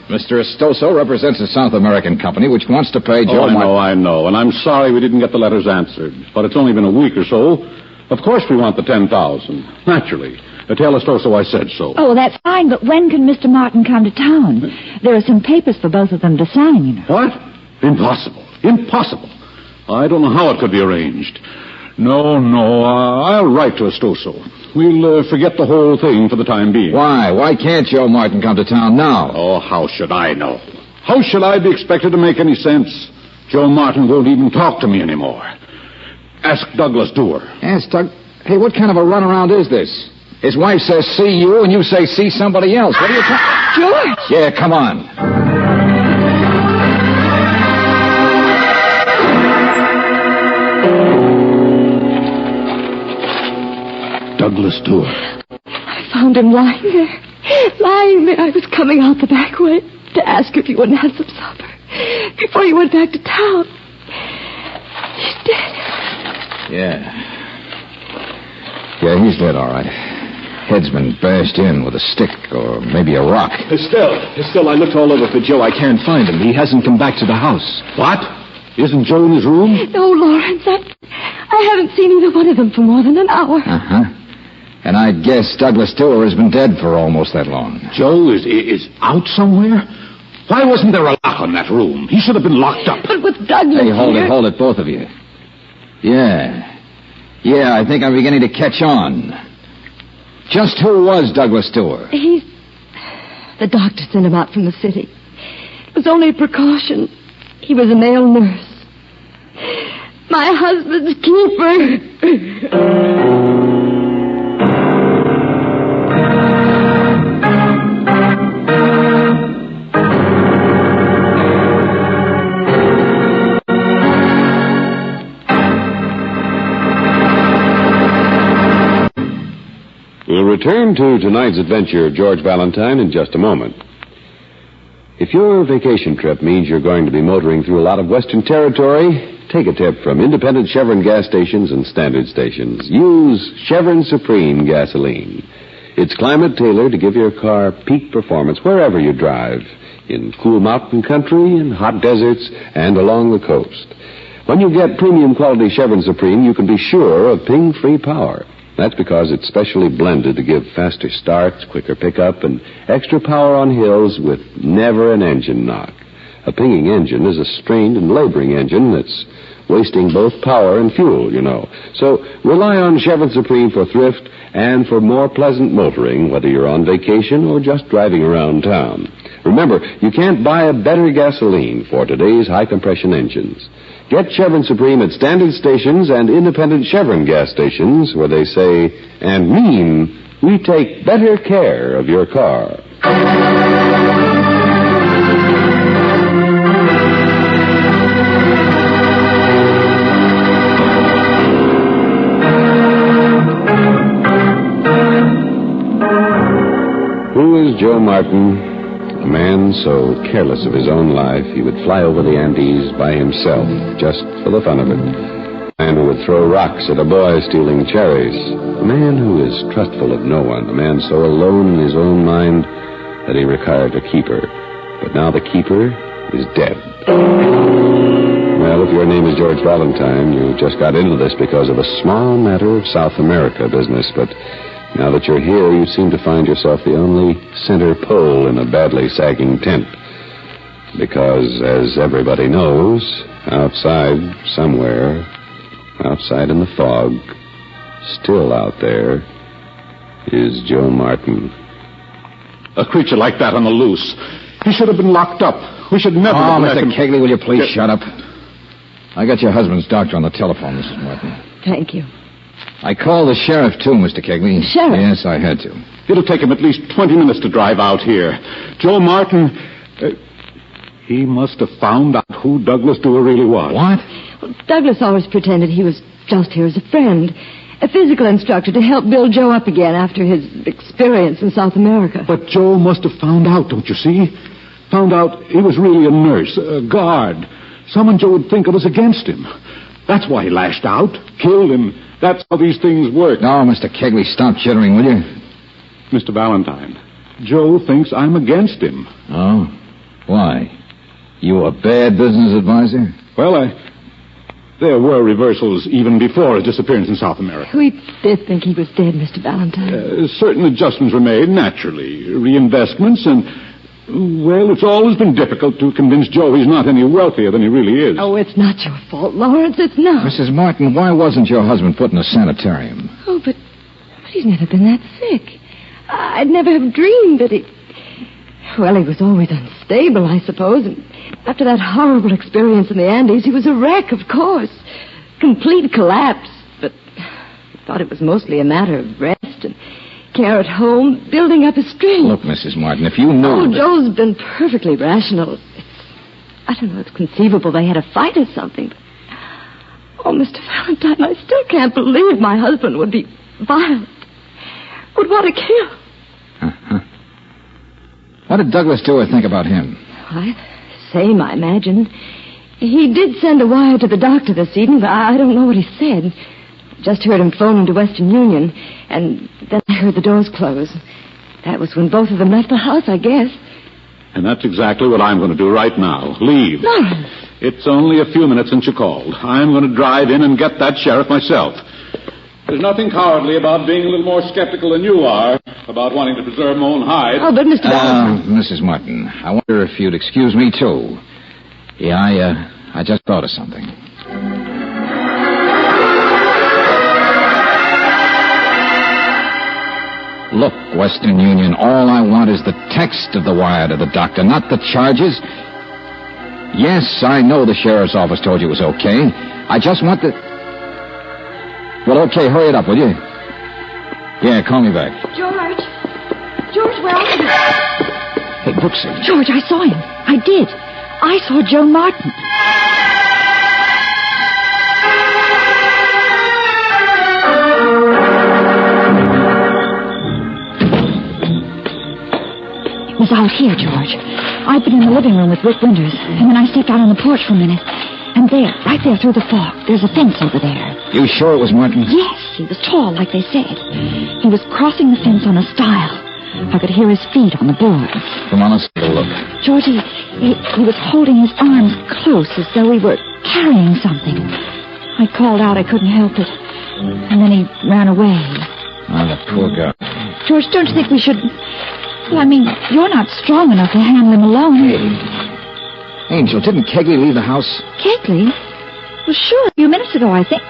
Mr. Estoso represents a South American company which wants to pay Joe Martin. I know, and I'm sorry we didn't get the letters answered. But it's only been a week or so. Of course we want the $10,000. Naturally. Tell Estoso I said so. Oh, that's fine, but when can Mr. Martin come to town? There are some papers for both of them to sign, you know. What? Impossible. I don't know how it could be arranged. No, I'll write to Estoso. We'll forget the whole thing for the time being. Why? Why can't Joe Martin come to town now? Oh, how should I know? How should I be expected to make any sense? Joe Martin won't even talk to me anymore. Ask Douglas Dewar. Ask Doug... Hey, what kind of a runaround is this? His wife says see you, and you say see somebody else. What are you talking... George! Yeah, come on. Douglas Dewar. I found him lying there. I was coming out the back way to ask if you wouldn't have some supper before you went back to town. He's dead. Yeah. Yeah, he's dead, all right. Head's been bashed in with a stick or maybe a rock. Estelle, I looked all over for Joe. I can't find him. He hasn't come back to the house. What? Isn't Joe in his room? No, Lawrence, I haven't seen either one of them for more than an hour. Uh-huh. And I guess Douglas Stewart has been dead for almost that long. Joe is out somewhere? Why wasn't there a lock on that room? He should have been locked up. But with Douglas Hey, hold it, both of you. Yeah, I think I'm beginning to catch on. Just who was Douglas Stewart? The doctor sent him out from the city. It was only a precaution. He was a male nurse. My husband's keeper. We'll return to tonight's adventure of George Valentine in just a moment. If your vacation trip means you're going to be motoring through a lot of Western territory, take a tip from independent Chevron gas stations and standard stations. Use Chevron Supreme gasoline. It's climate-tailored to give your car peak performance wherever you drive, in cool mountain country, in hot deserts, and along the coast. When you get premium quality Chevron Supreme, you can be sure of ping-free power. That's because it's specially blended to give faster starts, quicker pickup, and extra power on hills with never an engine knock. A pinging engine is a strained and laboring engine that's wasting both power and fuel, you know. So rely on Chevron Supreme for thrift and for more pleasant motoring, whether you're on vacation or just driving around town. Remember, you can't buy a better gasoline for today's high-compression engines. Get Chevron Supreme at standard stations and independent Chevron gas stations where they say and mean we take better care of your car. Who is Joe Martin? A man so careless of his own life, he would fly over the Andes by himself, just for the fun of it. A man who would throw rocks at a boy stealing cherries. A man who is trustful of no one. A man so alone in his own mind that he required a keeper. But now the keeper is dead. Well, if your name is George Valentine, you just got into this because of a small matter of South America business, but now that you're here, you seem to find yourself the only center pole in a badly sagging tent. Because, as everybody knows, outside somewhere, outside in the fog, still out there, is Joe Martin. A creature like that on the loose. He should have been locked up. We should never have let him... Mr. Kegley, will you please shut up? I got your husband's doctor on the telephone, Mrs. Martin. Thank you. I called the sheriff, too, Mr. Kegley. Sheriff? Yes, I had to. It'll take him at least 20 minutes to drive out here. Joe Martin... he must have found out who Douglas Stewart really was. What? Well, Douglas always pretended he was just here as a friend. A physical instructor to help build Joe up again after his experience in South America. But Joe must have found out, don't you see? Found out he was really a nurse, a guard. Someone Joe would think of was against him. That's why he lashed out, killed him. That's how these things work. No, Mr. Kegley, stop chittering, will you? Mr. Valentine, Joe thinks I'm against him. Oh? Why? You a bad business advisor? Well, there were reversals even before his disappearance in South America. We did think he was dead, Mr. Valentine. Certain adjustments were made, naturally. Reinvestments and... Well, it's always been difficult to convince Joe he's not any wealthier than he really is. Oh, it's not your fault, Lawrence. It's not. Mrs. Martin, why wasn't your husband put in a sanitarium? Oh, but he's never been that sick. I'd never have dreamed that he... Well, he was always unstable, I suppose. And after that horrible experience in the Andes, he was a wreck, of course. Complete collapse. But I thought it was mostly a matter of rest and... care at home, building up his strength. Look, Mrs. Martin, if you knew... Oh, Joe's been perfectly rational. I don't know, it's conceivable they had a fight or something. Oh, Mr. Valentine, I still can't believe my husband would be violent. Would want to kill. Uh-huh. What did Douglas Stewart think about him? Same, I imagine. He did send a wire to the doctor this evening, but I don't know what he said. Just heard him phone into Western Union. And then I heard the doors close. That was when both of them left the house, I guess. And that's exactly what I'm going to do right now. Leave. Lawrence. It's only a few minutes since you called. I'm going to drive in and get that sheriff myself. There's nothing cowardly about being a little more skeptical than you are about wanting to preserve my own hide. Oh, but Mr. Mrs. Martin, I wonder if you'd excuse me, too. Yeah, I just thought of something. Look, Western Union, all I want is the text of the wire to the doctor, not the charges. Yes, I know the sheriff's office told you it was okay. I just want the... Well, okay, hurry it up, will you? Yeah, call me back. George, where are you? Hey, Brooksy. George, I saw him. I did. I saw Joe Martin. It was out here, George. I'd been in the living room with Rick Winters, and then I stepped out on the porch for a minute. And there, right there through the fog, there's a fence over there. You sure it was Martin? Yes, he was tall, like they said. He was crossing the fence on a stile. I could hear his feet on the boards. Come on, let's take a look. Georgie, he was holding his arms close as though he were carrying something. I called out, I couldn't help it. And then he ran away. Oh, the poor guy. George, don't you think we should... Well, I mean, you're not strong enough to handle him alone. Hey. Angel, didn't Kegley leave the house? Kegley? Well, sure, a few minutes ago, I think.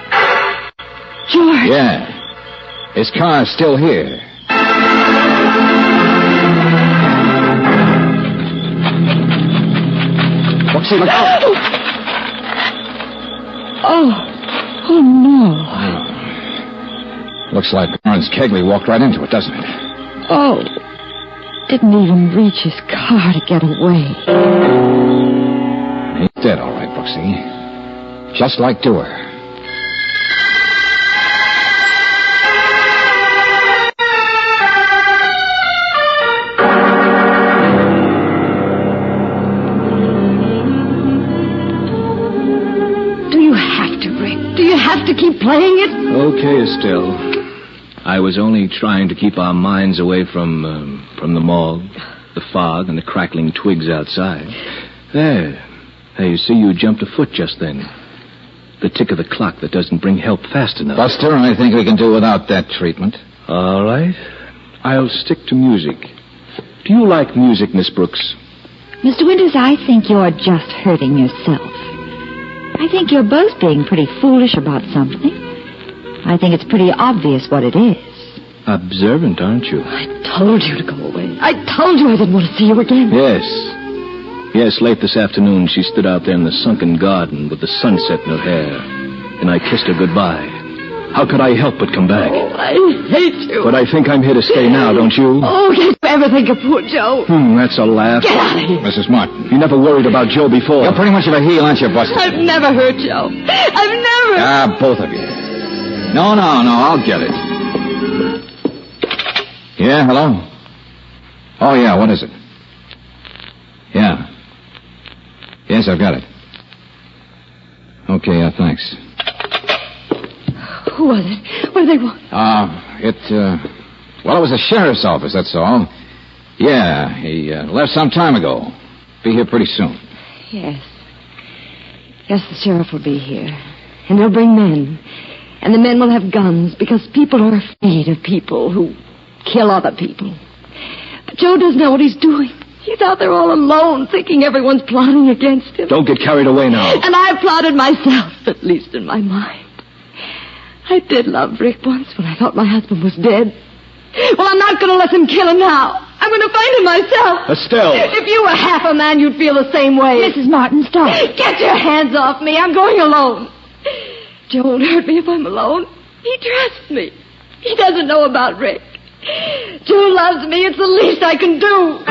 George! Yeah. His car's still here. Brooksy, look out! Oh, no. Looks like Lawrence Kegley walked right into it, doesn't it? Oh. Didn't even reach his car to get away. He's dead, all right, Brooksy. Just like Dewar. Do you have to, Rick? Do you have to keep playing it? Okay, Estelle. I was only trying to keep our minds away from the mall, the fog, and the crackling twigs outside. There. Hey, you see, you jumped a foot just then. The tick of the clock that doesn't bring help fast enough. Buster, I think we can do without that treatment. All right. I'll stick to music. Do you like music, Miss Brooks? Mr. Winters, I think you're just hurting yourself. I think you're both being pretty foolish about something. I think it's pretty obvious what it is. Observant, aren't you? I told you to go away. I told you I didn't want to see you again. Yes. Yes, late this afternoon, she stood out there in the sunken garden with the sunset in her hair. And I kissed her goodbye. How could I help but come back? Oh, I hate you. But I think I'm here to stay now, don't you? Oh, can't you ever think of poor Joe? That's a laugh. Get out of here. Mrs. Martin. You never worried about Joe before. You're pretty much of a heel, aren't you, Buster? I've never hurt Joe. I've never... Both of you. No, I'll get it. Yeah, hello? Oh, yeah, what is it? Yeah. Yes, I've got it. Okay, thanks. Who was it? What do they want? Well, it was the sheriff's office, that's all. Yeah, he left some time ago. Be here pretty soon. Yes. Yes, the sheriff will be here. And they'll bring men. And the men will have guns because people are afraid of people who kill other people. But Joe doesn't know what he's doing. He's out there all alone, thinking everyone's plotting against him. Don't get carried away now. And I plotted myself, at least in my mind. I did love Rick once when I thought my husband was dead. Well, I'm not going to let them kill him now. I'm going to find him myself. Estelle. If you were half a man, you'd feel the same way. Mrs. Martin, stop. Get your hands off me. I'm going alone. Joe won't hurt me if I'm alone. He trusts me. He doesn't know about Rick. Joe loves me. It's the least I can do.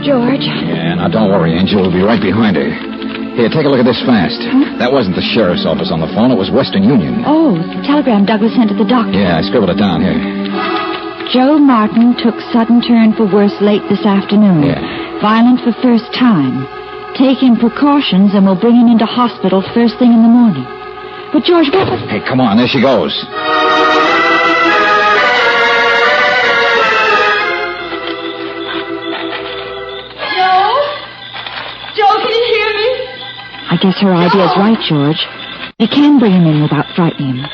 George. Yeah, now don't worry, Angel. We'll be right behind her. Here, take a look at this fast. Huh? That wasn't the sheriff's office on the phone. It was Western Union. Oh, the telegram Douglas sent to the doctor. Yeah, I scribbled it down here. Joe Martin took sudden turn for worse late this afternoon. Yeah. Violent for first time. taking precautions, and we'll bring him into hospital first thing in the morning. But, George, what was... Hey, come on. There she goes. Joe, can you hear me? I guess her idea's right, George. We can bring him in without frightening him.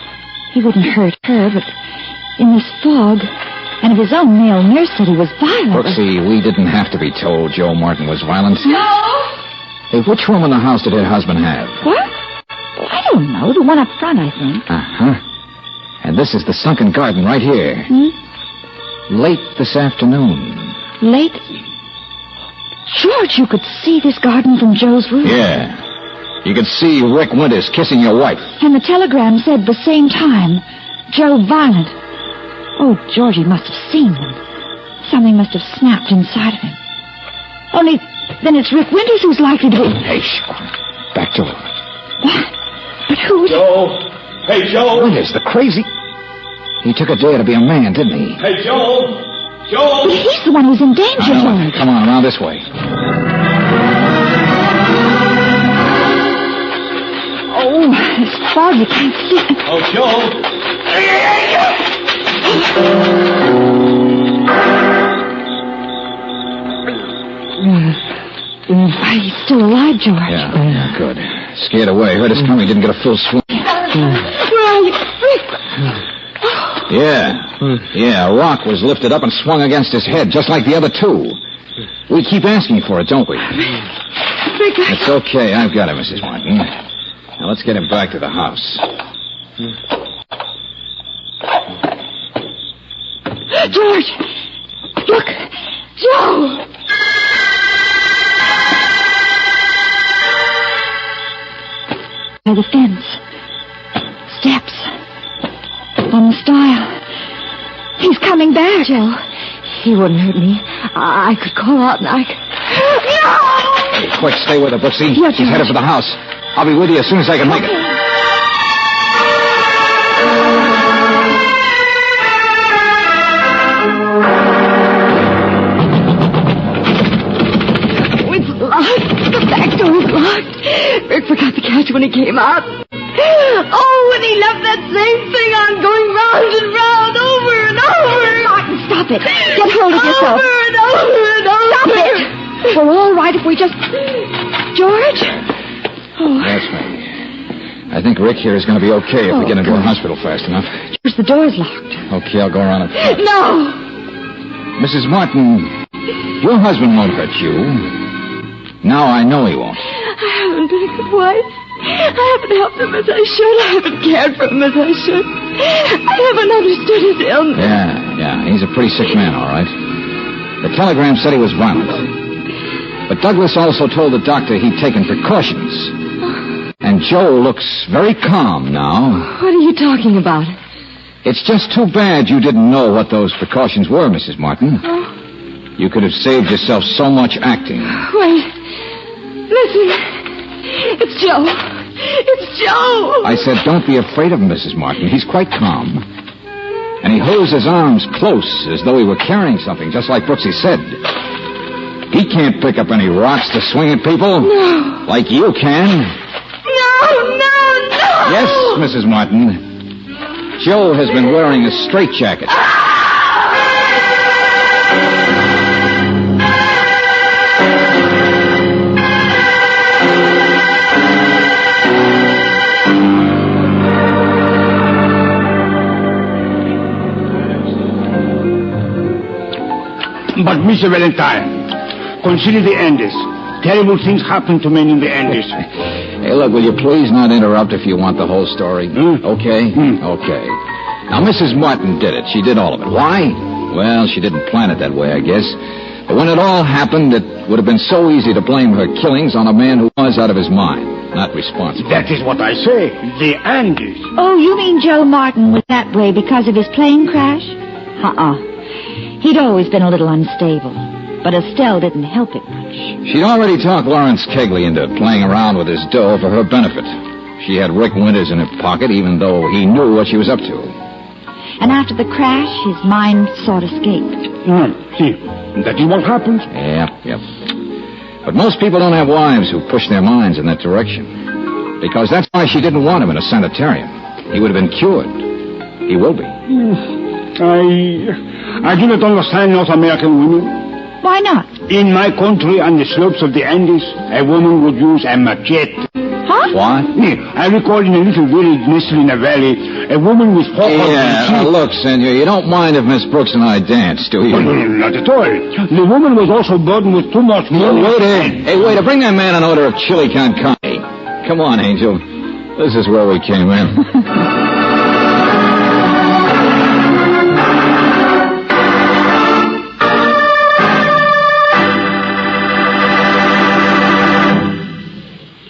He wouldn't hurt her, but in this fog... And if his own male nurse said he was violent... Brooksy, we didn't have to be told Joe Martin was violent. No! Hey, which room in the house did her husband have? What? I don't know. The one up front, I think. Uh-huh. And this is the sunken garden right here. Late this afternoon. Late? George, you could see this garden from Joe's room. Yeah. You could see Rick Winters kissing your wife. And the telegram said the same time. Joe violent. Oh, Georgie must have seen them. Something must have snapped inside of him. Only, then it's Rick Winters who's likely to be... Hey, shh. Back to him. What? But who's... Joe! Hey, Joe! Winters, the crazy... He took a dare to be a man, didn't he? Hey, Joe! Joe! But he's the one who's in danger, George. Come on, around this way. Oh, it's fog. You can't see. Oh, Joe! He's still alive, George. Yeah, good. Scared away. Heard us coming. Didn't get a full swing. Where are you? Yeah, a rock was lifted up and swung against his head, just like the other two. We keep asking for it, don't we? It's okay. I've got it, Mrs. Martin. Now, let's get him back to the house. George! Look! Joe! By the fence. Steps. On the stile. He's coming back. Joe, he wouldn't hurt me. I could call out and I could... No! Hey, quick, stay with her, Brooksy. Yes, She's headed for the house. I'll be with you as soon as I can make it. The back door is locked. Rick forgot the catch when he came out. Oh, and he left that same thing on going round and round, over and over. Martin, stop it. Get hold of yourself. Over and over and over. Stop it. We're all right if we just... George? Oh. That's me. I think Rick here is going to be okay if we get into a hospital fast enough. George, the door's locked. Okay, I'll go around and... No! Mrs. Martin, your husband won't hurt you. Now I know he won't. I haven't been a good wife. I haven't helped him as I should. I haven't cared for him as I should. I haven't understood his illness. Yeah. He's a pretty sick man, all right. The telegram said he was violent. But Douglas also told the doctor he'd taken precautions. And Joe looks very calm now. What are you talking about? It's just too bad you didn't know what those precautions were, Mrs. Martin. You could have saved yourself so much acting. Wait. Listen. It's Joe. It's Joe. I said don't be afraid of him, Mrs. Martin. He's quite calm. And he holds his arms close as though he were carrying something, just like Brooksy said. He can't pick up any rocks to swing at people. No. Like you can. No. Yes, Mrs. Martin. Joe has been wearing a straitjacket. But, Mr. Valentine, consider the Andes. Terrible things happen to men in the Andes. Hey, look, will you please not interrupt if you want the whole story? Okay? Okay. Now, Mrs. Martin did it. She did all of it. Why? Well, she didn't plan it that way, I guess. But when it all happened, it would have been so easy to blame her killings on a man who was out of his mind, not responsible. That is what I say. The Andes. Oh, you mean Joe Martin was that way because of his plane crash? He'd always been a little unstable, but Estelle didn't help it much. She'd already talked Lawrence Kegley into playing around with his dough for her benefit. She had Rick Winters in her pocket, even though he knew what she was up to. And after the crash, his mind sort of escaped. See, that is what happened. Yep. But most people don't have wives who push their minds in that direction. Because that's why she didn't want him in a sanitarium. He would have been cured. He will be. I do not understand North American women. Why not? In my country, on the slopes of the Andes, a woman would use a machete. Huh? What? I recall in a little village nestled in a valley, a woman with four look, senor, you don't mind if Miss Brooks and I dance, do you? No, not at all. The woman was also burdened with too much money. Hey, waiter, bring that man an order of chili con carne. Come on, Angel. This is where we came in.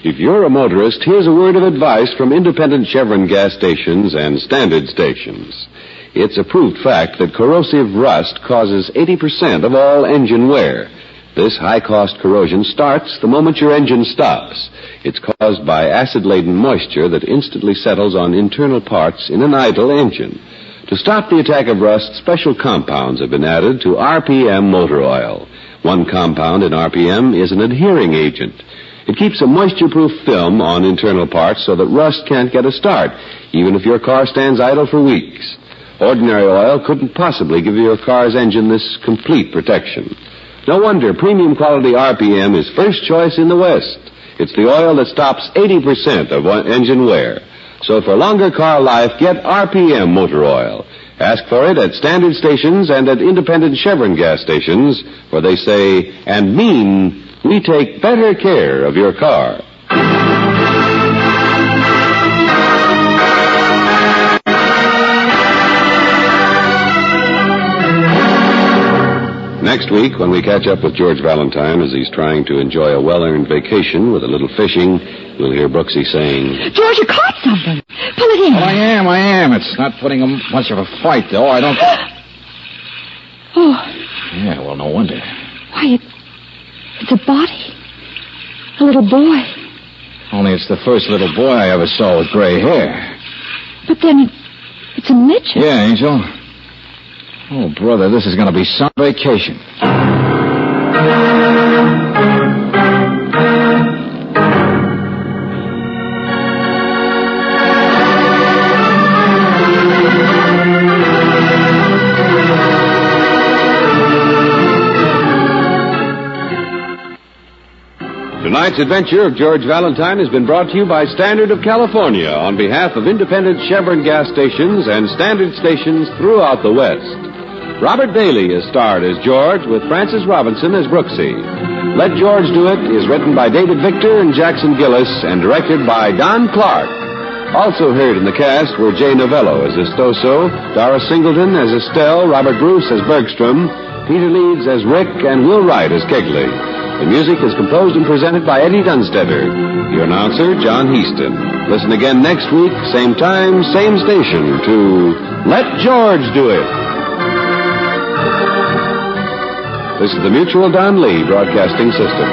If you're a motorist, here's a word of advice from independent Chevron gas stations and standard stations. It's a proved fact that corrosive rust causes 80% of all engine wear. This high-cost corrosion starts the moment your engine stops. It's caused by acid-laden moisture that instantly settles on internal parts in an idle engine. To stop the attack of rust, special compounds have been added to RPM motor oil. One compound in RPM is an adhering agent. It keeps a moisture-proof film on internal parts so that rust can't get a start, even if your car stands idle for weeks. Ordinary oil couldn't possibly give your car's engine this complete protection. No wonder premium quality RPM is first choice in the West. It's the oil that stops 80% of engine wear. So for longer car life, get RPM motor oil. Ask for it at standard stations and at independent Chevron gas stations, where they say and mean, we take better care of your car. Next week, when we catch up with George Valentine as he's trying to enjoy a well-earned vacation with a little fishing, we'll hear Brooksy saying, George, you caught something. Pull it in. Well, I am. It's not putting much of a fight, though. I don't... Oh. Yeah, well, no wonder. Why, it's a body. A little boy. Only it's the first little boy I ever saw with gray hair. But then it's a midget. Yeah, Angel. Oh, brother, this is going to be some vacation. Tonight's adventure of George Valentine has been brought to you by Standard of California on behalf of independent Chevron gas stations and standard stations throughout the West. Robert Bailey is starred as George with Francis Robinson as Brooksy. Let George Do It is written by David Victor and Jackson Gillis and directed by Don Clark. Also heard in the cast were Jay Novello as Estoso, Doris Singleton as Estelle, Robert Bruce as Bergstrom, Peter Leeds as Rick, and Will Wright as Kegley. The music is composed and presented by Eddie Dunstetter. Your announcer, John Heaston. Listen again next week, same time, same station, to Let George Do It. This is the Mutual Don Lee Broadcasting System.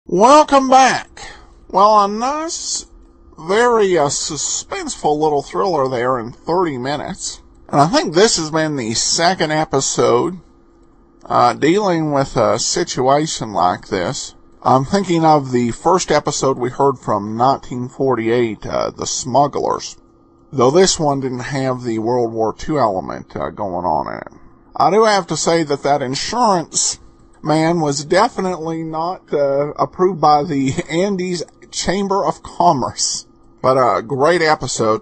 Welcome back. Well, a nice, very suspenseful little thriller there in 30 minutes. And I think this has been the second episode dealing with a situation like this. I'm thinking of the first episode we heard from 1948, The Smugglers. Though this one didn't have the World War II element going on in it. I do have to say that insurance man was definitely not approved by the Andes Chamber of Commerce. But a great episode.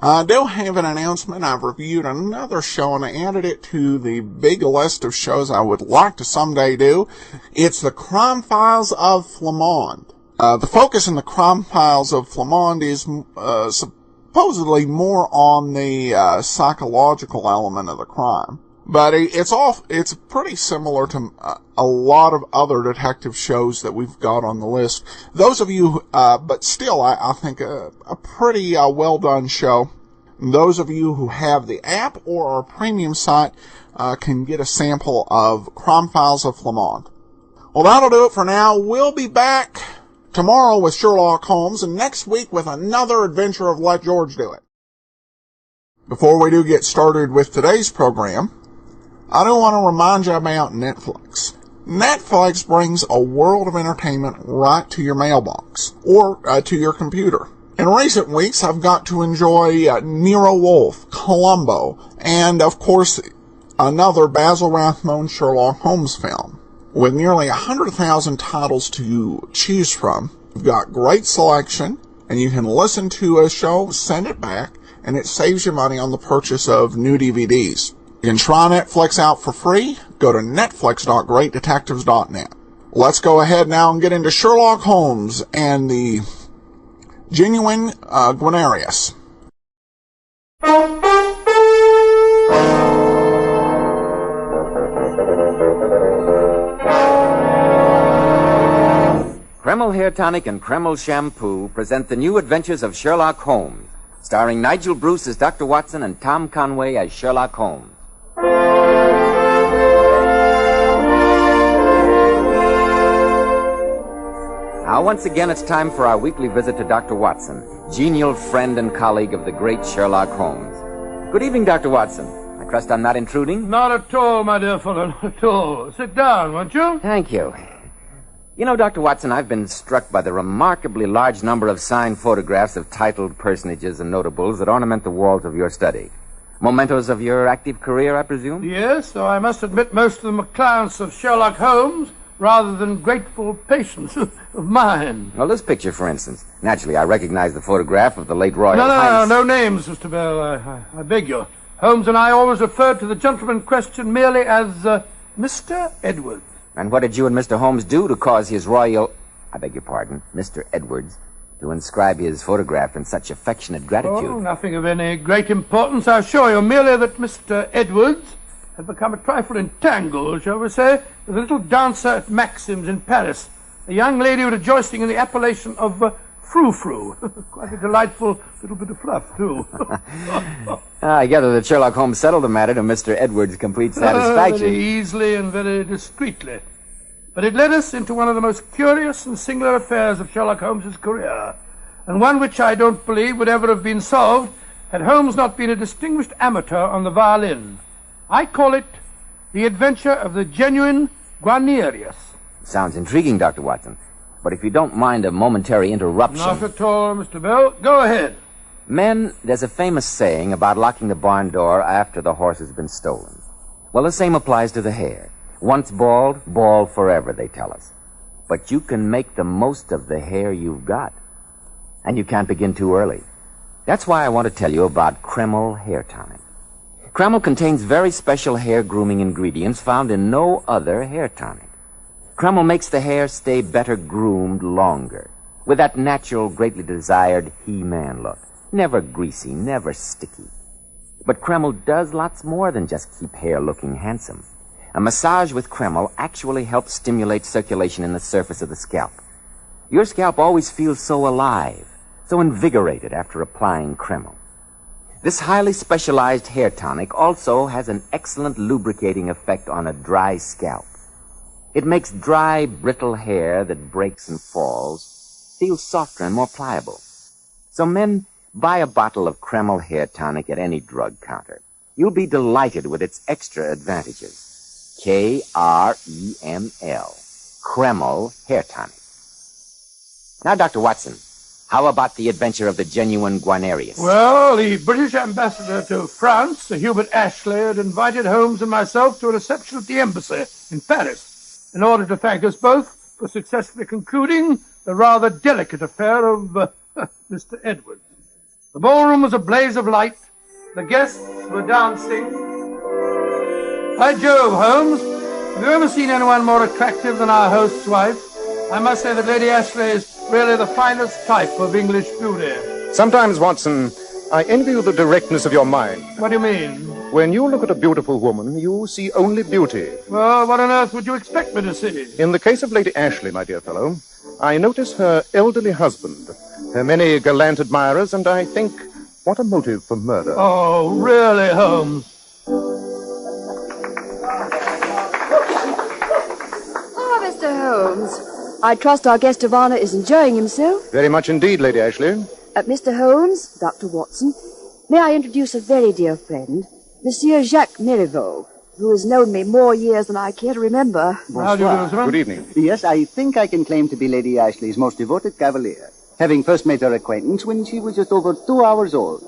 I do have an announcement. I've reviewed another show and I added it to the big list of shows I would like to someday do. It's the Crime Files of Flamand. The focus in the Crime Files of Flamand is supposedly more on the psychological element of the crime. But it's pretty similar to a lot of other detective shows that we've got on the list. Those of you, but still, I think a pretty well done show. Those of you who have the app or our premium site can get a sample of Crime Files of Flamand. Well, that'll do it for now. We'll be back tomorrow with Sherlock Holmes, and next week with another adventure of Let George Do It. Before we do get started with today's program, I do want to remind you about Netflix. Netflix brings a world of entertainment right to your mailbox or to your computer. In recent weeks, I've got to enjoy Nero, Wolfe, Columbo, and, of course, another Basil Rathbone Sherlock Holmes film. With nearly 100,000 titles to choose from, you've got great selection, and you can listen to a show, send it back, and it saves you money on the purchase of new DVDs. You can try Netflix out for free. Go to netflix.greatdetectives.net. Let's go ahead now and get into Sherlock Holmes and the genuine Gunarius. Kreml Hair Tonic and Kreml Shampoo present the new adventures of Sherlock Holmes, starring Nigel Bruce as Dr. Watson and Tom Conway as Sherlock Holmes. Now, once again, it's time for our weekly visit to Dr. Watson, genial friend and colleague of the great Sherlock Holmes. Good evening, Dr. Watson. I trust I'm not intruding? Not at all, my dear fellow, not at all. Sit down, won't you? Thank you. You know, Dr. Watson, I've been struck by the remarkably large number of signed photographs of titled personages and notables that ornament the walls of your study. Mementos of your active career, I presume? Yes, though I must admit most of them are clients of Sherlock Holmes rather than grateful patients of mine. Well, this picture, for instance. Naturally, I recognize the photograph of the late Royal Highness. No names, Mr. Bell. I beg you. Holmes and I always referred to the gentleman in question merely as Mr. Edwards. And what did you and Mr. Holmes do to cause his royal... I beg your pardon, Mr. Edwards, to inscribe his photograph in such affectionate gratitude? Oh, nothing of any great importance, I assure you. Merely that Mr. Edwards had become a trifle entangled, shall we say, with a little dancer at Maxim's in Paris, a young lady rejoicing in the appellation of Frou-Frou. Quite a delightful little bit of fluff, too. I gather that Sherlock Holmes settled the matter to Mr. Edwards' complete satisfaction. Very easily and very discreetly. But it led us into one of the most curious and singular affairs of Sherlock Holmes' career, and one which I don't believe would ever have been solved had Holmes not been a distinguished amateur on the violin. I call it The Adventure of the Genuine Gunarius. Sounds intriguing, Dr. Watson. But if you don't mind a momentary interruption... Not at all, Mr. Bell. Go ahead. Men, there's a famous saying about locking the barn door after the horse has been stolen. Well, the same applies to the hair. Once bald, bald forever, they tell us. But you can make the most of the hair you've got. And you can't begin too early. That's why I want to tell you about Kreml Hair Tonic. Kreml contains very special hair grooming ingredients found in no other hair tonic. Kreml makes the hair stay better groomed longer, with that natural, greatly desired He-Man look. Never greasy, never sticky. But Kreml does lots more than just keep hair looking handsome. A massage with Kreml actually helps stimulate circulation in the surface of the scalp. Your scalp always feels so alive, so invigorated after applying Kreml. This highly specialized hair tonic also has an excellent lubricating effect on a dry scalp. It makes dry, brittle hair that breaks and falls feel softer and more pliable. So men, buy a bottle of Kreml hair tonic at any drug counter. You'll be delighted with its extra advantages. K-R-E-M-L. Kreml hair tonic. Now, Dr. Watson, how about the adventure of the genuine Gunarius? Well, the British ambassador to France, Sir Hubert Ashley, had invited Holmes and myself to a reception at the embassy in Paris in order to thank us both for successfully concluding the rather delicate affair of Mr. Edwards. The ballroom was a blaze of light. The guests were dancing. By Jove, Holmes, have you ever seen anyone more attractive than our host's wife? I must say that Lady Ashley is really the finest type of English beauty. Sometimes, Watson, I envy you the directness of your mind. What do you mean? When you look at a beautiful woman, you see only beauty. Well, what on earth would you expect me to see? In the case of Lady Ashley, my dear fellow, I notice her elderly husband, her many gallant admirers, and I think, what a motive for murder. Oh, really, Holmes? Oh, Mr. I trust our guest of honor is enjoying himself. Very much indeed, Lady Ashley. Mr. Holmes, Dr. Watson, may I introduce a very dear friend, Monsieur Jacques Meriveau, who has known me more years than I care to remember. Bonsoir. Good evening. Yes, I think I can claim to be Lady Ashley's most devoted cavalier, having first made her acquaintance when she was just over 2 hours old.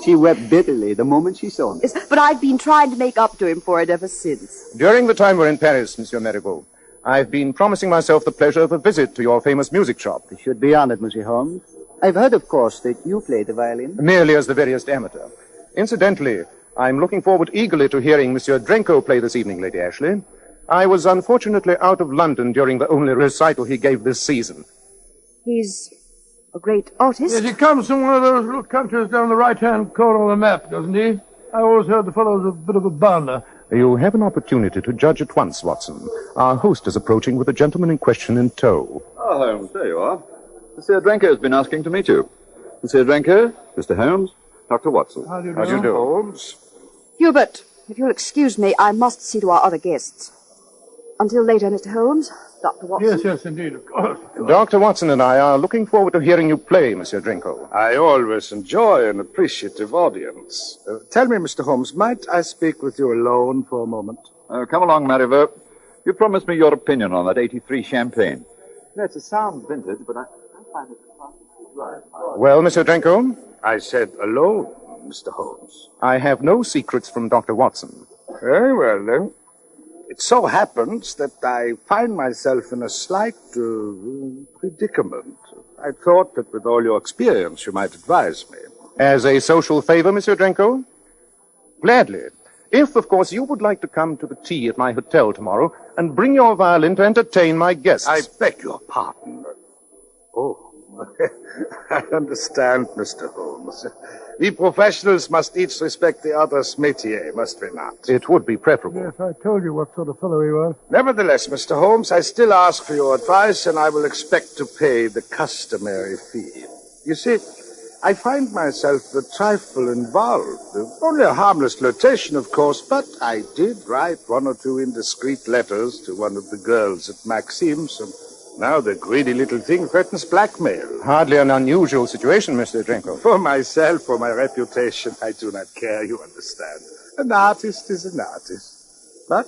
She wept bitterly the moment she saw me. Yes, but I've been trying to make up to him for it ever since. During the time we're in Paris, Monsieur Meriveau, I've been promising myself the pleasure of a visit to your famous music shop. I should be honored, Monsieur Holmes. I've heard, of course, that you play the violin. Merely as the veriest amateur. Incidentally, I'm looking forward eagerly to hearing Monsieur Drenko play this evening, Lady Ashley. I was unfortunately out of London during the only recital he gave this season. He's a great artist. Yes, he comes from one of those little countries down the right-hand corner of the map, doesn't he? I always heard the fellow's a bit of a bounder. You have an opportunity to judge at once, Watson. Our host is approaching with the gentleman in question in tow. Oh, Holmes, there you are. Monsieur Drenko has been asking to meet you. Monsieur Drenko, Mr. Holmes, Dr. Watson. How do you do? Holmes? Hubert, if you'll excuse me, I must see to our other guests. Until later, Mr. Holmes, Dr. Watson. Yes, indeed, of course. Dr. Watson and I are looking forward to hearing you play, Monsieur Drenko. I always enjoy an appreciative audience. Tell me, Mr. Holmes, might I speak with you alone for a moment? Come along, Marivaux. You promised me your opinion on that 83 champagne. It's a sound vintage, but I find it... Well, Monsieur Drenko? I said alone, Mr. Holmes. I have no secrets from Dr. Watson. Very well, then. It so happens that I find myself in a slight predicament. I thought that with all your experience, you might advise me. As a social favor, Monsieur Drenko? Gladly. If, of course, you would like to come to the tea at my hotel tomorrow and bring your violin to entertain my guests. I beg your pardon. Oh, I understand, Mr. Holmes. We professionals must each respect the other's métier, must we not? It would be preferable. Yes, I told you what sort of fellow he was. Nevertheless, Mr. Holmes, I still ask for your advice, and I will expect to pay the customary fee. You see, I find myself a trifle involved. Only a harmless flirtation, of course, but I did write one or two indiscreet letters to one of the girls at Maxim's, and now the greedy little thing threatens blackmail. Hardly an unusual situation, Mr. Drenko. For myself, for my reputation, I do not care, you understand. An artist is an artist. But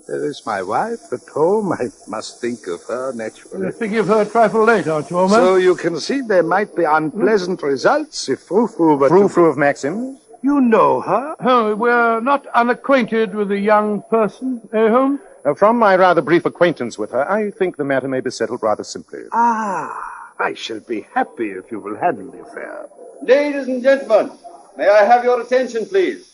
there is my wife at home. I must think of her, naturally. You're thinking of her a trifle late, aren't you, old man? So you can see there might be unpleasant results if Frou-Frou were Frou-Frou of Maxim? You know her? Oh, we're not unacquainted with the young person, eh, Holmes? From my rather brief acquaintance with her, I think the matter may be settled rather simply. I shall be happy if you will handle the affair. Ladies and gentlemen, may I have your attention, please?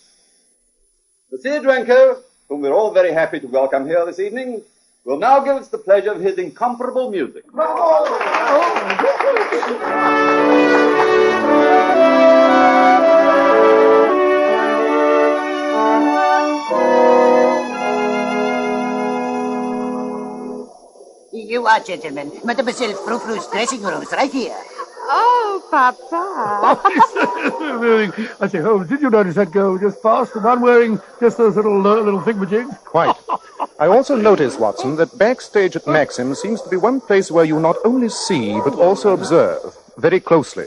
Monsieur Drenko, whom we're all very happy to welcome here this evening, will now give us the pleasure of his incomparable music. You are, gentlemen. Mademoiselle Frou-Frou's dressing room is right here. Oh, Papa. I say, Holmes, did you notice that girl just passed? The one wearing just those little thingamajigs? Quite. I also noticed, Watson, that backstage at Maxim seems to be one place where you not only see, but also observe very closely.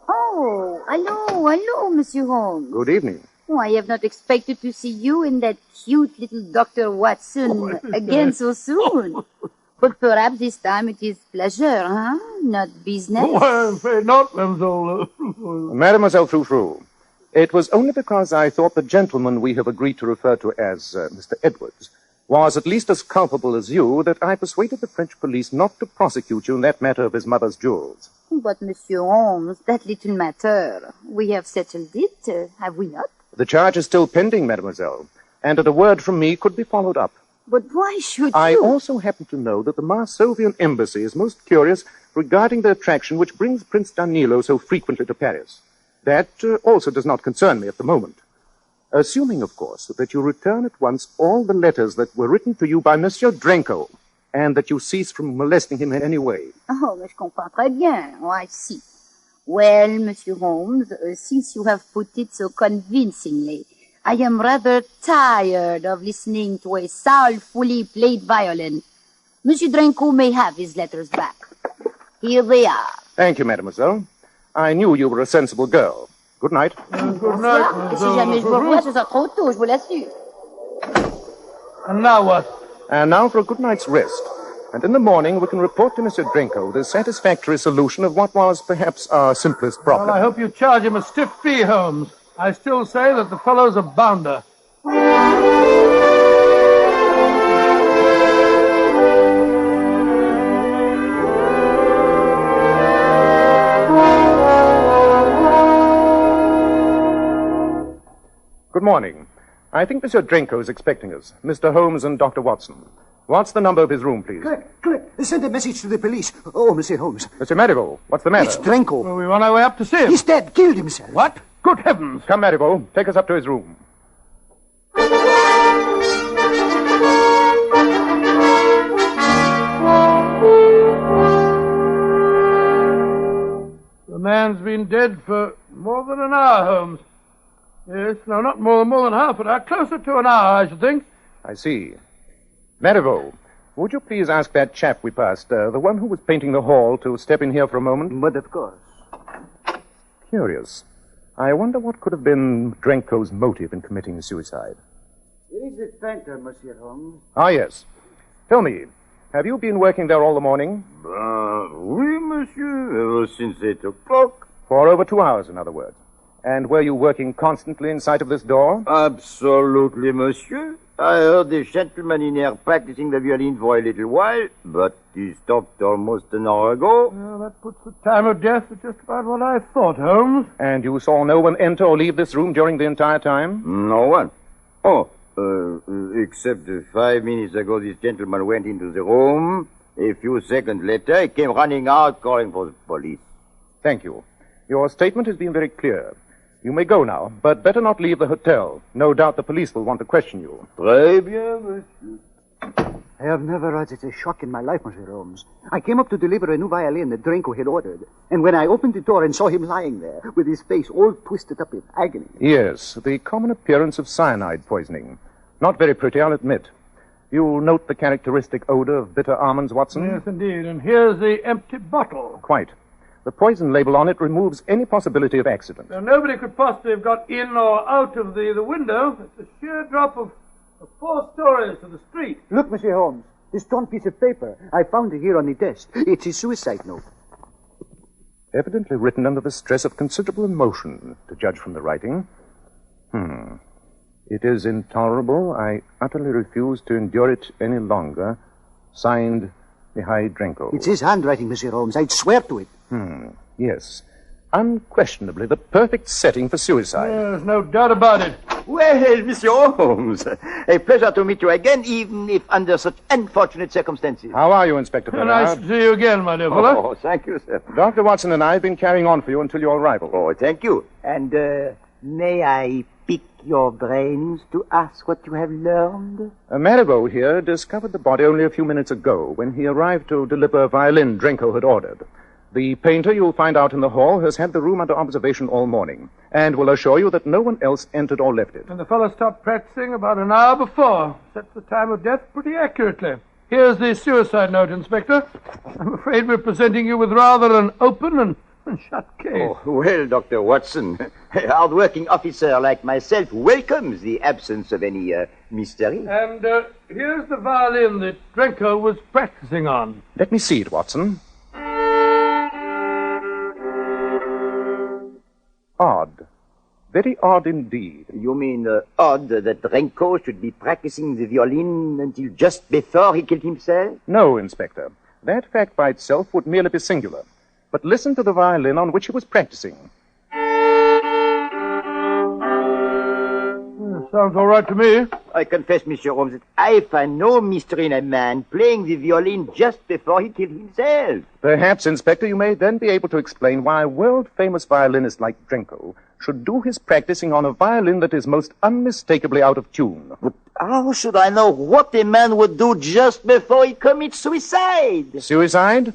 Oh, hello, Monsieur Holmes. Good evening. Oh, I have not expected to see you and that cute little Dr. Watson again so soon. But perhaps this time it is pleasure, huh? Not business. Oh, I'm afraid not, Mademoiselle. Mademoiselle Frou-Frou, it was only because I thought the gentleman we have agreed to refer to as Mr. Edwards was at least as culpable as you that I persuaded the French police not to prosecute you in that matter of his mother's jewels. But, Monsieur Holmes, that little matter, we have settled it, have we not? The charge is still pending, mademoiselle, and at a word from me could be followed up. But why should I you? also happen to know that the Marsovian embassy is most curious regarding the attraction which brings Prince Danilo so frequently to Paris. That also does not concern me at the moment. Assuming, of course, that you return at once all the letters that were written to you by Monsieur Drenko, and that you cease from molesting him in any way. Oh, mais je comprends très bien. Oh, I see. Well, Monsieur Holmes, since you have put it so convincingly, I am rather tired of listening to a soulfully played violin. Monsieur Drenko may have his letters back. Here they are. Thank you, mademoiselle. I knew you were a sensible girl. Good night. Good night. Et si jamais je vous revois, ce sera trop tôt, je vous l'assure. And now what? And now for a good night's rest. And in the morning, we can report to Monsieur Drenko the satisfactory solution of what was perhaps our simplest problem. Well, I hope you charge him a stiff fee, Holmes. I still say that the fellow's a bounder. Good morning. I think Monsieur Drenko is expecting us. Mr. Holmes and Dr. Watson. What's the number of his room, please? Click. Send a message to the police. Oh, Monsieur Holmes. Monsieur Marivaux, what's the matter? It's Drenko. Well, we're on our way up to see him. He's dead. Killed himself. What? Good heavens. Come, Marivaux. Take us up to his room. The man's been dead for more than an hour, Holmes. Yes, no, not more than half an hour. Closer to an hour, I should think. I see. Marivaux, would you please ask that chap we passed, the one who was painting the hall, to step in here for a moment? But of course. Curious. I wonder what could have been Drenko's motive in committing suicide. Here is the painter, Monsieur Holmes. Ah, yes. Tell me, have you been working there all the morning? Oui, monsieur, ever since 8 o'clock. For over 2 hours, in other words. And were you working constantly in sight of this door? Absolutely, monsieur. I heard the gentleman in here practicing the violin for a little while, but he stopped almost an hour ago. Well, that puts the time of death at just about what I thought, Holmes. And you saw no one enter or leave this room during the entire time? No one. Oh, except 5 minutes ago this gentleman went into the room. A few seconds later, he came running out calling for the police. Thank you. Your statement has been very clear. You may go now, but better not leave the hotel. No doubt the police will want to question you. Très bien, monsieur. I have never had such a shock in my life, Monsieur Holmes. I came up to deliver a new violin that Drenko had ordered, and when I opened the door and saw him lying there, with his face all twisted up in agony... Yes, the common appearance of cyanide poisoning. Not very pretty, I'll admit. You'll note the characteristic odor of bitter almonds, Watson? Yes, indeed. And here's the empty bottle. Quite. The poison label on it removes any possibility of accident. Now, nobody could possibly have got in or out of the window. It's a sheer drop of 4 stories to the street. Look, Monsieur Holmes, this torn piece of paper. I found it here on the desk. It's his suicide note. Evidently written under the stress of considerable emotion, to judge from the writing. It is intolerable. I utterly refuse to endure it any longer. Signed, Mihai Drenko. It's his handwriting, Monsieur Holmes. I'd swear to it. Yes. Unquestionably the perfect setting for suicide. There's no doubt about it. Well, Monsieur Holmes, a pleasure to meet you again, even if under such unfortunate circumstances. How are you, Inspector Bernard? Nice to see you again, my dear fellow. Oh, thank you, sir. Dr. Watson and I have been carrying on for you until your arrival. Oh, thank you. And, may I pick your brains to ask what you have learned? Marivaux here discovered the body only a few minutes ago when he arrived to deliver a violin Drenko had ordered. The painter you'll find out in the hall has had the room under observation all morning and will assure you that no one else entered or left it. And the fellow stopped practicing about an hour before. Set the time of death pretty accurately. Here's the suicide note, Inspector. I'm afraid we're presenting you with rather an open and shut case. Oh, well, Dr. Watson, a hard-working officer like myself welcomes the absence of any mystery. And here's the violin that Drenko was practicing on. Let me see it, Watson. Odd. Very odd indeed. You mean odd that Drenko should be practicing the violin until just before he killed himself? No, Inspector. That fact by itself would merely be singular. But listen to the violin on which he was practicing. Sounds all right to me. I confess, Monsieur Holmes, that I find no mystery in a man playing the violin just before he killed himself. Perhaps, Inspector, you may then be able to explain why a world-famous violinist like Drenko should do his practicing on a violin that is most unmistakably out of tune. But how should I know what a man would do just before he commits suicide? Suicide?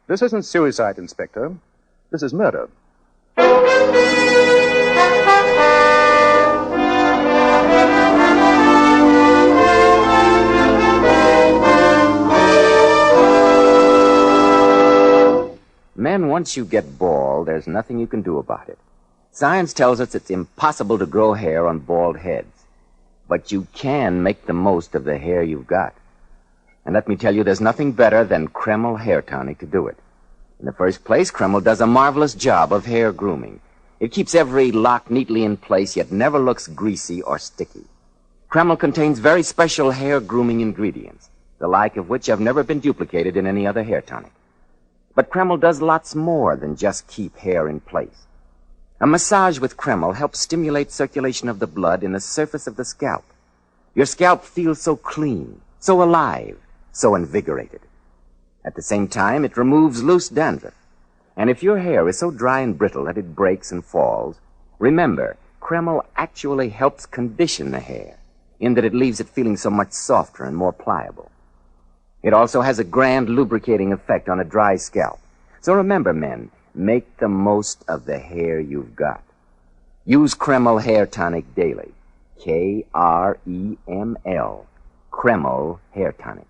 This isn't suicide, Inspector. This is murder. Men, once you get bald, there's nothing you can do about it. Science tells us it's impossible to grow hair on bald heads. But you can make the most of the hair you've got. And let me tell you, there's nothing better than Kreml hair tonic to do it. In the first place, Kreml does a marvelous job of hair grooming. It keeps every lock neatly in place, yet never looks greasy or sticky. Kreml contains very special hair grooming ingredients, the like of which have never been duplicated in any other hair tonic. But Kreml does lots more than just keep hair in place. A massage with Kreml helps stimulate circulation of the blood in the surface of the scalp. Your scalp feels so clean, so alive, so invigorated. At the same time, it removes loose dandruff. And if your hair is so dry and brittle that it breaks and falls, remember, Kreml actually helps condition the hair, in that it leaves it feeling so much softer and more pliable. It also has a grand lubricating effect on a dry scalp. So remember, men, make the most of the hair you've got. Use Kreml hair tonic daily. Kreml. Kreml hair tonic.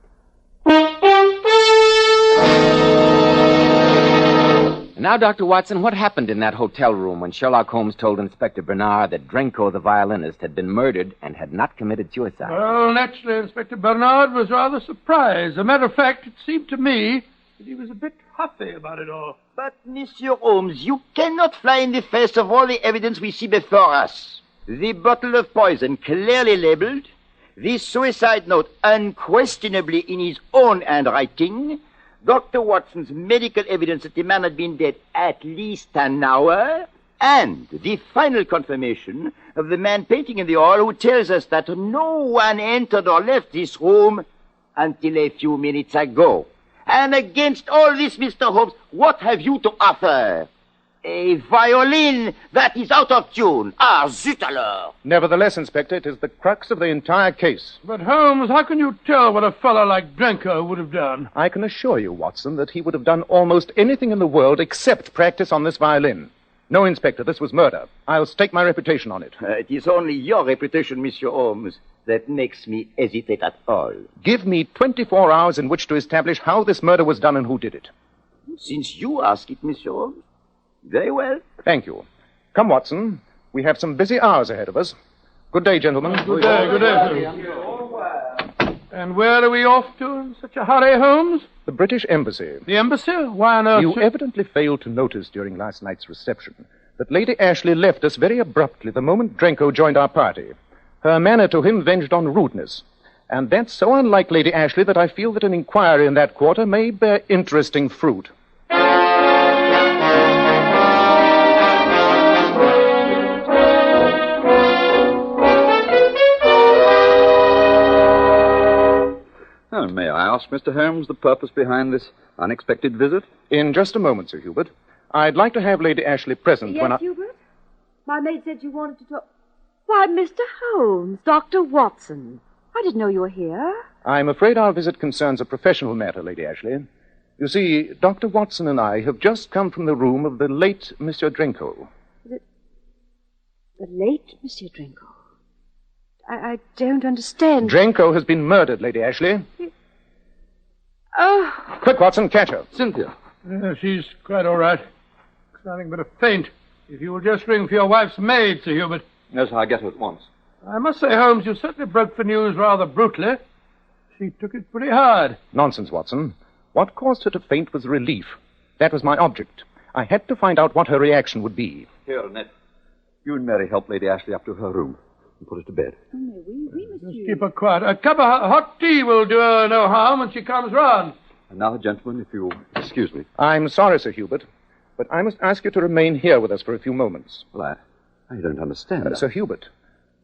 And now, Dr. Watson, what happened in that hotel room when Sherlock Holmes told Inspector Bernard that Drenko, the violinist, had been murdered and had not committed suicide? Well, naturally, Inspector Bernard was rather surprised. As a matter of fact, it seemed to me that he was a bit huffy about it all. But, Monsieur Holmes, you cannot fly in the face of all the evidence we see before us. The bottle of poison clearly labeled, the suicide note unquestionably in his own handwriting, Dr. Watson's medical evidence that the man had been dead at least an hour, and the final confirmation of the man painting in the hall who tells us that no one entered or left this room until a few minutes ago. And against all this, Mr. Holmes, what have you to offer? A violin that is out of tune. Ah, zut alors! Nevertheless, Inspector, it is the crux of the entire case. But, Holmes, how can you tell what a fellow like Drenko would have done? I can assure you, Watson, that he would have done almost anything in the world except practice on this violin. No, Inspector, this was murder. I'll stake my reputation on it. It is only your reputation, Monsieur Holmes, that makes me hesitate at all. Give me 24 hours in which to establish how this murder was done and who did it. Since you ask it, Monsieur Holmes. Very well. Thank you. Come, Watson. We have some busy hours ahead of us. Good day, gentlemen. Good day, good day. And where are we off to in such a hurry, Holmes? The British Embassy. The embassy? Why on earth? You evidently failed to notice during last night's reception that Lady Ashley left us very abruptly the moment Drenko joined our party. Her manner to him verged on rudeness. And that's so unlike Lady Ashley that I feel that an inquiry in that quarter may bear interesting fruit. May I ask, Mr. Holmes, the purpose behind this unexpected visit? In just a moment, Sir Hubert. I'd like to have Lady Ashley present when I... Yes, Hubert? My maid said you wanted to talk... Why, Mr. Holmes, Dr. Watson. I didn't know you were here. I'm afraid our visit concerns a professional matter, Lady Ashley. You see, Dr. Watson and I have just come from the room of the late Monsieur Drenko. The late Monsieur Drenko? I don't understand. Drenko has been murdered, Lady Ashley. Oh. Quick, Watson, catch her. Cynthia. She's quite all right. It's nothing but a faint. If you will just ring for your wife's maid, Sir Hubert. Yes, I'll get her at once. I must say, Holmes, you certainly broke the news rather brutally. She took it pretty hard. Nonsense, Watson. What caused her to faint was relief. That was my object. I had to find out what her reaction would be. Here, Annette. You and Mary help Lady Ashley up to her room and put her to bed. Just keep her quiet. A cup of hot tea will do her no harm when she comes round. And now, gentlemen, if you'll excuse me. I'm sorry, Sir Hubert, but I must ask you to remain here with us for a few moments. Well, I don't understand. Sir Hubert,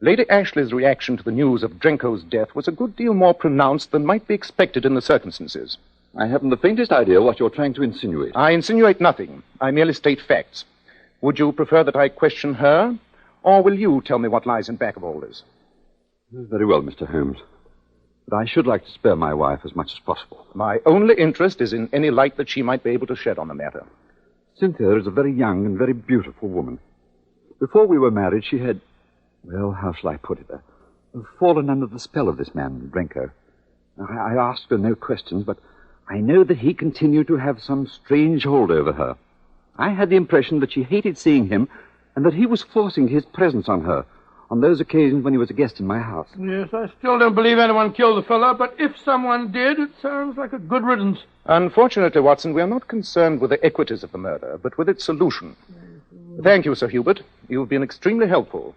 Lady Ashley's reaction to the news of Drenko's death was a good deal more pronounced than might be expected in the circumstances. I haven't the faintest idea what you're trying to insinuate. I insinuate nothing. I merely state facts. Would you prefer that I question her, or will you tell me what lies in back of all this? Very well, Mr. Holmes. But I should like to spare my wife as much as possible. My only interest is in any light that she might be able to shed on the matter. Cynthia is a very young and very beautiful woman. Before we were married, she had, well, how shall I put it, fallen under the spell of this man, Drenko. I asked her no questions, but I know that he continued to have some strange hold over her. I had the impression that she hated seeing him and that he was forcing his presence on her on those occasions when he was a guest in my house. Yes, I still don't believe anyone killed the fellow, but if someone did, it sounds like a good riddance. Unfortunately, Watson, we are not concerned with the equities of the murder, but with its solution. Thank you, Sir Hubert. You've been extremely helpful.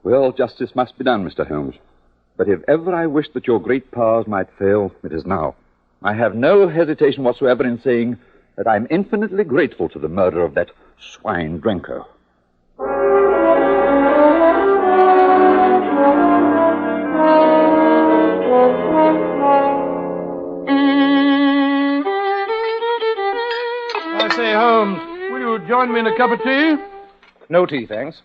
Well, justice must be done, Mr. Holmes. But if ever I wished that your great powers might fail, it is now. I have no hesitation whatsoever in saying that I'm infinitely grateful to the murderer of that swine Drenko. I say, Holmes, will you join me in a cup of tea? No tea, thanks.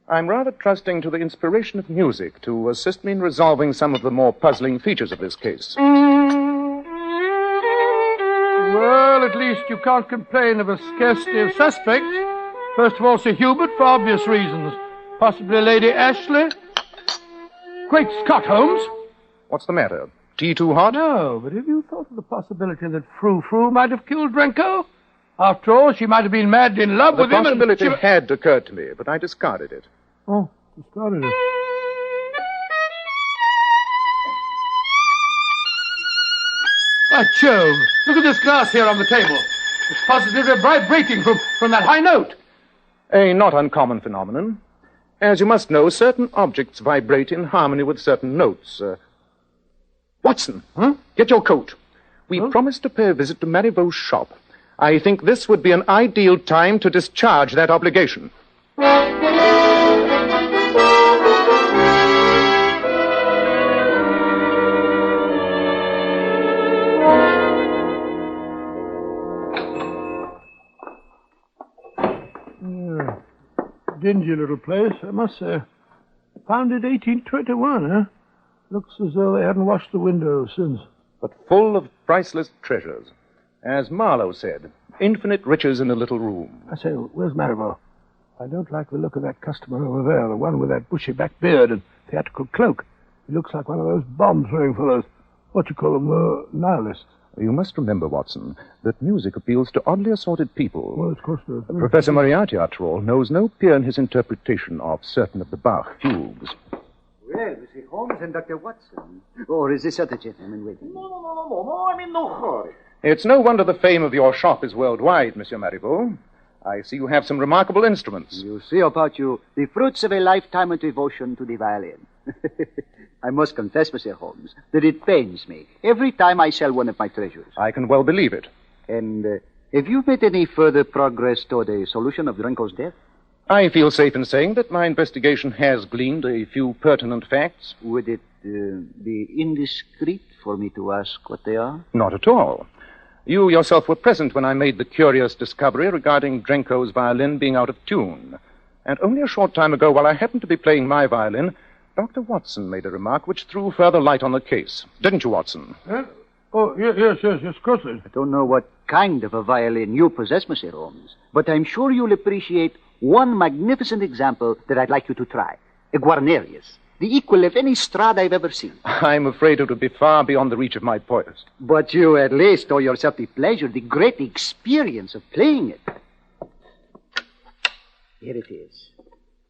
I'm rather trusting to the inspiration of music to assist me in resolving some of the more puzzling features of this case. Well, at least you can't complain of a scarcity of suspects. First of all, Sir Hubert, for obvious reasons. Possibly Lady Ashley. Great Scott, Holmes. What's the matter? Tea too hot? No, but have you thought of the possibility that Frou-Frou might have killed Drenko? After all, she might have been madly in love with him. The possibility had occurred to me, but I discarded it. Oh, discarded it. By Jove, look at this glass here on the table. It's positively vibrating from that high note. A not uncommon phenomenon. As you must know, certain objects vibrate in harmony with certain notes. Watson, get your coat. We promised to pay a visit to Marivaux's shop. I think this would be an ideal time to discharge that obligation. Dingy little place, I must say. Founded 1821, huh? Looks as though they hadn't washed the windows since. But full of priceless treasures. As Marlowe said, infinite riches in a little room. I say, where's Marivaux? I don't like the look of that customer over there, the one with that bushy back beard and theatrical cloak. He looks like one of those bomb-throwing fellows. What you call them, nihilists. You must remember, Watson, that music appeals to oddly assorted people. Well, of course does. Professor Moriarty, after all, knows no peer in his interpretation of certain of the Bach fugues. Well, Mr. Holmes and Dr. Watson. Or is this other gentleman waiting? No, I'm in no hurry. It's no wonder the fame of your shop is worldwide, Monsieur Marivaux. I see you have some remarkable instruments. You see about you the fruits of a lifetime of devotion to the violin. I must confess, Mr. Holmes, that it pains me every time I sell one of my treasures. I can well believe it. And have you made any further progress toward a solution of Drenko's death? I feel safe in saying that my investigation has gleaned a few pertinent facts. Would it be indiscreet for me to ask what they are? Not at all. You yourself were present when I made the curious discovery regarding Drenko's violin being out of tune. And only a short time ago, while I happened to be playing my violin, Dr. Watson made a remark which threw further light on the case. Didn't you, Watson? Oh, yes, of course. I don't know what kind of a violin you possess, Mr. Holmes, but I'm sure you'll appreciate one magnificent example that I'd like you to try. A Gunarius, the equal of any Strad I've ever seen. I'm afraid it would be far beyond the reach of my poise. But you at least owe yourself the pleasure, the great experience of playing it. Here it is.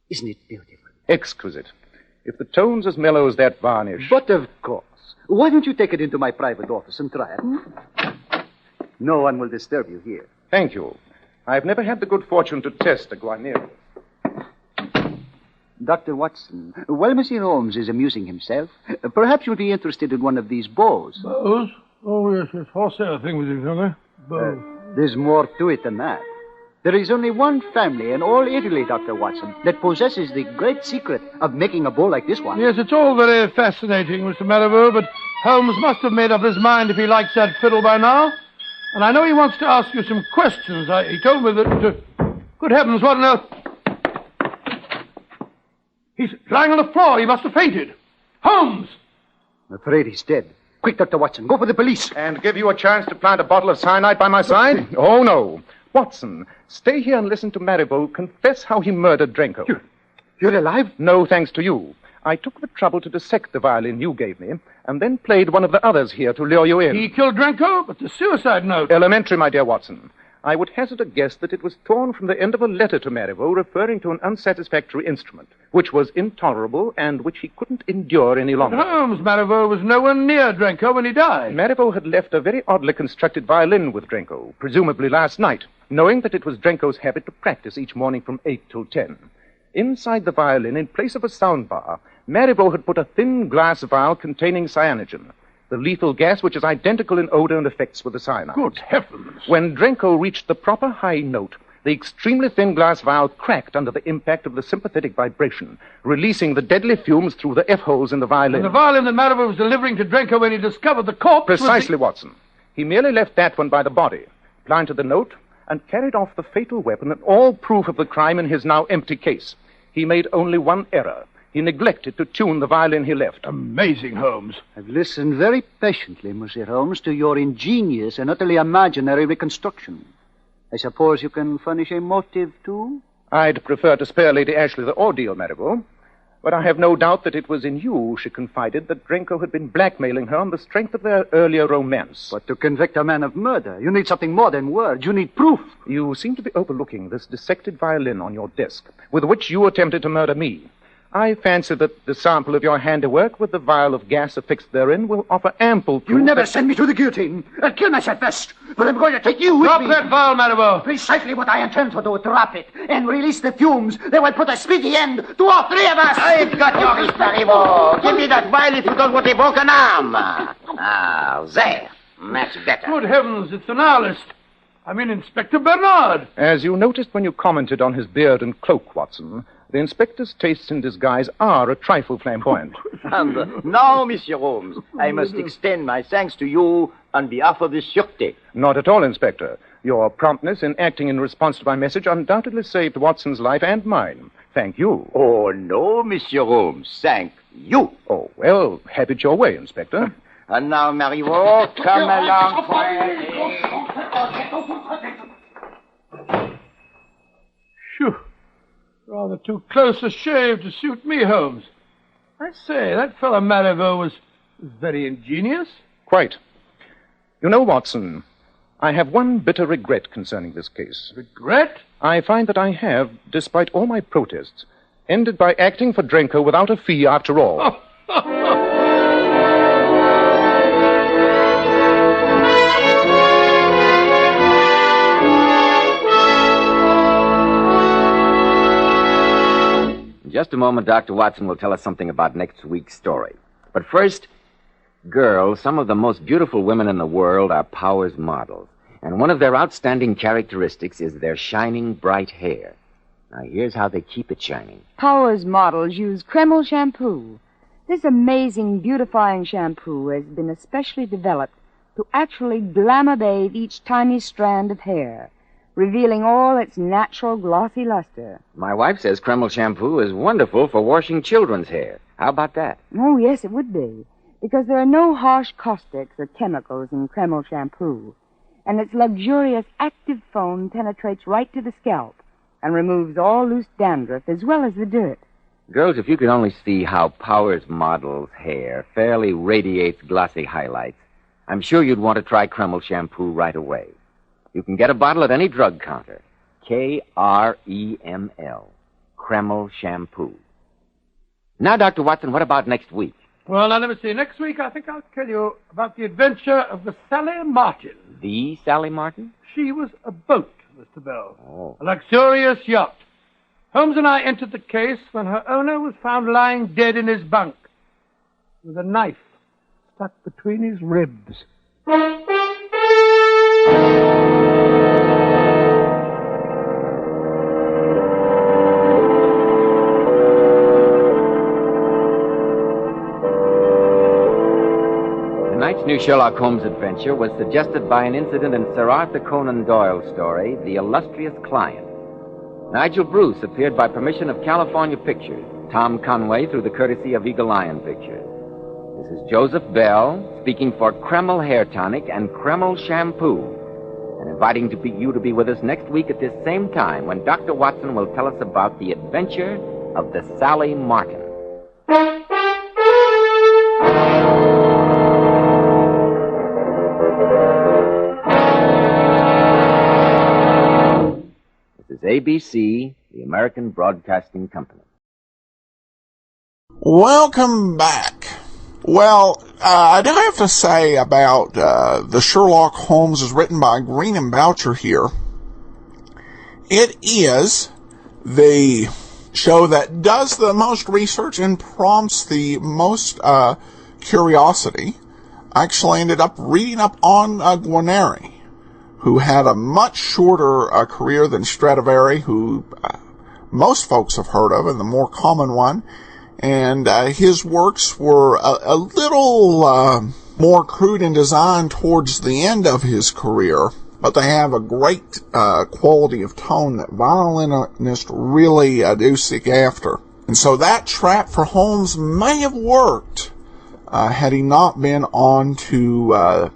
Isn't it beautiful? Exquisite. If the tone's as mellow as that varnish... But of course. Why don't you take it into my private office and try it? No one will disturb you here. Thank you. I've never had the good fortune to test a Gunarius. Dr. Watson, while Mr. Holmes is amusing himself, perhaps you'll be interested in one of these bows. Bows? Oh, yes. Horsehair thing with you, don't they? Bows. There's more to it than that. There is only one family in all Italy, Dr. Watson, that possesses the great secret of making a bow like this one. Yes, it's all very fascinating, Mr. Marivaux, but Holmes must have made up his mind if he likes that fiddle by now. And I know he wants to ask you some questions. He told me that... good heavens, what on earth... He's lying on the floor. He must have fainted. Holmes! I'm afraid he's dead. Quick, Dr. Watson, go for the police. And give you a chance to plant a bottle of cyanide by my side? Oh, no. Watson, stay here and listen to Marivaux confess how he murdered Drenko. You're alive? No, thanks to you. I took the trouble to dissect the violin you gave me, and then played one of the others here to lure you in. He killed Drenko, but the suicide note... Elementary, my dear Watson. I would hazard a guess that it was torn from the end of a letter to Marivaux referring to an unsatisfactory instrument, which was intolerable and which he couldn't endure any longer. Holmes, Marivaux was nowhere near Drenko when he died. Marivaux had left a very oddly constructed violin with Drenko, presumably last night, knowing that it was Drenko's habit to practice each morning from 8 till 10. Inside the violin, in place of a sound bar, Marivaux had put a thin glass vial containing cyanogen, the lethal gas which is identical in odor and effects with the cyanide. Good heavens! When Drenko reached the proper high note, the extremely thin glass vial cracked under the impact of the sympathetic vibration, releasing the deadly fumes through the F-holes in the violin. And the violin that Marivaux was delivering to Drenko when he discovered the corpse Precisely, Watson. He merely left that one by the body, planted the note, and carried off the fatal weapon and all proof of the crime in his now empty case. He made only one error. He neglected to tune the violin he left. Amazing, Holmes. I've listened very patiently, Monsieur Holmes, to your ingenious and utterly imaginary reconstruction. I suppose you can furnish a motive, too? I'd prefer to spare Lady Ashley the ordeal, Marivaux. But I have no doubt that it was in you, she confided, that Drenko had been blackmailing her on the strength of their earlier romance. But to convict a man of murder, you need something more than words. You need proof. You seem to be overlooking this dissected violin on your desk, with which you attempted to murder me. I fancy that the sample of your handiwork with the vial of gas affixed therein will offer ample proof. You'll never send me to the guillotine. I'll kill myself first, but I'm going to take you with Drop me. that vial, Marivaux. Precisely what I intend to do. Drop it and release the fumes. They will put a speedy end to all three of us. I've got your wrist, Marivaux. Give me that vial if you don't want a broken arm. Ah, there. That's better. Good heavens, it's an analyst. I mean, Inspector Bernard. As you noticed when you commented on his beard and cloak, Watson, the inspector's tastes in disguise are a trifle flamboyant. And now, Monsieur Holmes, I must extend my thanks to you on behalf of the Sûreté. Not at all, Inspector. Your promptness in acting in response to my message undoubtedly saved Watson's life and mine. Thank you. Oh, no, Monsieur Holmes. Thank you. Oh, well, have it your way, Inspector. And now, Marivaux, come along quietly. Phew. Rather too close a shave to suit me, Holmes. I say, that fellow Marivaux was very ingenious. Quite. You know, Watson, I have one bitter regret concerning this case. Regret? I find that I have, despite all my protests, ended by acting for Drenko without a fee after all. In just a moment, Dr. Watson will tell us something about next week's story. But first, girls, some of the most beautiful women in the world are Powers models. And one of their outstanding characteristics is their shining, bright hair. Now, here's how they keep it shining. Powers models use Kreml shampoo. This amazing beautifying shampoo has been especially developed to actually glamour bathe each tiny strand of hair, revealing all its natural glossy luster. My wife says Kreml shampoo is wonderful for washing children's hair. How about that? Oh, yes, it would be, because there are no harsh caustics or chemicals in Kreml shampoo, and its luxurious active foam penetrates right to the scalp and removes all loose dandruff as well as the dirt. Girls, if you could only see how Powers model's hair fairly radiates glossy highlights, I'm sure you'd want to try Kreml shampoo right away. You can get a bottle at any drug counter. Kreml. Kreml shampoo. Now, Dr. Watson, what about next week? Well, now, let me see. Next week, I think I'll tell you about the adventure of the Sally Martin. The Sally Martin? She was a boat, Mr. Bell. Oh. A luxurious yacht. Holmes and I entered the case when her owner was found lying dead in his bunk with a knife stuck between his ribs. Tonight's new Sherlock Holmes adventure was suggested by an incident in Sir Arthur Conan Doyle's story, The Illustrious Client. Nigel Bruce appeared by permission of California Pictures, Tom Conway through the courtesy of Eagle Lion Pictures. This is Joseph Bell speaking for Kreml Hair Tonic and Kreml Shampoo, and inviting you to be with us next week at this same time when Dr. Watson will tell us about the adventure of the Sally Martin. ABC, the American Broadcasting Company. Welcome back. Well, I do have to say about the Sherlock Holmes is written by Green and Boucher here. It is the show that does the most research and prompts the most curiosity. I actually ended up reading up on Gunarius, who had a much shorter career than Stradivari, who most folks have heard of, and the more common one. And his works were a little more crude in design towards the end of his career, but they have a great quality of tone that violinists really do seek after. And so that trap for Holmes may have worked had he not been on to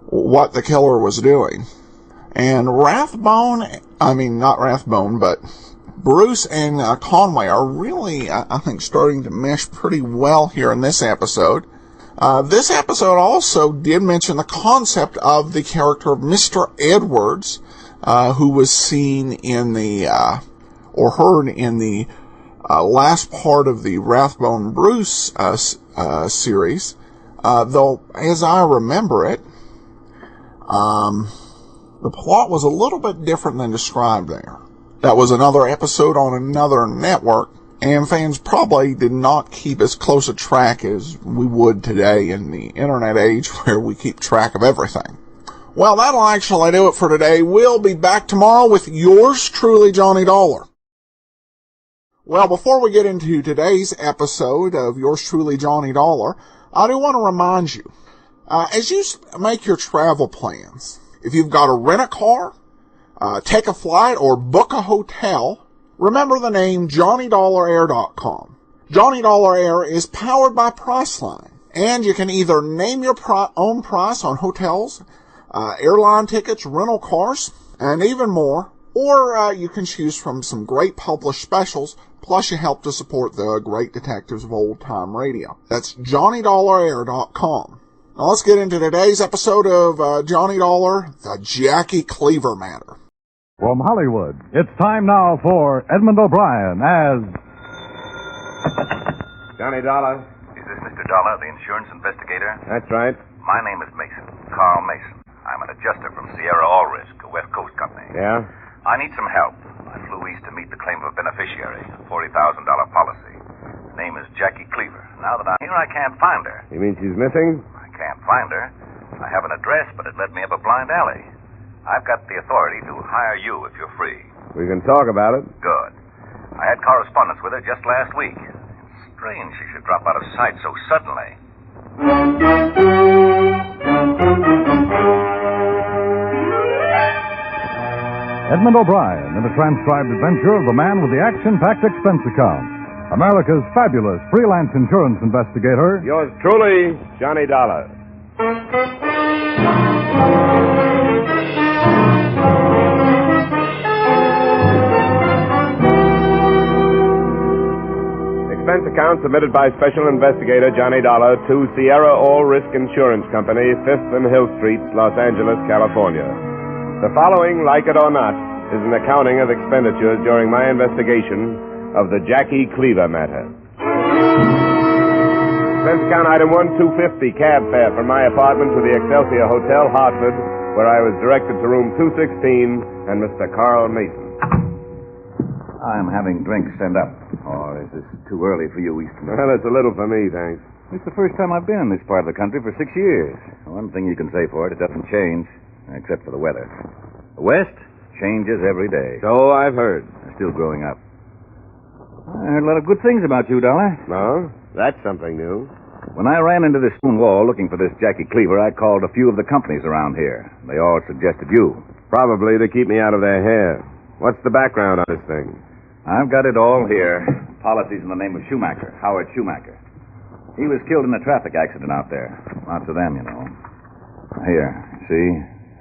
what the killer was doing. And Bruce and Conway are really, I think, starting to mesh pretty well here in this episode. This episode also did mention the concept of the character of Mr. Edwards, who was seen in or heard in the last part of the Rathbone Bruce series, though, as I remember it, the plot was a little bit different than described there. That was another episode on another network, and fans probably did not keep as close a track as we would today in the internet age where we keep track of everything. Well, that'll actually do it for today. We'll be back tomorrow with yours truly, Johnny Dollar. Well, before we get into today's episode of yours truly, Johnny Dollar, I do want to remind you, as you make your travel plans, if you've got to rent a car, take a flight, or book a hotel, remember the name JohnnyDollarAir.com. Johnny Dollar Air is powered by Priceline, and you can either name your own price on hotels, airline tickets, rental cars, and even more, or you can choose from some great published specials, plus you help to support the great detectives of old-time radio. That's JohnnyDollarAir.com. Now let's get into today's episode of Johnny Dollar, the Jackie Cleaver Matter. From Hollywood, it's time now for Edmund O'Brien as... Johnny Dollar. Is this Mr. Dollar, the insurance investigator? That's right. My name is Mason, Carl Mason. I'm an adjuster from Sierra All Risk, a West Coast company. Yeah? I need some help. I flew east to meet the claim of a beneficiary, a $40,000 policy. Her name is Jackie Cleaver. Now that I'm here, I can't find her. You mean she's missing? I can't find her. I have an address, but it led me up a blind alley. I've got the authority to hire you if you're free. We can talk about it. Good. I had correspondence with her just last week. It's strange she should drop out of sight so suddenly. Edmund O'Brien in a transcribed adventure of the man with the action-packed expense account. America's fabulous freelance insurance investigator. Yours truly, Johnny Dollar. Expense account submitted by Special Investigator Johnny Dollar to Sierra All Risk Insurance Company, 5th and Hill Streets, Los Angeles, California. The following, like it or not, is an accounting of expenditures during my investigation of the Jackie Cleaver matter. Expense account item 1-250, cab fare from my apartment to the Excelsior Hotel, Hartford, where I was directed to room 216 and Mr. Carl Mason. I'm having drinks sent up. Or is this too early for you, Eastern? Well, it's a little for me, thanks. It's the first time I've been in this part of the country for 6 years. One thing you can say for it, it doesn't change, except for the weather. The West changes every day. So I've heard. I'm still growing up. I heard a lot of good things about you, Dollar. No? That's something new. When I ran into this stone wall looking for this Jackie Cleaver, I called a few of the companies around here. They all suggested you. Probably to keep me out of their hair. What's the background on this thing? I've got it all here. Policies in the name of Schumacher, Howard Schumacher. He was killed in a traffic accident out there. Lots of them, you know. Here, see?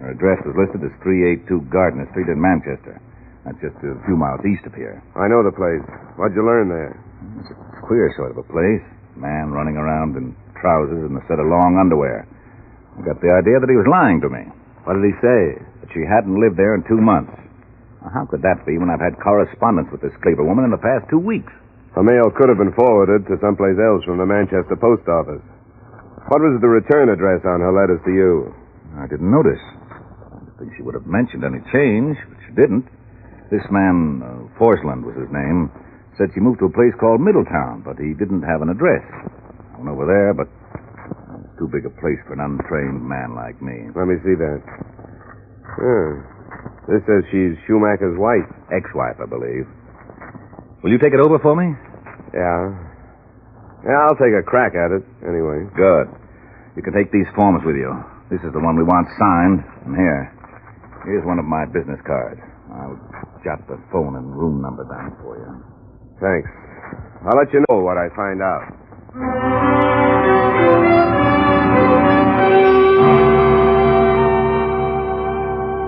Her address was listed as 382 Gardner Street in Manchester. That's just a few miles east of here. I know the place. What'd you learn there? It's a queer sort of a place. Man running around in trousers and a set of long underwear. I got the idea that he was lying to me. What did he say? That she hadn't lived there in 2 months. How could that be when I've had correspondence with this Cleaver woman in the past 2 weeks? The mail could have been forwarded to someplace else from the Manchester post office. What was the return address on her letters to you? I didn't notice. I didn't think she would have mentioned any change, but she didn't. This man, Forsland was his name, said she moved to a place called Middletown, but he didn't have an address. I went over there, but it's too big a place for an untrained man like me. Let me see that. This says she's Schumacher's wife. Ex-wife, I believe. Will you take it over for me? Yeah. Yeah, I'll take a crack at it, anyway. Good. You can take these forms with you. This is the one we want signed. And here's one of my business cards. I'll jot the phone and room number down for you. Thanks. I'll let you know what I find out.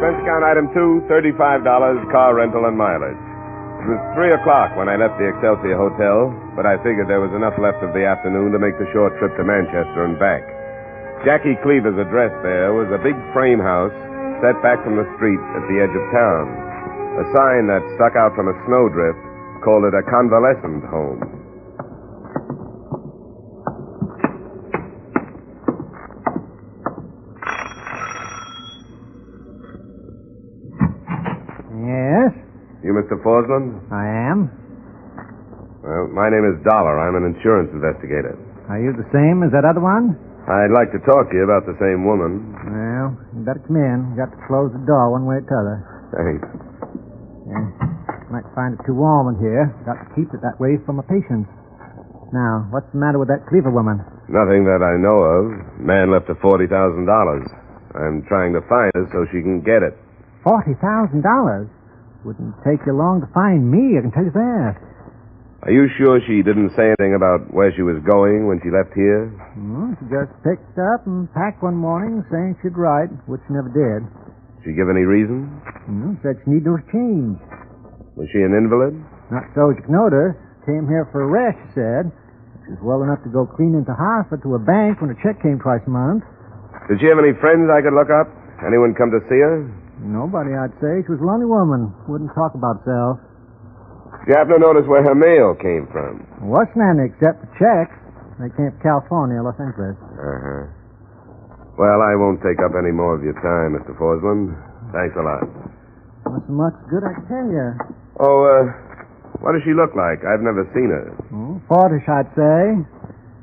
Expense account item 2, $35, car rental and mileage. It was 3 o'clock when I left the Excelsior Hotel, but I figured there was enough left of the afternoon to make the short trip to Manchester and back. Jackie Cleaver's address there was a big frame house set back from the street at the edge of town. A sign that stuck out from a snowdrift called it a convalescent home. Yes? You Mr. Forsland? I am. Well, my name is Dollar. I'm an insurance investigator. Are you the same as that other one? I'd like to talk to you about the same woman. Well, you better come in. You got to close the door one way or t'other. Thanks. Yeah. Might find it too warm in here. Got to keep it that way for my patients. Now, what's the matter with that Cleaver woman? Nothing that I know of. Man left her $40,000. I'm trying to find her so she can get it. $40,000? Wouldn't take you long to find me, I can tell you that. Are you sure she didn't say anything about where she was going when she left here? She just picked up and packed one morning saying she'd write, which she never did. Did she give any reason? Said she needed a change. Was she an invalid? Not so as you can notice. Came here for a rest, she said. She was well enough to go clean into Hartford to a bank when a check came twice a month. Did she have any friends I could look up? Anyone come to see her? Nobody, I'd say. She was a lonely woman. Wouldn't talk about herself. Did you happen to notice where her mail came from? Wasn't any except the checks. They came from California, Los Angeles. Uh-huh. Well, I won't take up any more of your time, Mr. Forsland. Thanks a lot. Not so much good, I can tell you. Oh, what does she look like? I've never seen her. 40-ish, I'd say.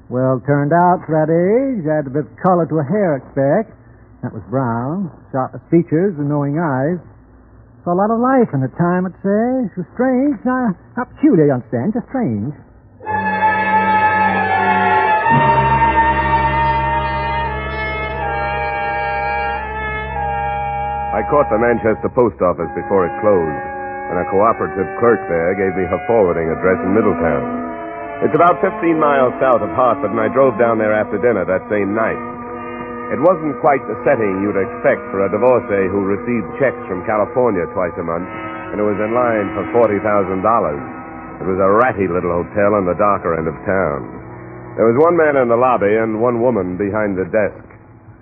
Well turned out for that age. Had a bit of color to her hair, I expect. That was brown. Sharpest features and knowing eyes. Saw a lot of life in the time, I'd say. She was strange. Not peculiar, you understand, just strange. I caught the Manchester post office before it closed, and a cooperative clerk there gave me her forwarding address in Middletown. It's about 15 miles south of Hartford, and I drove down there after dinner that same night. It wasn't quite the setting you'd expect for a divorcee who received checks from California twice a month and who was in line for $40,000. It was a ratty little hotel on the darker end of town. There was one man in the lobby and one woman behind the desk.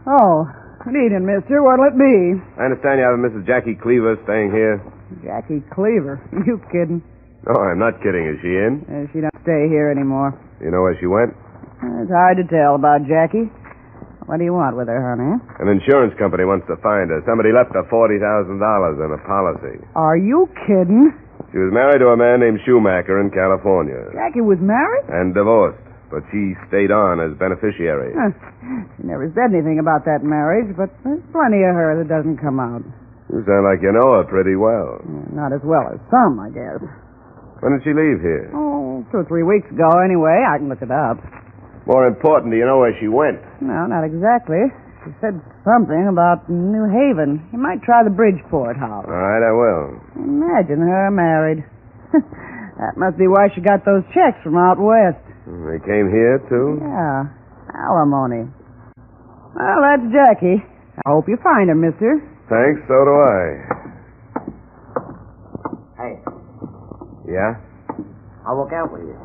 Oh, good evening, mister. What'll it be? I understand you have a Mrs. Jackie Cleaver staying here. Jackie Cleaver. You kidding? No, I'm not kidding. Is she in? She don't stay here anymore. You know where she went? It's hard to tell about Jackie. What do you want with her, honey? An insurance company wants to find her. Somebody left her $40,000 in a policy. Are you kidding? She was married to a man named Schumacher in California. Jackie was married? And divorced, but she stayed on as beneficiary. She never said anything about that marriage, but there's plenty of her that doesn't come out. You sound like you know her pretty well. Not as well as some, I guess. When did she leave here? Oh, 2 or 3 weeks ago, anyway. I can look it up. More important, do you know where she went? No, not exactly. She said something about New Haven. You might try the Bridgeport house. All right, I will. Imagine her married. That must be why she got those checks from out west. They came here, too? Yeah. Alimony. Well, that's Jackie. I hope you find her, mister. Thanks, so do I. Hey. Yeah? I'll walk out with you.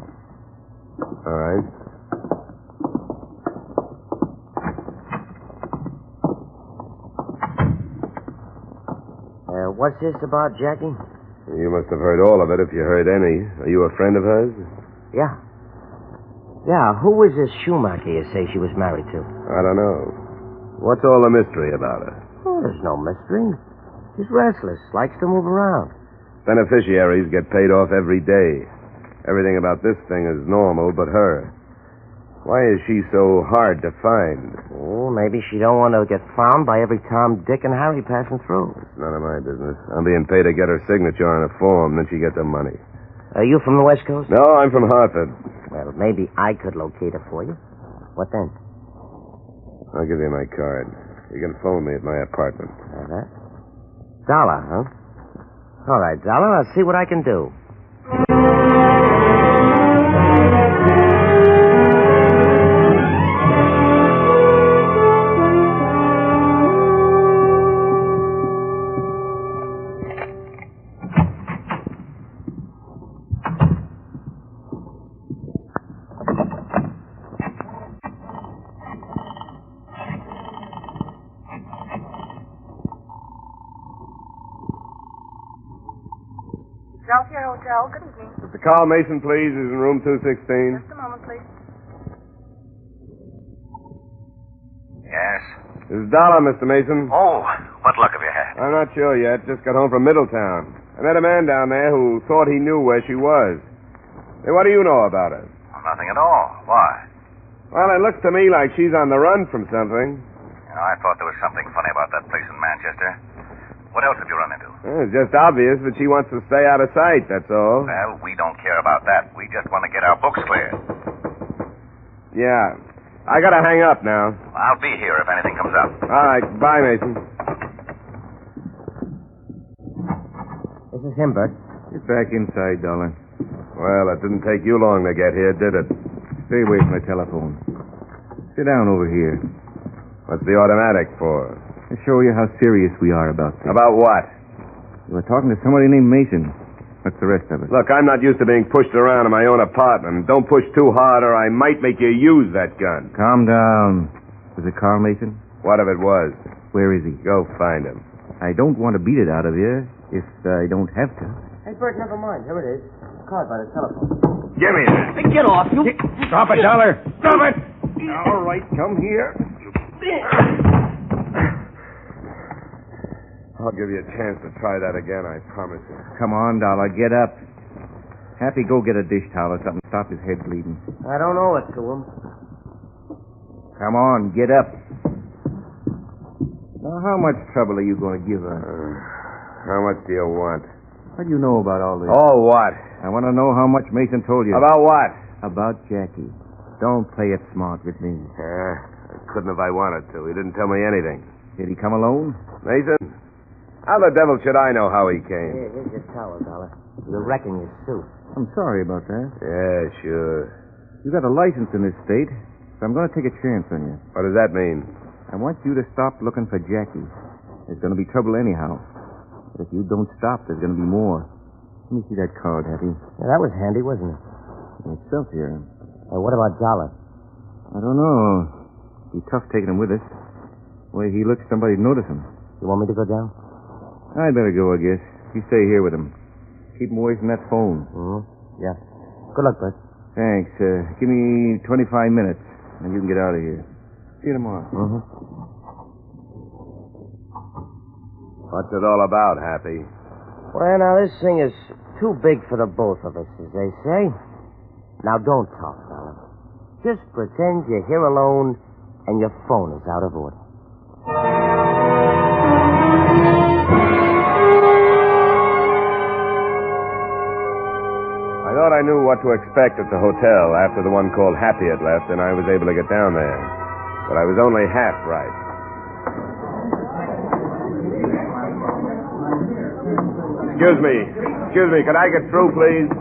All right. What's this about Jackie? You must have heard all of it if you heard any. Are you a friend of hers? Yeah. Yeah, who was this Schumacher you say she was married to? I don't know. What's all the mystery about her? Oh, there's no mystery. She's restless, likes to move around. Beneficiaries get paid off every day. Everything about this thing is normal but her. Why is she so hard to find? Oh, maybe she don't want to get found by every Tom, Dick, and Harry passing through. It's none of my business. I'm being paid to get her signature on a form, then she gets the money. Are you from the West Coast? No, I'm from Hartford. Well, maybe I could locate her for you. What then? I'll give you my card. You can phone me at my apartment. That? Dollar, huh? All right, Dollar, I'll see what I can do. Hotel. Good evening. Mr. Carl Mason, please, is in room 216. Just a moment, please. Yes? This is Dollar, Mr. Mason. Oh, what luck have you had? I'm not sure yet. Just got home from Middletown. I met a man down there who thought he knew where she was. Hey, what do you know about her? Nothing at all. Why? Well, it looks to me like she's on the run from something. You know, I thought there was something funny about that place in Manchester. What else have you run into? It's just obvious that she wants to stay out of sight, that's all. Well, we don't care about that. We just want to get our books cleared. Yeah. I gotta hang up now. I'll be here if anything comes up. All right. Bye, Mason. This is him, Bert. Get back inside, Dollar. Well, it didn't take you long to get here, did it? Stay away from the telephone. Sit down over here. What's the automatic for? To show you how serious we are about this. About what? You were talking to somebody named Mason. What's the rest of it? Look, I'm not used to being pushed around in my own apartment. Don't push too hard or I might make you use that gun. Calm down. Was it Carl Mason? What if it was? Where is he? Go find him. I don't want to beat it out of you if I don't have to. Hey, Bert, never mind. Here it is. The card by the telephone. Give me that. Hey, get off, you... Stop it, Dollar. Stop it. All right, come here. I'll give you a chance to try that again, I promise you. Come on, Dollar, get up. Happy, go get a dish towel or something. Stop his head bleeding. I don't owe it to him. Come on, get up. Now, how much trouble are you going to give her? How much do you want? What do you know about all this? Oh, what? I want to know how much Mason told you. About what? About Jackie. Don't play it smart with me. I couldn't if I wanted to. He didn't tell me anything. Did he come alone? Mason? How the devil should I know how he came? Here, here's your towel, Dollar. You're wrecking your suit. I'm sorry about that. Yeah, sure. You got a license in this state, so I'm going to take a chance on you. What does that mean? I want you to stop looking for Jackie. There's going to be trouble anyhow. But if you don't stop, there's going to be more. Let me see that card, Happy. Yeah, that was handy, wasn't it? It's self here. What about Dollar? I don't know. Be tough taking him with us. The way he looks, somebody'd notice him. You want me to go down? I'd better go, I guess. You stay here with him. Keep him away from that phone. Mm-hmm. Yeah. Good luck, Bert. Thanks. Give me 25 minutes, and you can get out of here. See you tomorrow. Mm-hmm. What's it all about, Happy? Well, now, this thing is too big for the both of us, as they say. Now, don't talk, fella. Just pretend you're here alone and your phone is out of order. I thought I knew what to expect at the hotel after the one called Happy had left, and I was able to get down there. But I was only half right. Excuse me, could I get through, please?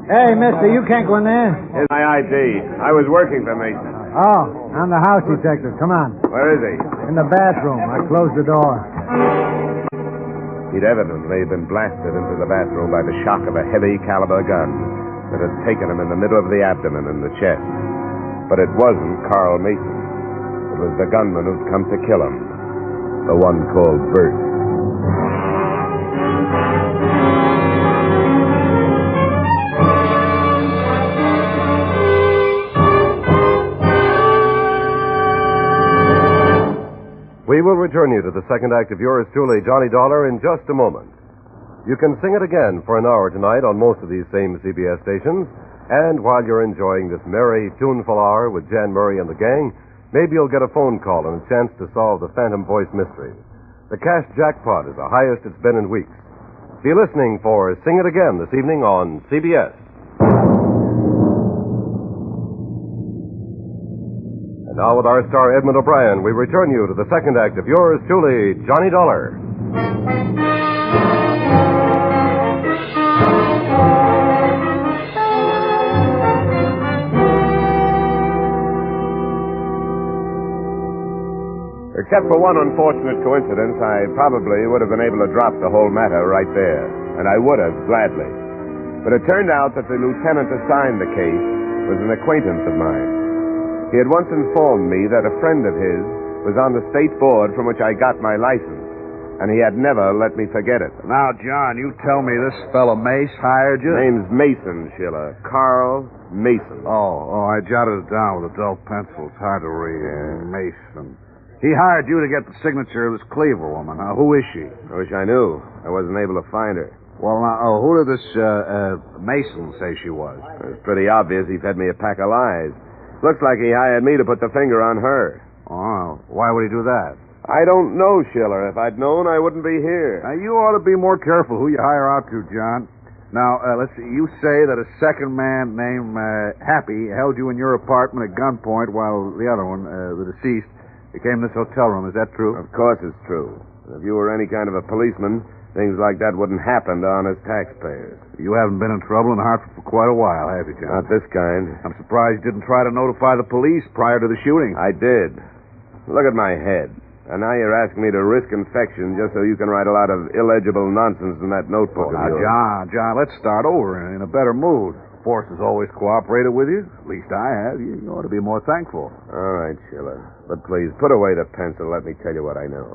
Hey, mister, you can't go in there. Here's my ID. I was working for Mason. Oh, I'm the house detective. Come on. Where is he? In the bathroom. I closed the door. He'd evidently been blasted into the bathroom by the shock of a heavy caliber gun that had taken him in the middle of the abdomen and the chest. But it wasn't Carl Mason. It was the gunman who'd come to kill him. The one called Bert. We will return you to the second act of yours truly, Johnny Dollar, in just a moment. You can sing it again for an hour tonight on most of these same CBS stations, and while you're enjoying this merry, tuneful hour with Jan Murray and the gang, maybe you'll get a phone call and a chance to solve the Phantom Voice mystery. The cash jackpot is the highest it's been in weeks. Be listening for Sing It Again this evening on CBS. And now with our star Edmund O'Brien, we return you to the second act of yours truly, Johnny Dollar. Except for one unfortunate coincidence, I probably would have been able to drop the whole matter right there. And I would have, gladly. But it turned out that the lieutenant assigned the case was an acquaintance of mine. He had once informed me that a friend of his was on the state board from which I got my license, and he had never let me forget it. Now, John, you tell me this fellow Mace hired you? Name's Mason, Schiller. Carl Mason. Oh, I jotted it down with a dull pencil. It's hard to read. Yeah. Mason. He hired you to get the signature of this Cleaver woman. Now, who is she? I wish I knew. I wasn't able to find her. Well, now, who did this Mason say she was? It was pretty obvious he fed me a pack of lies. Looks like he hired me to put the finger on her. Oh, why would he do that? I don't know, Schiller. If I'd known, I wouldn't be here. Now, you ought to be more careful who you hire out to, John. Now, let's see. You say that a second man named Happy held you in your apartment at gunpoint while the other one, the deceased, came to this hotel room. Is that true? Of course it's true. If you were any kind of a policeman, things like that wouldn't happen to honest taxpayers. You haven't been in trouble in Hartford for quite a while, have you, John? Not this kind. I'm surprised you didn't try to notify the police prior to the shooting. I did. Look at my head. And now you're asking me to risk infection just so you can write a lot of illegible nonsense in that notebook of yours. John, let's start over in a better mood. Force has always cooperated with you. At least I have. You ought to be more thankful. All right, Schiller. But please, put away the pencil. Let me tell you what I know.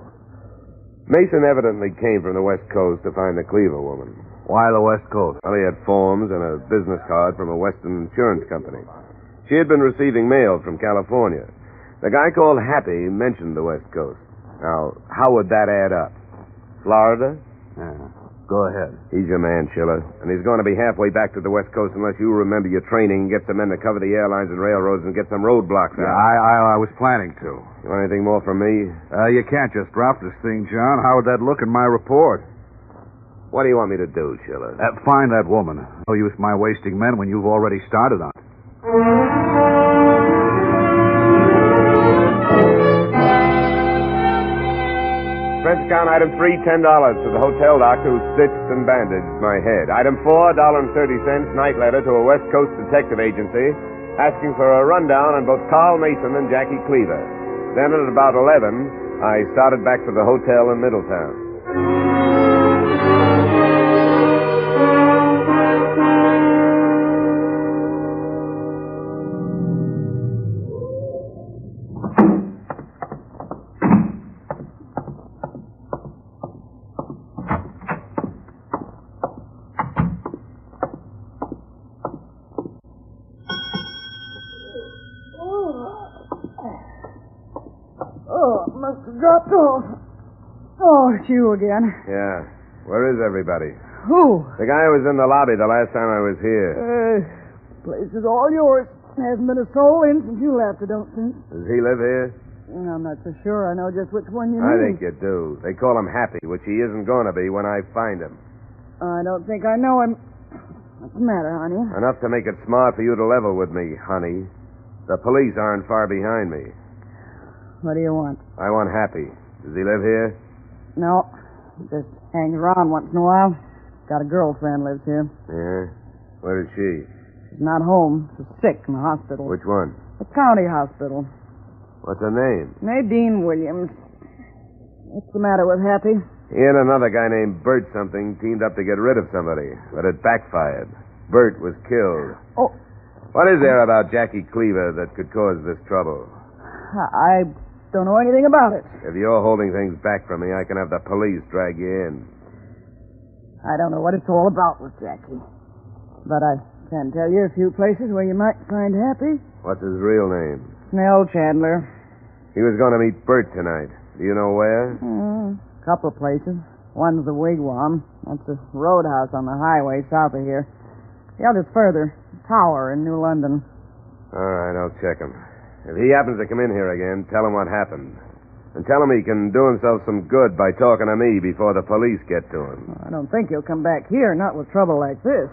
Mason evidently came from the West Coast to find the Cleaver woman. Why the West Coast? Well, he had forms and a business card from a Western insurance company. She had been receiving mail from California. The guy called Happy mentioned the West Coast. Now, how would that add up? Florida? Go ahead. He's your man, Schiller. And he's going to be halfway back to the West Coast unless you remember your training and get some men to cover the airlines and railroads and get some roadblocks out. Yeah, I was planning to. You want anything more from me? You can't just drop this thing, John. How would that look in my report? What do you want me to do, Schiller? Find that woman. No use my wasting men when you've already started on it. Expense account item 3, $10 to the hotel doctor who stitched and bandaged my head. Item 4, $1.30, night letter to a West Coast detective agency asking for a rundown on both Carl Mason and Jackie Cleaver. Then at about 11, I started back for the hotel in Middletown. Dropped off. Oh, it's you again. Yeah. Where is everybody? Who? The guy who was in the lobby the last time I was here. Place is all yours. Hasn't been a soul in since you left, I don't think. Does he live here? I'm not so sure I know just which one you mean. I think you do. They call him Happy, which he isn't going to be when I find him. I don't think I know him. What's the matter, honey? Enough to make it smart for you to level with me, honey. The police aren't far behind me. What do you want? I want Happy. Does he live here? No. He just hangs around once in a while. Got a girlfriend lives here. Yeah? Where is she? She's not home. She's sick in the hospital. Which one? The county hospital. What's her name? Nadine Williams. What's the matter with Happy? He and another guy named Bert something teamed up to get rid of somebody, but it backfired. Bert was killed. Oh. What is there about Jackie Cleaver that could cause this trouble? I don't know anything about it. If you're holding things back from me, I can have the police drag you in. I don't know what it's all about with Jackie. But I can tell you a few places where you might find Happy. What's his real name? Snell Chandler. He was going to meet Bert tonight. Do you know where? A couple of places. One's the Wigwam. That's a roadhouse on the highway south of here. The other's further. Tower in New London. All right, I'll check him. If he happens to come in here again, tell him what happened. And tell him he can do himself some good by talking to me before the police get to him. I don't think he'll come back here, not with trouble like this.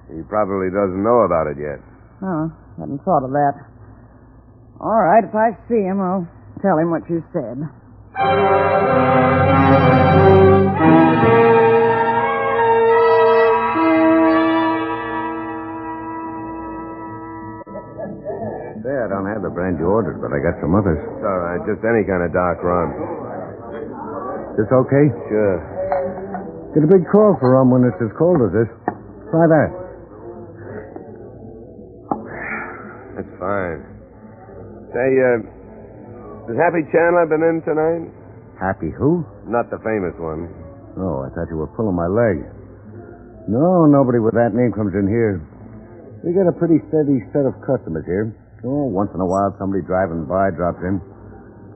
He probably doesn't know about it yet. Oh, hadn't thought of that. All right, if I see him, I'll tell him what you said. Say, I don't have the brand you ordered, but I got some others. It's all right. Just any kind of dark rum. This okay? Sure. Get a big call for rum when it's as cold as this. Try that. That's fine. Say, has Happy Chandler been in tonight? Happy who? Not the famous one. Oh, I thought you were pulling my leg. No, nobody with that name comes in here. We get a pretty steady set of customers here. Oh, once in a while, somebody driving by drops in.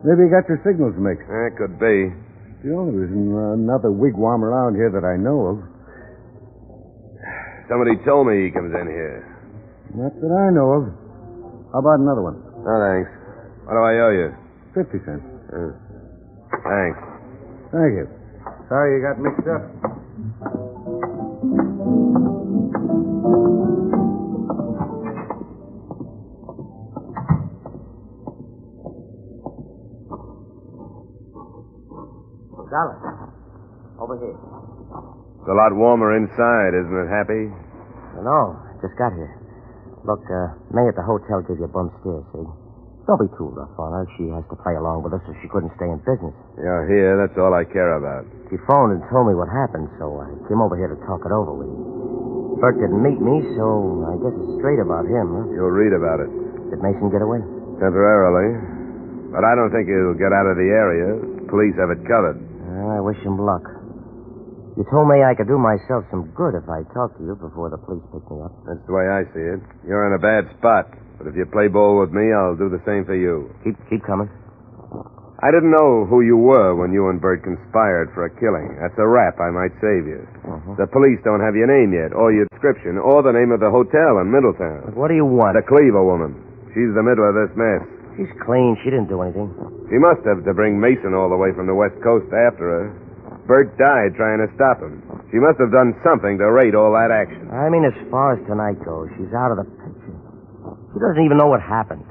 Maybe you got your signals mixed. That could be. You know, there isn't another wigwam around here that I know of. Somebody told me he comes in here. Not that I know of. How about another one? No, thanks. What do I owe you? 50 cents. Thanks. Thank you. Sorry you got mixed up. Dollar. Over here. It's a lot warmer inside, isn't it, Happy? No, just got here. Look, May at the hotel gave you a bum steer, see? Don't be too rough on her. She has to play along with us or she couldn't stay in business. You're here. That's all I care about. She phoned and told me what happened, so I came over here to talk it over with you. Burke didn't meet me, so I guess it's straight about him, huh? You'll read about it. Did Mason get away? Temporarily. But I don't think he'll get out of the area. Police have it covered. Well, I wish him luck. You told me I could do myself some good if I talked to you before the police pick me up. That's the way I see it. You're in a bad spot. But if you play ball with me, I'll do the same for you. Keep coming. I didn't know who you were when you and Bert conspired for a killing. That's a rap. I might save you. Uh-huh. The police don't have your name yet, or your description, or the name of the hotel in Middletown. But what do you want? The Cleaver woman. She's the middle of this mess. She's clean. She didn't do anything. She must have to bring Mason all the way from the West Coast after her. Bert died trying to stop him. She must have done something to rate all that action. I mean, as far as tonight goes, she's out of the picture. She doesn't even know what happened.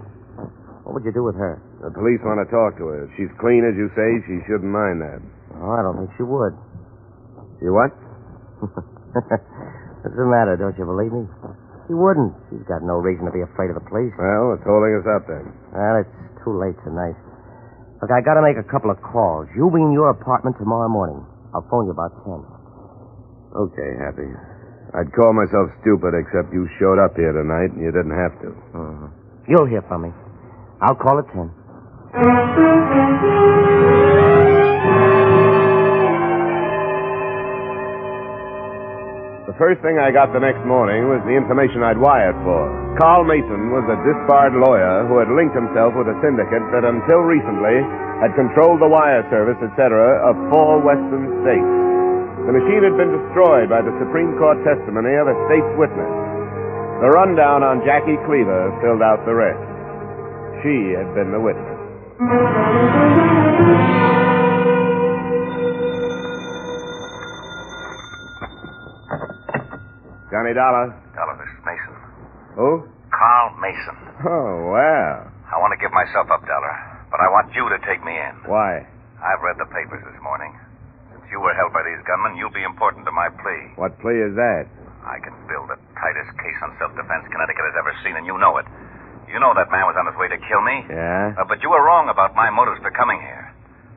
What would you do with her? The police want to talk to her. If she's clean, as you say, she shouldn't mind that. Oh, I don't think she would. You what? What's the matter? Don't you believe me? She wouldn't. She's got no reason to be afraid of the police. Well, what's holding us up then? Well, it's too late tonight. Look, I gotta make a couple of calls. You'll be in your apartment tomorrow morning. I'll phone you about 10. Okay, Happy. I'd call myself stupid except you showed up here tonight and you didn't have to. Uh-huh. You'll hear from me. I'll call at 10. The first thing I got the next morning was the information I'd wired for. Carl Mason was a disbarred lawyer who had linked himself with a syndicate that until recently had controlled the wire service, etc., of 4 western states. The machine had been destroyed by the Supreme Court testimony of a state's witness. The rundown on Jackie Cleaver filled out the rest. She had been the witness. Johnny Dollar. Dollar, Mr. Mason. Who? Carl Mason. Oh, well. I want to give myself up, Dollar, but I want you to take me in. Why? I've read the papers this morning. Since you were held by these gunmen, you'll be important to my plea. What plea is that? I can build the tightest case on self-defense Connecticut has ever seen, and you know it. You know that man was on his way to kill me. Yeah? But you were wrong about my motives for coming here.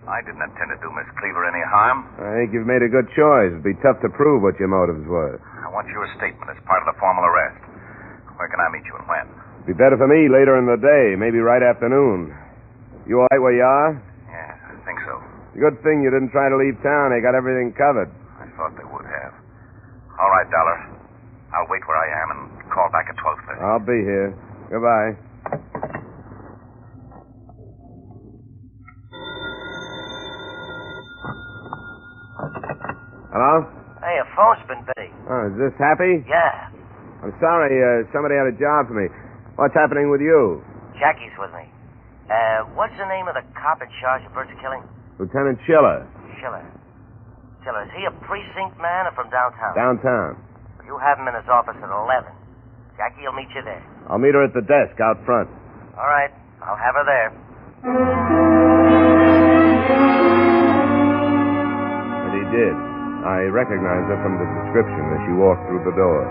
I didn't intend to do Miss Cleaver any harm. I think you've made a good choice. It'd be tough to prove what your motives were. I want your statement as part of the formal arrest. Where can I meet you and when? Be better for me later in the day, maybe right afternoon. You all right where you are? Yeah, I think so. Good thing you didn't try to leave town. They got everything covered. I thought they would have. All right, Dollar. I'll wait where I am and call back at 12:30. I'll be here. Goodbye. Hello? Hey, a phone's been busy. Oh, is this Happy? Yeah, I'm sorry, somebody had a job for me. What's happening with you? Jackie's with me. What's the name of the cop in charge of Bert's killing? Lieutenant Schiller. Schiller. Schiller, is he a precinct man or from downtown? Downtown. You have him in his office at 11. Jackie will meet you there. I'll meet her at the desk out front. All right, I'll have her there. And he did. I recognized her from the description as she walked through the door.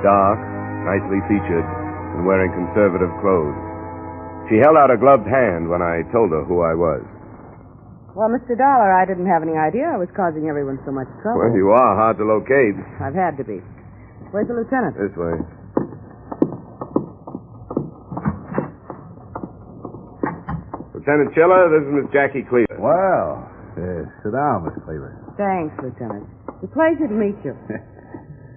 Dark, nicely featured, and wearing conservative clothes. She held out a gloved hand when I told her who I was. Well, Mr. Dollar, I didn't have any idea I was causing everyone so much trouble. Well, you are hard to locate. I've had to be. Where's the lieutenant? This way. Lieutenant Schiller, this is Miss Jackie Cleaver. Well, sit down, Miss Cleaver. Thanks, Lieutenant. It's a pleasure to meet you.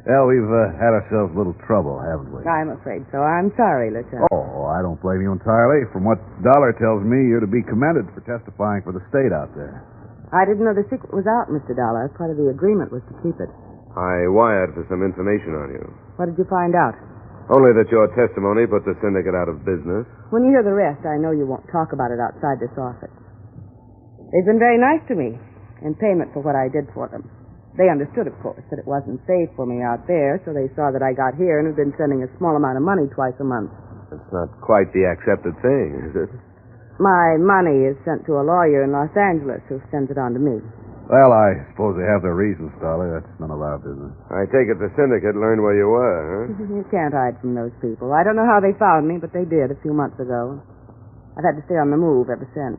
Well, we've had ourselves a little trouble, haven't we? I'm afraid so. I'm sorry, Lieutenant. Oh, I don't blame you entirely. From what Dollar tells me, you're to be commended for testifying for the state out there. I didn't know the secret was out, Mr. Dollar. Part of the agreement was to keep it. I wired for some information on you. What did you find out? Only that your testimony put the syndicate out of business. When you hear the rest, I know you won't talk about it outside this office. They've been very nice to me in payment for what I did for them. They understood, of course, that it wasn't safe for me out there, so they saw that I got here and have been sending a small amount of money twice a month. That's not quite the accepted thing, is it? My money is sent to a lawyer in Los Angeles who sends it on to me. Well, I suppose they have their reasons, Dollar. That's none of our business. I take it the syndicate learned where you were, huh? You can't hide from those people. I don't know how they found me, but they did a few months ago. I've had to stay on the move ever since.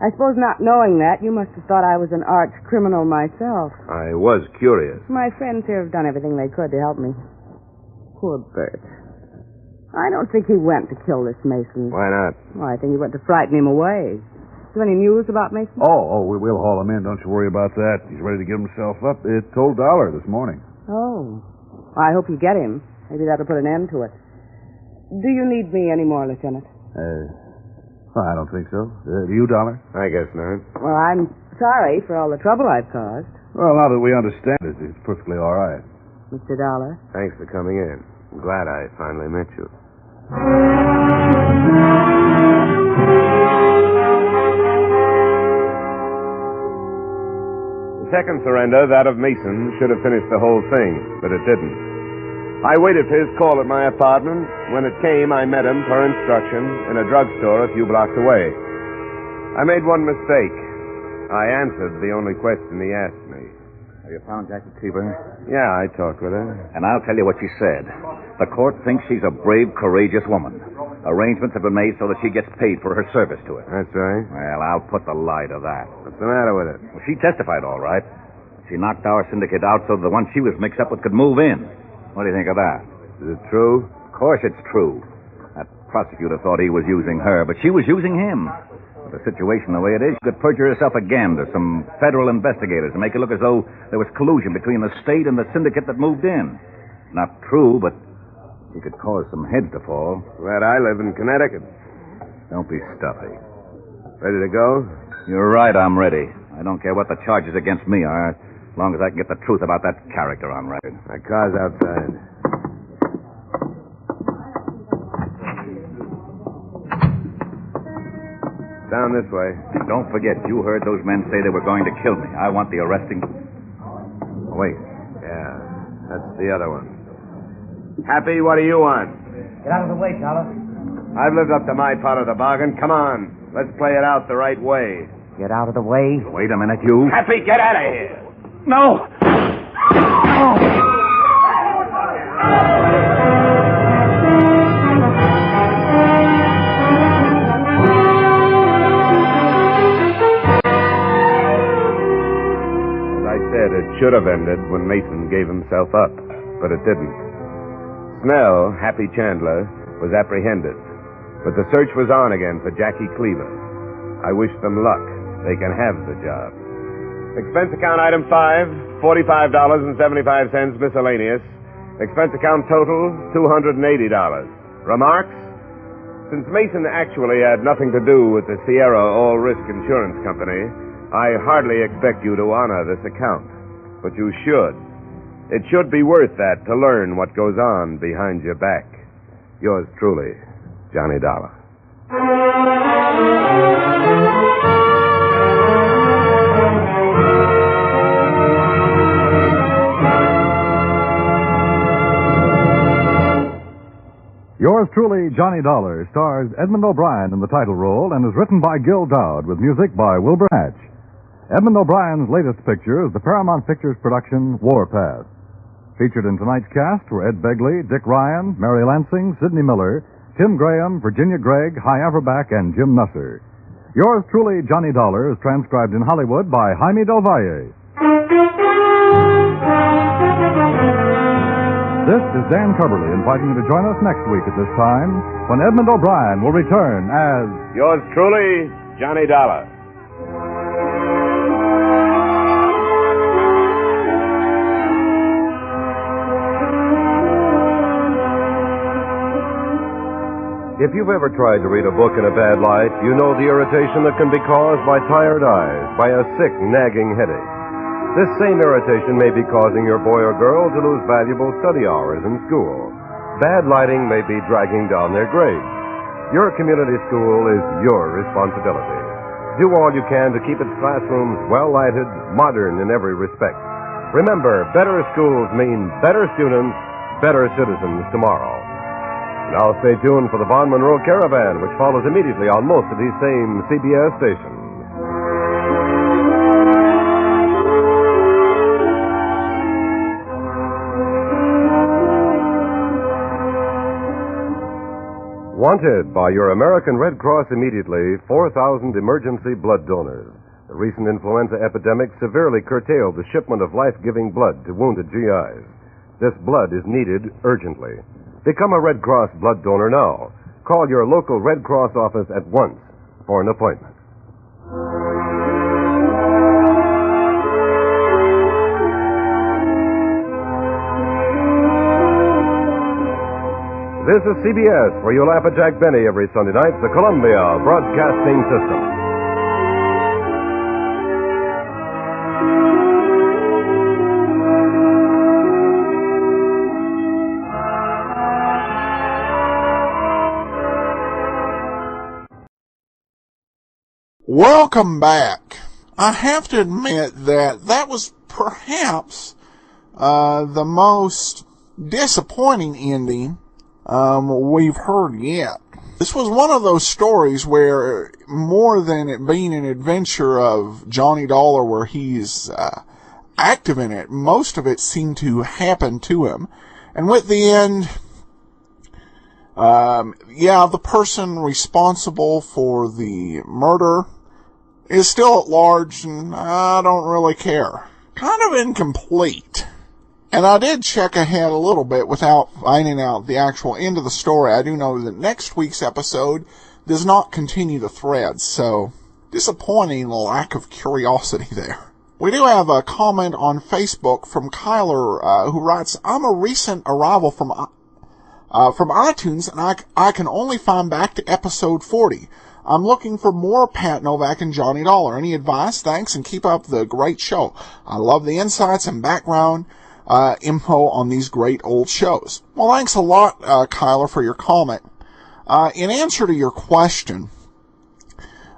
I suppose not knowing that, you must have thought I was an arch criminal myself. I was curious. My friends here have done everything they could to help me. Poor Bert. I don't think he went to kill this Mason. Why not? Well, I think he went to frighten him away. Is there any news about Mason? We'll haul him in. Don't you worry about that. He's ready to give himself up. It told Dollar this morning. Oh. Well, I hope you get him. Maybe that'll put an end to it. Do you need me anymore, Lieutenant? I don't think so. Do you, Dollar? I guess not. Well, I'm sorry for all the trouble I've caused. Well, now that we understand it, it's perfectly all right. Mr. Dollar? Thanks for coming in. I'm glad I finally met you. The second surrender, that of Mason, should have finished the whole thing, but it didn't. I waited for his call at my apartment. When it came, I met him, per instruction, in a drugstore a few blocks away. I made one mistake. I answered the only question he asked me. Have you found Jackie Cleaver? Yeah, I talked with her. And I'll tell you what she said. The court thinks she's a brave, courageous woman. Arrangements have been made so that she gets paid for her service to it. That's right. Well, I'll put the lie to that. What's the matter with it? Well, she testified all right. She knocked our syndicate out so the one she was mixed up with could move in. What do you think of that? Is it true? Of course it's true. That prosecutor thought he was using her, but she was using him. With the situation the way it is, she could perjure herself again to some federal investigators and make it look as though there was collusion between the state and the syndicate that moved in. Not true, but she could cause some heads to fall. Glad I live in Connecticut. Don't be stuffy. Ready to go? You're right, I'm ready. I don't care what the charges against me are, as long as I can get the truth about that character on record. My car's outside. Down this way. Don't forget, you heard those men say they were going to kill me. I want the arresting... Oh, wait. Yeah, that's the other one. Happy, what do you want? Get out of the way, Dollar. I've lived up to my part of the bargain. Come on. Let's play it out the right way. Get out of the way. Wait a minute, you. Happy, get out of here. No! As I said, it should have ended when Mason gave himself up, but it didn't. Snell, Happy Chandler, was apprehended, but the search was on again for Jackie Cleaver. I wish them luck. They can have the job. Expense account item 5, $45.75 miscellaneous. Expense account total, $280. Remarks? Since Mason actually had nothing to do with the Sierra All Risk Insurance Company, I hardly expect you to honor this account. but you should. It should be worth that to learn what goes on behind your back. Yours truly, Johnny Dollar. Yours truly, Johnny Dollar, stars Edmund O'Brien in the title role and is written by Gil Dowd with music by Wilbur Hatch. Edmund O'Brien's latest picture is the Paramount Pictures production Warpath. Featured in tonight's cast were Ed Begley, Dick Ryan, Mary Lansing, Sidney Miller, Tim Graham, Virginia Gregg, Hy Averback, and Jim Nusser. Yours truly, Johnny Dollar, is transcribed in Hollywood by Jaime Del Valle. This is Dan Coverly inviting you to join us next week at this time when Edmund O'Brien will return as... Yours truly, Johnny Dollar. If you've ever tried to read a book in a bad light, you know the irritation that can be caused by tired eyes, by a sick, nagging headache. This same irritation may be causing your boy or girl to lose valuable study hours in school. Bad lighting may be dragging down their grades. Your community school is your responsibility. Do all you can to keep its classrooms well-lighted, modern in every respect. Remember, better schools mean better students, better citizens tomorrow. Now stay tuned for the Von Monroe Caravan, which follows immediately on most of these same CBS stations. Wanted by your American Red Cross immediately, 4,000 emergency blood donors. The recent influenza epidemic severely curtailed the shipment of life-giving blood to wounded GIs. This blood is needed urgently. Become a Red Cross blood donor now. Call your local Red Cross office at once for an appointment. This is CBS, where you laugh at Jack Benny every Sunday night, the Columbia Broadcasting System. Welcome back. I have to admit that was perhaps the most disappointing ending we've heard yet. This was one of those stories where, more than it being an adventure of Johnny Dollar where he's active in it, most of it seemed to happen to him. And with the end, the person responsible for the murder is still at large, and I don't really care. Kind of incomplete. And I did check ahead a little bit without finding out the actual end of the story. I do know that next week's episode does not continue the thread, so disappointing lack of curiosity there. We do have a comment on Facebook from Kyler, who writes, I'm a recent arrival from iTunes, and I can only find back to episode 40. I'm looking for more Pat Novak and Johnny Dollar. Any advice? Thanks, and keep up the great show. I love the insights and background info on these great old shows. Well, thanks a lot, Kyler, for your comment. In answer to your question,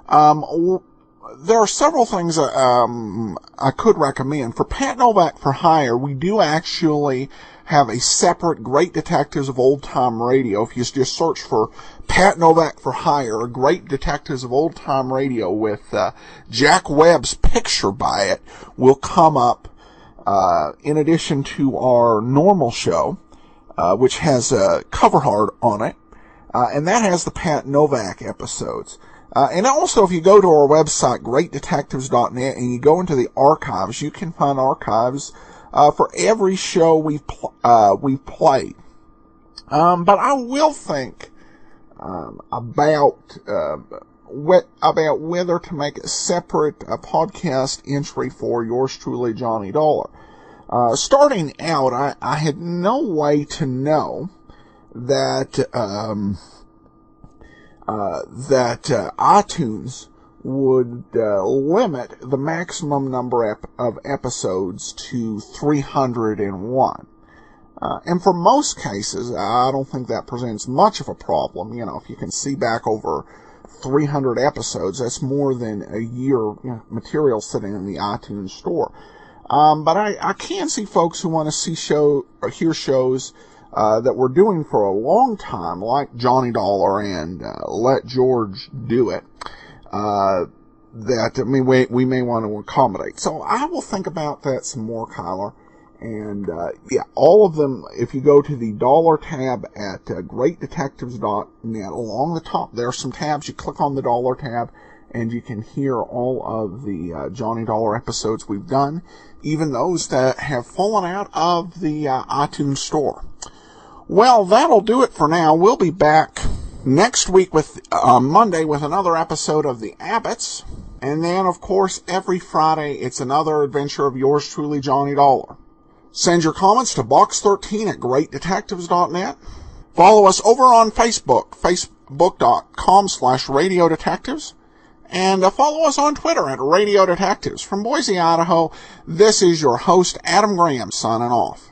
there are several things I could recommend. For Pat Novak for Hire, we do actually have a separate Great Detectives of Old Time Radio. If you just search for Pat Novak for Hire, Great Detectives of Old Time Radio with Jack Webb's picture by it will come up in addition to our normal show, which has a cover art on it, and that has the Pat Novak episodes. And also, if you go to our website, greatdetectives.net, and you go into the archives, you can find archives for every show we've played. But I will think about whether to make a separate podcast entry for yours truly, Johnny Dollar. Starting out, I had no way to know that iTunes would limit the maximum number of episodes to 301. And for most cases, I don't think that presents much of a problem. You know, if you can see back over 300 episodes, that's more than a year material sitting in the iTunes store. But I can see folks who want to see hear shows that we're doing for a long time, like Johnny Dollar and Let George Do It, that we may want to accommodate. So I will think about that some more, Kyler. And, all of them, if you go to the dollar tab at greatdetectives.net, along the top, there are some tabs. You click on the dollar tab, and you can hear all of the Johnny Dollar episodes we've done, even those that have fallen out of the iTunes store. Well, that'll do it for now. We'll be back next week with Monday with another episode of the Abbotts. And then, of course, every Friday, it's another adventure of yours truly, Johnny Dollar. Send your comments to box13 at greatdetectives.net. Follow us over on Facebook, facebook.com/Radio Detectives. And follow us on Twitter at Radio Detectives. From Boise, Idaho, this is your host, Adam Graham, signing off.